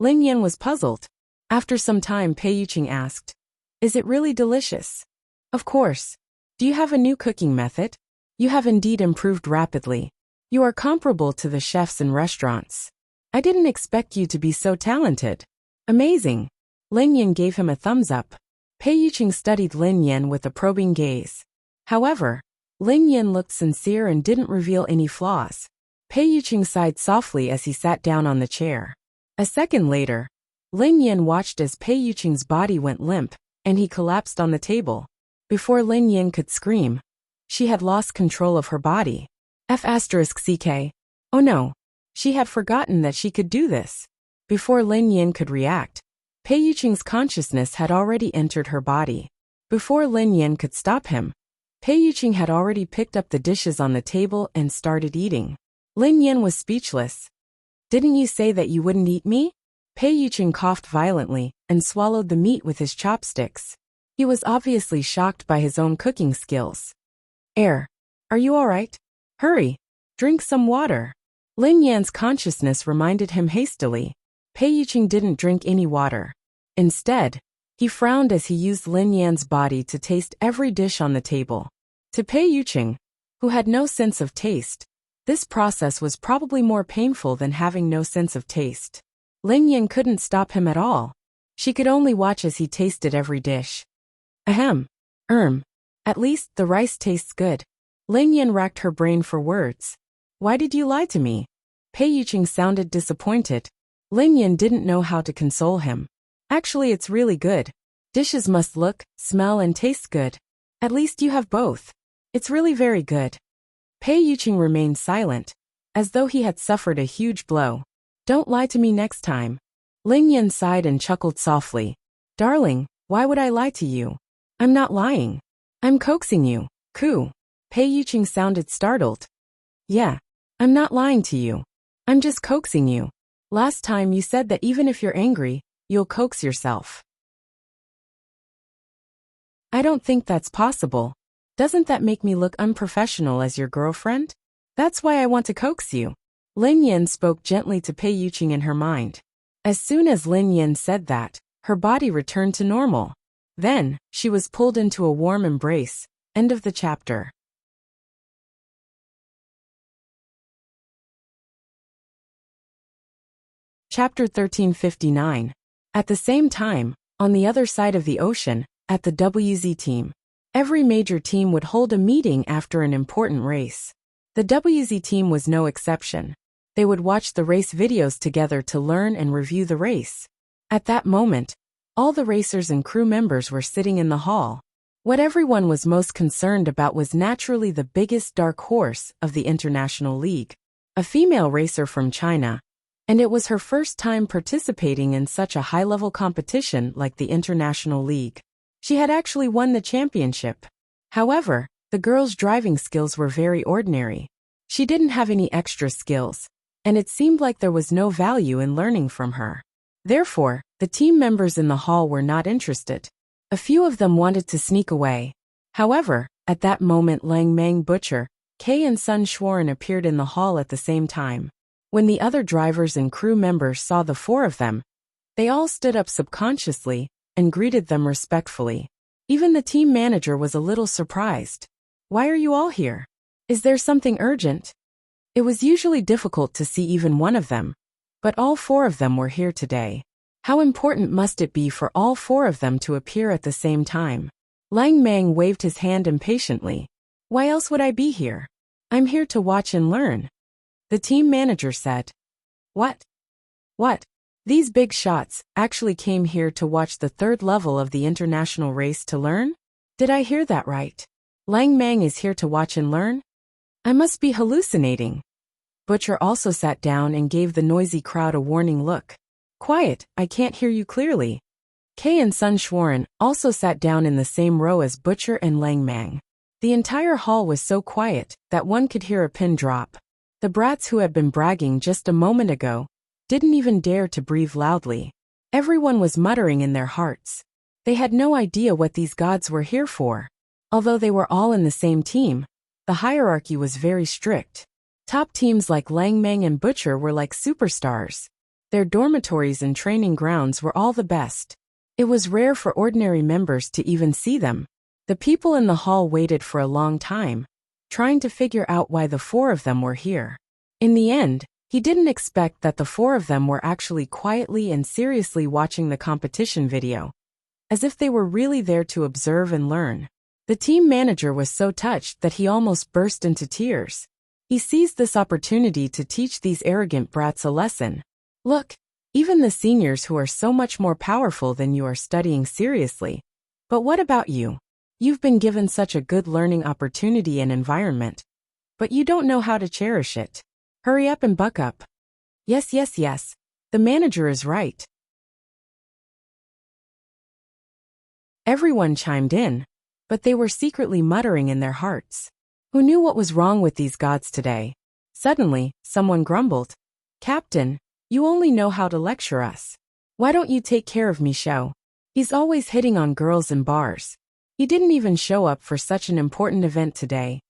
Lin Yan was puzzled. After some time, Pei Yuqing asked, "Is it really delicious?" "Of course. Do you have a new cooking method?" "You have indeed improved rapidly. You are comparable to the chefs in restaurants. I didn't expect you to be so talented." "Amazing." Lin Yan gave him a thumbs up. Pei Yuqing studied Lin Yan with a probing gaze. However, Lin Yan looked sincere and didn't reveal any flaws. Pei Yuqing sighed softly as he sat down on the chair. A second later, Lin Yan watched as Pei Yuqing's body went limp, and he collapsed on the table. Before Lin Yan could scream, she had lost control of her body. F***ck. Oh no. She had forgotten that she could do this. Before Lin Yan could react, Pei Yuqing's consciousness had already entered her body. Before Lin Yan could stop him, Pei Yuqing had already picked up the dishes on the table and started eating. Lin Yan was speechless. "Didn't you say that you wouldn't eat me?" Pei Yuqing coughed violently and swallowed the meat with his chopsticks. He was obviously shocked by his own cooking skills. Are you alright? Hurry, drink some water." Lin Yan's consciousness reminded him hastily. Pei Yuqing didn't drink any water. Instead, he frowned as he used Lin Yan's body to taste every dish on the table. To Pei Yuqing, who had no sense of taste, this process was probably more painful than having no sense of taste. Lin Yan couldn't stop him at all. She could only watch as he tasted every dish. Ahem. At least the rice tastes good. Lin Yan racked her brain for words. Why did you lie to me? Pei Yuqing sounded disappointed. Lin Yin didn't know how to console him. Actually, it's really good. Dishes must look, smell and taste good. At least you have both. It's really very good. Pei Yuqing remained silent, as though he had suffered a huge blow. Don't lie to me next time. Lin Yin sighed and chuckled softly. Darling, why would I lie to you? I'm not lying. I'm coaxing you. Coo. Pei Yuqing sounded startled. Yeah. I'm not lying to you. I'm just coaxing you. Last time you said that even if you're angry, you'll coax yourself. I don't think that's possible. Doesn't that make me look unprofessional as your girlfriend? That's why I want to coax you. Lin Yin spoke gently to Pei Yuqing in her mind. As soon as Lin Yin said that, her body returned to normal. Then, she was pulled into a warm embrace. End of the chapter. Chapter 1359. At the same time, on the other side of the ocean, at the WZ team, every major team would hold a meeting after an important race. The WZ team was no exception. They would watch the race videos together to learn and review the race. At that moment, all the racers and crew members were sitting in the hall. What everyone was most concerned about was naturally the biggest dark horse of the International League, a female racer from China. And it was her first time participating in such a high-level competition like the International League. She had actually won the championship. However, the girl's driving skills were very ordinary. She didn't have any extra skills, and it seemed like there was no value in learning from her. Therefore, the team members in the hall were not interested. A few of them wanted to sneak away. However, at that moment Lang Mang Butcher, Kei and Sun Schwarren appeared in the hall at the same time. When the other drivers and crew members saw the four of them, they all stood up subconsciously and greeted them respectfully. Even the team manager was a little surprised. Why are you all here? Is there something urgent? It was usually difficult to see even one of them, but all four of them were here today. How important must it be for all four of them to appear at the same time? Lang Mang waved his hand impatiently. Why else would I be here? I'm here to watch and learn. The team manager said. What? What? These big shots actually came here to watch the third level of the international race to learn? Did I hear that right? Lang Mang is here to watch and learn? I must be hallucinating. Butcher also sat down and gave the noisy crowd a warning look. Quiet, I can't hear you clearly. Kei and Sun Schwarren also sat down in the same row as Butcher and Lang Mang. The entire hall was so quiet that one could hear a pin drop. The brats who had been bragging just a moment ago didn't even dare to breathe loudly. Everyone was muttering in their hearts. They had no idea what these gods were here for. Although they were all in the same team, the hierarchy was very strict. Top teams like Lang Mang and Butcher were like superstars. Their dormitories and training grounds were all the best. It was rare for ordinary members to even see them. The people in the hall waited for a long time, trying to figure out why the four of them were here. In the end, he didn't expect that the four of them were actually quietly and seriously watching the competition video, as if they were really there to observe and learn. The team manager was so touched that he almost burst into tears. He seized this opportunity to teach these arrogant brats a lesson. Look, even the seniors who are so much more powerful than you are studying seriously. But what about you? You've been given such a good learning opportunity and environment, but you don't know how to cherish it. Hurry up and buck up. Yes, yes, yes. The manager is right. Everyone chimed in, but they were secretly muttering in their hearts. Who knew what was wrong with these gods today? Suddenly, someone grumbled. Captain, you only know how to lecture us. Why don't you take care of Michaud? He's always hitting on girls in bars. He didn't even show up for such an important event today.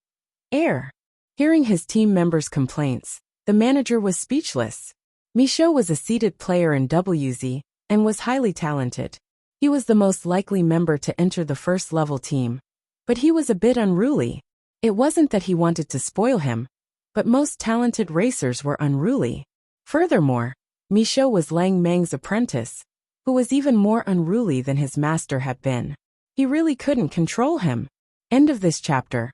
Hearing his team members' complaints, the manager was speechless. Michaud was a seeded player in WZ and was highly talented. He was the most likely member to enter the first-level team, but he was a bit unruly. It wasn't that he wanted to spoil him, but most talented racers were unruly. Furthermore, Michaud was Lang Mang's apprentice, who was even more unruly than his master had been. He really couldn't control him. End of this chapter.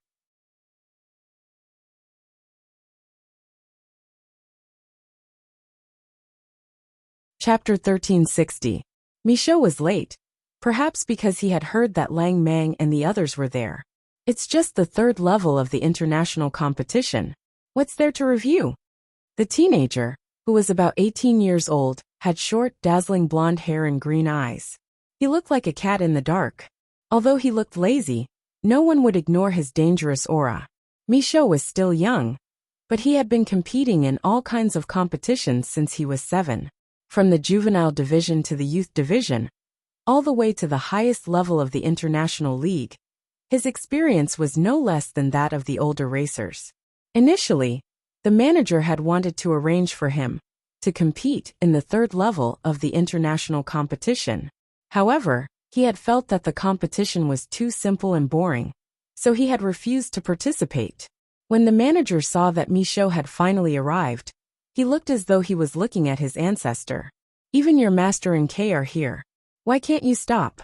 Chapter 1360. Michaud was late, perhaps because he had heard that Lang Mang and the others were there. It's just the third level of the international competition. What's there to review? The teenager, who was about 18 years old, had short, dazzling blonde hair and green eyes. He looked like a cat in the dark. Although he looked lazy, no one would ignore his dangerous aura. Michaud was still young, but he had been competing in all kinds of competitions since he was 7. From the juvenile division to the youth division, all the way to the highest level of the international league. His experience was no less than that of the older racers. Initially, the manager had wanted to arrange for him to compete in the third level of the international competition. However, he had felt that the competition was too simple and boring, so he had refused to participate. When the manager saw that Michaud had finally arrived, he looked as though he was looking at his ancestor. Even your master and Kay are here. Why can't you stop?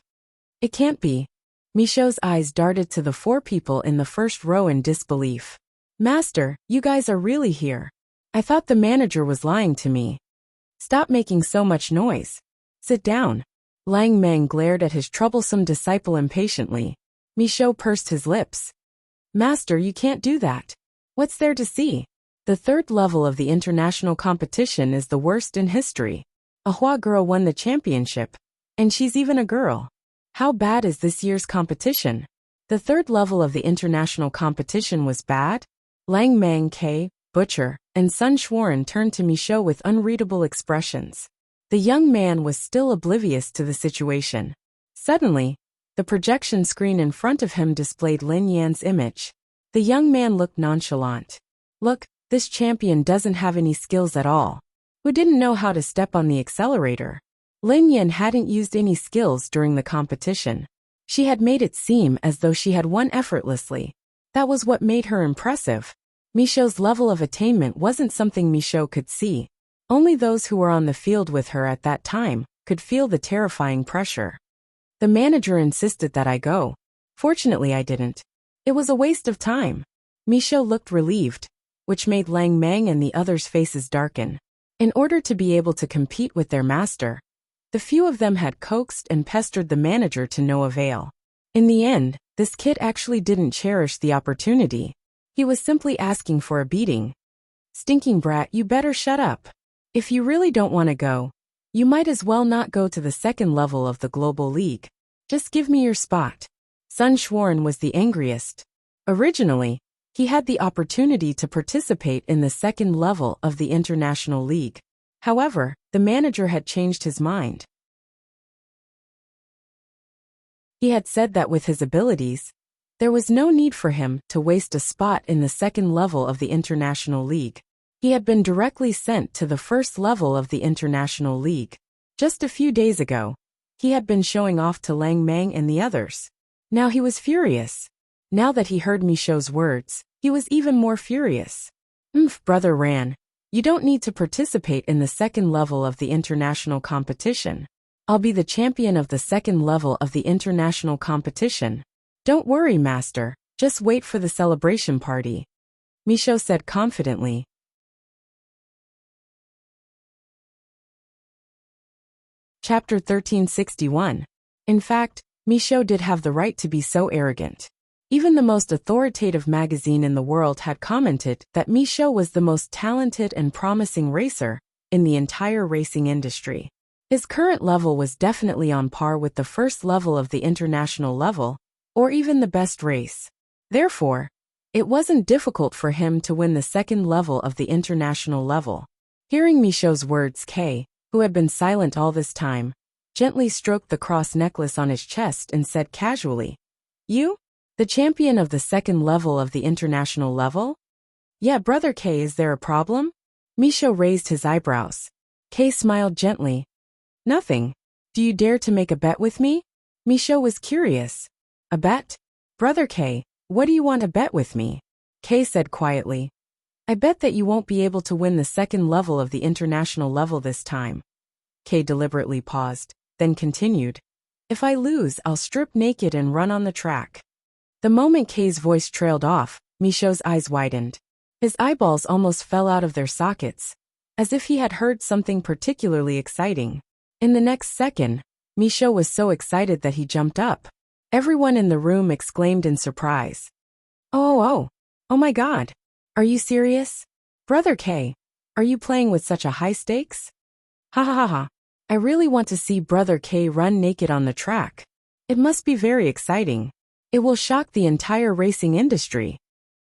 It can't be. Michaud's eyes darted to the 4 people in the first row in disbelief. Master, you guys are really here. I thought the manager was lying to me. Stop making so much noise. Sit down. Lang Mang glared at his troublesome disciple impatiently. Michaud pursed his lips. Master, you can't do that. What's there to see? The third level of the international competition is the worst in history. A Hua girl won the championship, and she's even a girl. How bad is this year's competition? The third level of the international competition was bad? Lang Mang, Kay, Butcher, and Sun Schwarren turned to Michaud with unreadable expressions. The young man was still oblivious to the situation. Suddenly, the projection screen in front of him displayed Lin Yan's image. The young man looked nonchalant. Look, this champion doesn't have any skills at all. Who didn't know how to step on the accelerator? Lin Yan hadn't used any skills during the competition. She had made it seem as though she had won effortlessly. That was what made her impressive. Michaud's level of attainment wasn't something Michaud could see. Only those who were on the field with her at that time could feel the terrifying pressure. The manager insisted that I go. Fortunately, I didn't. It was a waste of time. Michaud looked relieved, which made Lang Mang and the others' faces darken. In order to be able to compete with their master, the few of them had coaxed and pestered the manager to no avail. In the end, this kid actually didn't cherish the opportunity. He was simply asking for a beating. Stinking brat, you better shut up. If you really don't want to go, you might as well not go to the second level of the Global League. Just give me your spot. Sun Schwarren was the angriest. Originally, he had the opportunity to participate in the second level of the International League. However, the manager had changed his mind. He had said that with his abilities, there was no need for him to waste a spot in the second level of the International League. He had been directly sent to the first level of the International League. Just a few days ago, he had been showing off to Lang Mang and the others. Now he was furious. Now that he heard Michaud's words, he was even more furious. Brother Ran, you don't need to participate in the second level of the international competition. I'll be the champion of the second level of the international competition. Don't worry, master, just wait for the celebration party. Michaud said confidently. Chapter 1361. In fact, Michaud did have the right to be so arrogant. Even the most authoritative magazine in the world had commented that Michaud was the most talented and promising racer in the entire racing industry. His current level was definitely on par with the first level of the international level, or even the best race. Therefore, it wasn't difficult for him to win the second level of the international level. Hearing Michaud's words, Kay, who had been silent all this time, gently stroked the cross necklace on his chest and said casually, You? The champion of the second level of the international level? Yeah, Brother Kay, is there a problem? Michaud raised his eyebrows. Kay smiled gently. Nothing. Do you dare to make a bet with me? Michaud was curious. A bet? Brother Kay, what do you want to bet with me? Kay said quietly. I bet that you won't be able to win the second level of the international level this time. Kay deliberately paused, then continued. If I lose, I'll strip naked and run on the track. The moment Kay's voice trailed off, Michaud's eyes widened. His eyeballs almost fell out of their sockets. as if he had heard something particularly exciting. In the next second, Michaud was so excited that he jumped up. Everyone in the room exclaimed in surprise. Oh my God. Are you serious? Brother K, are you playing with such a high stakes? Ha ha ha ha. I really want to see Brother K run naked on the track. It must be very exciting. It will shock the entire racing industry.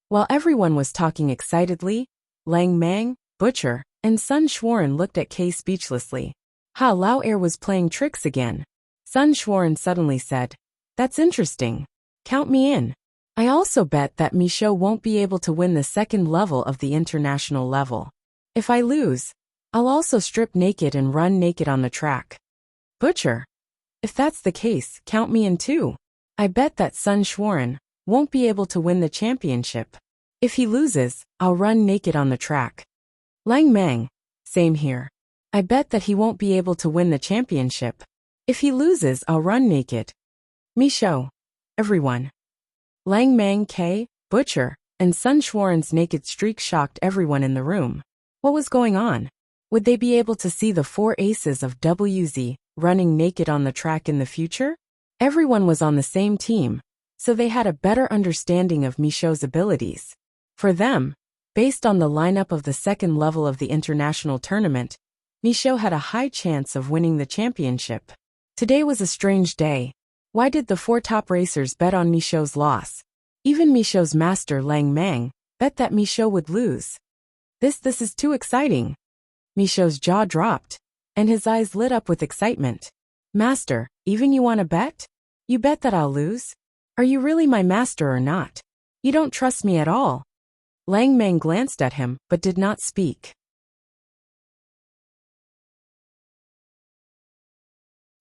While everyone was talking excitedly, Lang Mang, Butcher, and Sun Schwarn looked at K speechlessly. Ha, Lao Air was playing tricks again. Sun Schwarn suddenly said, "That's interesting. Count me in. I also bet that Michaud won't be able to win the second level of the international level. If I lose, I'll also strip naked and run naked on the track." Butcher. If that's the case, count me in too. I bet that Sun Schwarn won't be able to win the championship. If he loses, I'll run naked on the track. Lang Mang. Same here. I bet that he won't be able to win the championship. If he loses, I'll run naked. Michaud. Everyone. Lang Mang, K, Butcher, and Sun Schwarn's naked streak shocked everyone in the room. What was going on? Would they be able to see the four aces of WZ running naked on the track in the future? Everyone was on the same team, so they had a better understanding of Michaud's abilities. For them, based on the lineup of the second level of the international tournament, Michaud had a high chance of winning the championship. Today was a strange day. Why did the four top racers bet on Michaud's loss? Even Michaud's master Lang Mang bet that Michaud would lose. This is too exciting. Michaud's jaw dropped, and his eyes lit up with excitement. Master, even you want to bet? You bet that I'll lose? Are you really my master or not? You don't trust me at all. Lang Mang glanced at him, but did not speak.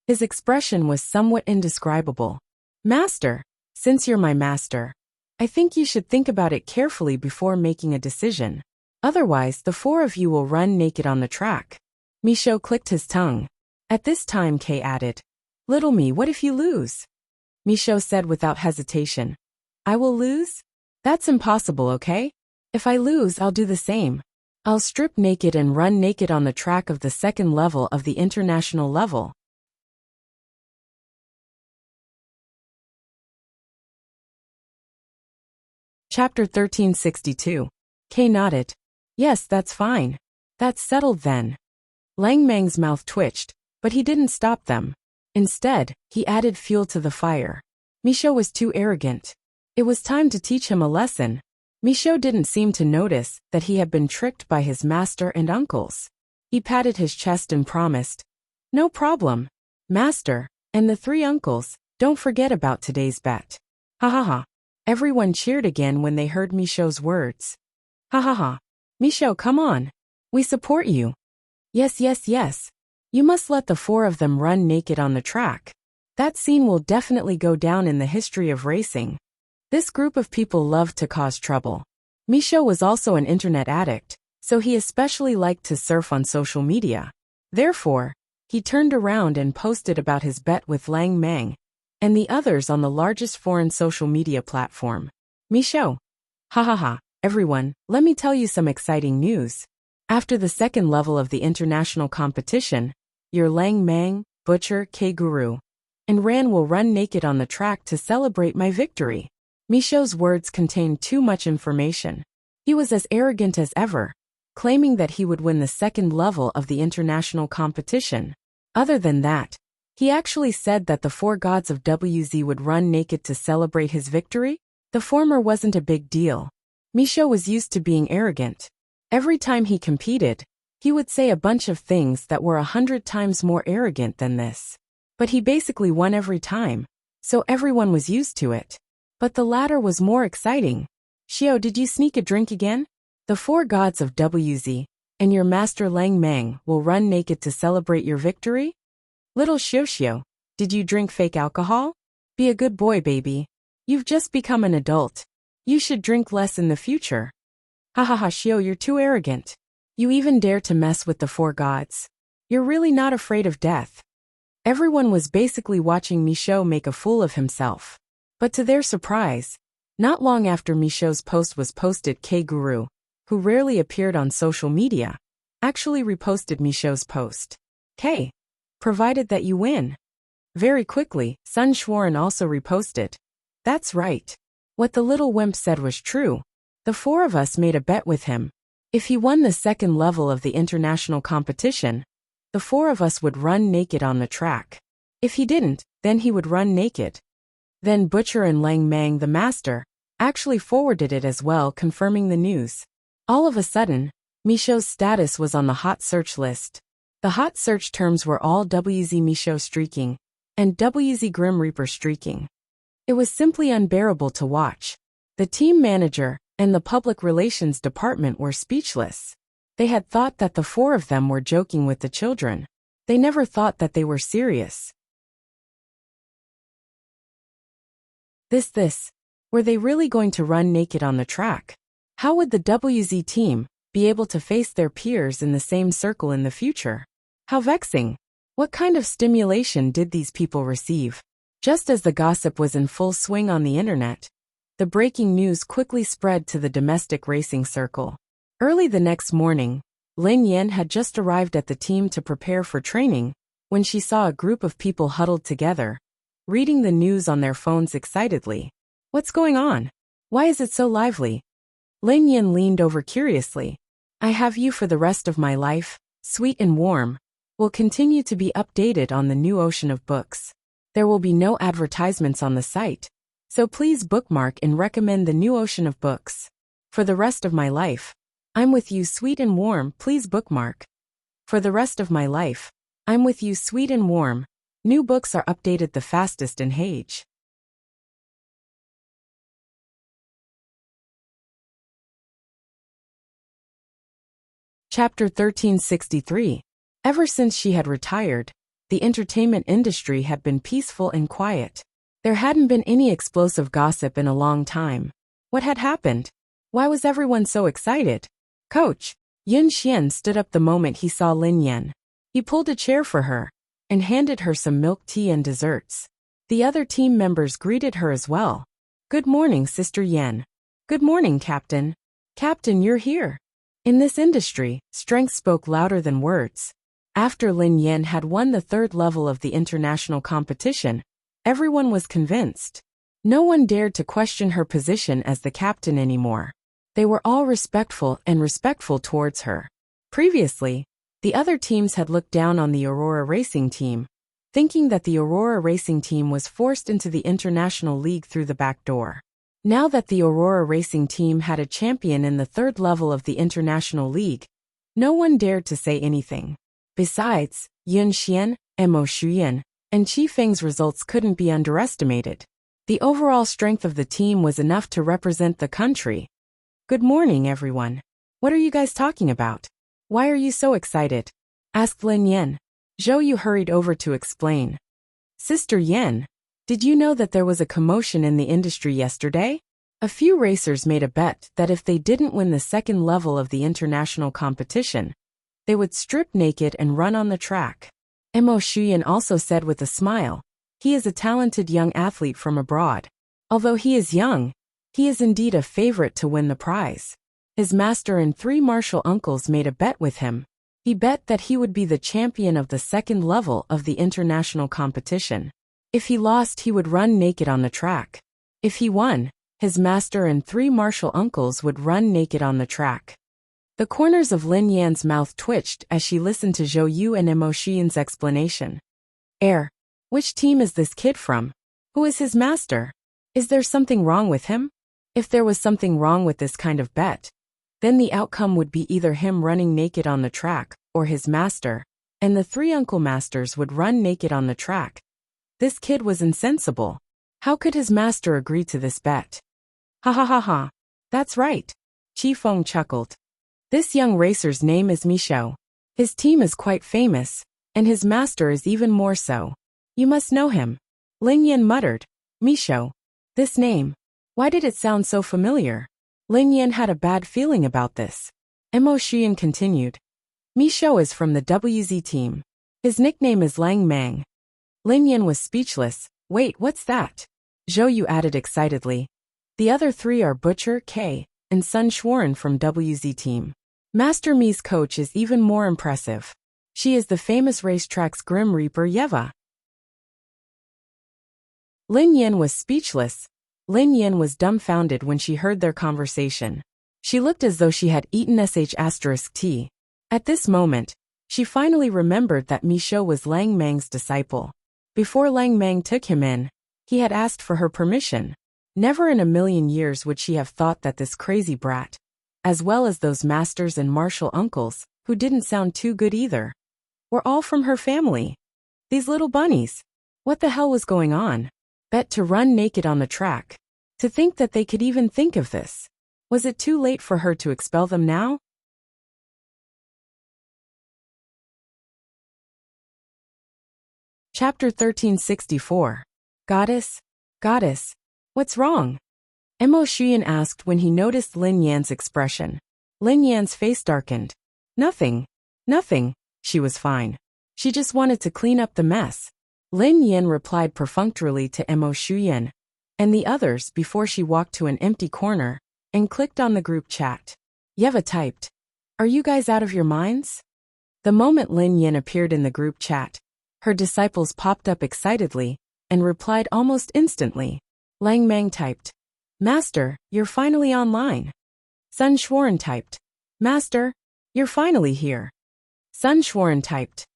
His expression was somewhat indescribable. Master, since you're my master, I think you should think about it carefully before making a decision. Otherwise, the four of you will run naked on the track. Michaud clicked his tongue. At this time, Kay added, "Little me, what if you lose?" Michaud said without hesitation, "I will lose? That's impossible, okay? If I lose, I'll do the same. I'll strip naked and run naked on the track of the second level of the international level." Chapter 1362. Kay nodded. "Yes, that's fine. That's settled then." Lang Mang's mouth twitched, but he didn't stop them. Instead, he added fuel to the fire. Michaud was too arrogant. It was time to teach him a lesson. Michaud didn't seem to notice that he had been tricked by his master and uncles. He patted his chest and promised, "No problem, master, and the three uncles, don't forget about today's bet." Ha ha ha. Everyone cheered again when they heard Michaud's words. Ha ha ha. Michaud, come on. We support you. Yes. You must let the four of them run naked on the track. That scene will definitely go down in the history of racing. This group of people loved to cause trouble. Michaud was also an internet addict, so he especially liked to surf on social media. Therefore, he turned around and posted about his bet with Lang Mang and the others on the largest foreign social media platform. Michaud. Ha ha ha. Everyone, let me tell you some exciting news. After the second level of the international competition, your Lang Mang, Butcher, K Guru, and Ran will run naked on the track to celebrate my victory. Michaud's words contained too much information. He was as arrogant as ever, claiming that he would win the second level of the international competition. Other than that, he actually said that the four gods of WZ would run naked to celebrate his victory. The former wasn't a big deal. Michaud was used to being arrogant. Every time he competed, he would say a bunch of things that were 100 times more arrogant than this. But he basically won every time, so everyone was used to it. But the latter was more exciting. Xiao, did you sneak a drink again? The four gods of WZ and your master Lang Mang will run naked to celebrate your victory? Little Xiao, did you drink fake alcohol? Be a good boy, baby. You've just become an adult. You should drink less in the future. Ha ha ha, Xiao, you're too arrogant. You even dare to mess with the four gods. You're really not afraid of death. Everyone was basically watching Michaud make a fool of himself. But to their surprise, not long after Michaud's post was posted, K Guru, who rarely appeared on social media, actually reposted Michaud's post. K. Provided that you win. Very quickly, Sun Schwarn also reposted. That's right. What the little wimp said was true. The four of us made a bet with him. If he won the second level of the international competition, the four of us would run naked on the track. If he didn't, then he would run naked. Then Butcher and Lang Mang, the master, actually forwarded it as well, confirming the news. All of a sudden, Michaud's status was on the hot search list. The hot search terms were all WZ Michaud streaking and WZ Grim Reaper streaking. It was simply unbearable to watch. The team manager and the public relations department were speechless. They had thought that the four of them were joking with the children. They never thought that they were serious. Were they really going to run naked on the track? How would the WZ team be able to face their peers in the same circle in the future? How vexing! What kind of stimulation did these people receive? Just as the gossip was in full swing on the internet, the breaking news quickly spread to the domestic racing circle. Early the next morning, Lin Yan had just arrived at the team to prepare for training when she saw a group of people huddled together, reading the news on their phones excitedly. What's going on? Why is it so lively? Lin Yan leaned over curiously. I have you for the rest of my life, sweet and warm, will continue to be updated on the new ocean of books. There will be no advertisements on the site, so please bookmark and recommend the new ocean of books. For the rest of my life, I'm with you sweet and warm, please bookmark. For the rest of my life, I'm with you sweet and warm. New books are updated the fastest in Hage. Chapter 1363. Ever since she had retired, the entertainment industry had been peaceful and quiet. There hadn't been any explosive gossip in a long time. What had happened? Why was everyone so excited? Coach Yun Xian stood up the moment he saw Lin Yan. He pulled a chair for her and handed her some milk tea and desserts. The other team members greeted her as well. Good morning, Sister Yan. Good morning, Captain. Captain, you're here. In this industry, strength spoke louder than words. After Lin Yan had won the third level of the international competition, everyone was convinced. No one dared to question her position as the captain anymore. They were all respectful towards her. Previously, the other teams had looked down on the Aurora Racing team, thinking that the Aurora Racing team was forced into the International League through the back door. Now that the Aurora Racing team had a champion in the third level of the International League, no one dared to say anything. Besides, Yun Xian, Mo Shuyan, and Qi Feng's results couldn't be underestimated. The overall strength of the team was enough to represent the country. Good morning, everyone. What are you guys talking about? Why are you so excited? Asked Lin Yan. Zhou Yu hurried over to explain. Sister Yan, did you know that there was a commotion in the industry yesterday? A few racers made a bet that if they didn't win the second level of the international competition, they would strip naked and run on the track. Mo Shuyan also said with a smile, he is a talented young athlete from abroad. Although he is young, he is indeed a favorite to win the prize. His master and three martial uncles made a bet with him. He bet that he would be the champion of the second level of the international competition. If he lost, he would run naked on the track. If he won, his master and three martial uncles would run naked on the track. The corners of Lin Yan's mouth twitched as she listened to Zhou Yu and Mo Shuyan's explanation. Which team is this kid from? Who is his master? Is there something wrong with him? If there was something wrong with this kind of bet, then the outcome would be either him running naked on the track, or his master, and the three uncle masters would run naked on the track. This kid was insensible. How could his master agree to this bet? Ha ha ha ha. That's right. Qi Feng chuckled. This young racer's name is Michaud. His team is quite famous, and his master is even more so. You must know him. Lin Yan muttered. Michaud. This name. Why did it sound so familiar? Lin Yan had a bad feeling about this. Mo Shuyan continued. Michaud is from the WZ team. His nickname is Lang Mang. Lin Yan was speechless. Wait, what's that? Zhou Yu added excitedly. The other three are Butcher, K, and Sun Schwarn from WZ team. Master Mi's coach is even more impressive. She is the famous racetrack's Grim Reaper Yeva. Lin Yin was speechless. Lin Yin was dumbfounded when she heard their conversation. She looked as though she had eaten sh*t. At this moment, she finally remembered that Mi Shou was Lang Mang's disciple. Before Lang Mang took him in, he had asked for her permission. Never in a million years would she have thought that this crazy brat, as well as those masters and martial uncles, who didn't sound too good either, were all from her family. These little bunnies. What the hell was going on? Bet to run naked on the track. To think that they could even think of this. Was it too late for her to expel them now? Chapter 1364. Goddess? Goddess? What's wrong? Mo Shuyan asked when he noticed Lin Yan's expression. Lin Yan's face darkened. Nothing. Nothing. She was fine. She just wanted to clean up the mess. Lin Yin replied perfunctorily to Mo Shuyan and the others before she walked to an empty corner and clicked on the group chat. Yeva typed, "Are you guys out of your minds?" The moment Lin Yin appeared in the group chat, her disciples popped up excitedly and replied almost instantly. Lang Mang typed, "Master, you're finally online." Sun Xuan typed, "Master, you're finally here." Sun Xuan typed,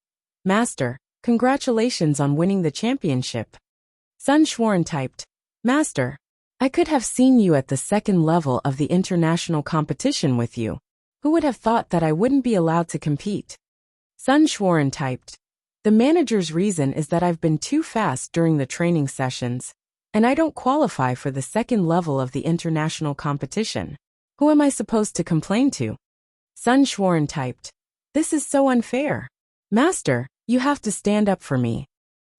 "Master, congratulations on winning the championship." Sun Xuan typed, "Master, I could have seen you at the second level of the international competition with you. Who would have thought that I wouldn't be allowed to compete?" Sun Xuan typed, "The manager's reason is that I've been too fast during the training sessions, and I don't qualify for the second level of the international competition. Who am I supposed to complain to?" Sun Xuan typed, "This is so unfair. Master, you have to stand up for me."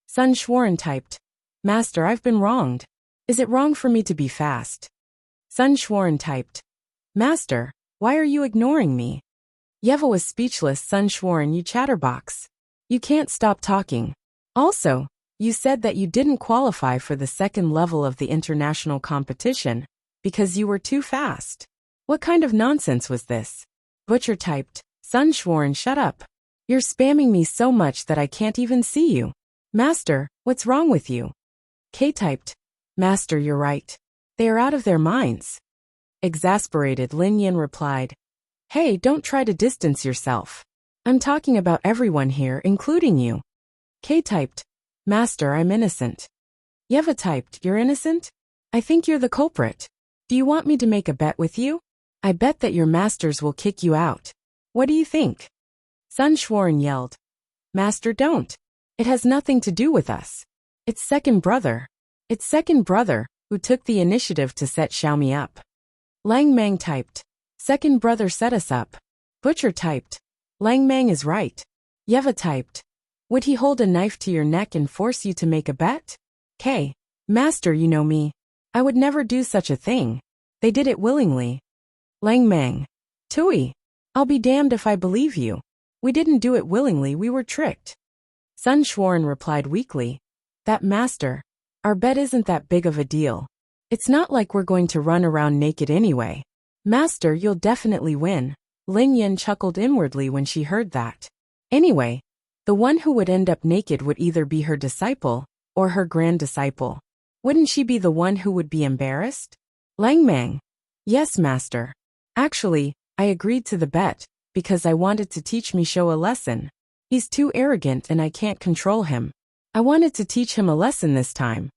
Sun Xuan typed, "Master, I've been wronged. Is it wrong for me to be fast?" Sun Xuan typed, "Master, why are you ignoring me?" Yeva was speechless. Sun Xuan, you chatterbox. You can't stop talking. Also, you said that you didn't qualify for the second level of the international competition because you were too fast. What kind of nonsense was this? Butcher typed, "Sun Xuan, shut up. You're spamming me so much that I can't even see you. Master, what's wrong with you?" K typed, "Master, you're right. They are out of their minds." Exasperated, Lin Yin replied, "Hey, don't try to distance yourself. I'm talking about everyone here, including you." K typed, "Master, I'm innocent." Yeva typed, "You're innocent? I think you're the culprit. Do you want me to make a bet with you? I bet that your masters will kick you out. What do you think?" Sun Xuan yelled, "Master, don't. It has nothing to do with us. It's second brother. It's second brother who took the initiative to set Xiaomi up." Lang Mang typed, "Second brother set us up." Butcher typed, "Lang Mang is right." Yeva typed, "Would he hold a knife to your neck and force you to make a bet?" K, "Master, you know me. I would never do such a thing. They did it willingly." Lang Mang, "Tui, I'll be damned if I believe you. We didn't do it willingly, we were tricked." Sun Xuan replied weakly, "That master, our bet isn't that big of a deal. It's not like we're going to run around naked anyway. Master, you'll definitely win." Lin Yin chuckled inwardly when she heard that. Anyway, the one who would end up naked would either be her disciple or her grand disciple. Wouldn't she be the one who would be embarrassed? Lang Mang, "Yes, master. Actually, I agreed to the bet because I wanted to teach Mi Shou a lesson. He's too arrogant and I can't control him. I wanted to teach him a lesson this time."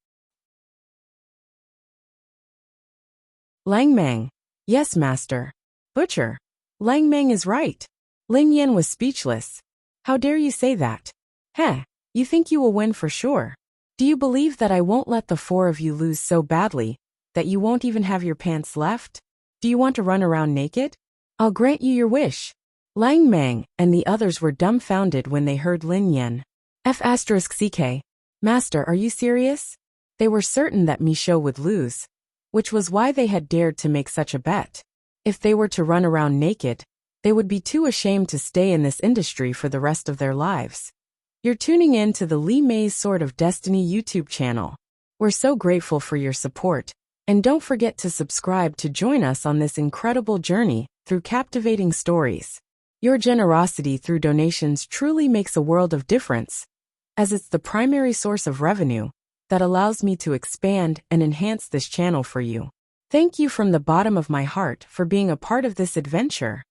Lang Mang, "Yes, master." Butcher, "Lang Mang is right." Lin Yin was speechless. "How dare you say that? Heh, you think you will win for sure? Do you believe that I won't let the four of you lose so badly that you won't even have your pants left? Do you want to run around naked? I'll grant you your wish." Lang Mang and the others were dumbfounded when they heard Lin Yin. F***ck. "Master, are you serious?" They were certain that Mi Shou would lose, which was why they had dared to make such a bet. If they were to run around naked, they would be too ashamed to stay in this industry for the rest of their lives. You're tuning in to the Li Mei's Sword of Destiny YouTube channel. We're so grateful for your support, and don't forget to subscribe to join us on this incredible journey through captivating stories. Your generosity through donations truly makes a world of difference, as it's the primary source of revenue that allows me to expand and enhance this channel for you. Thank you from the bottom of my heart for being a part of this adventure.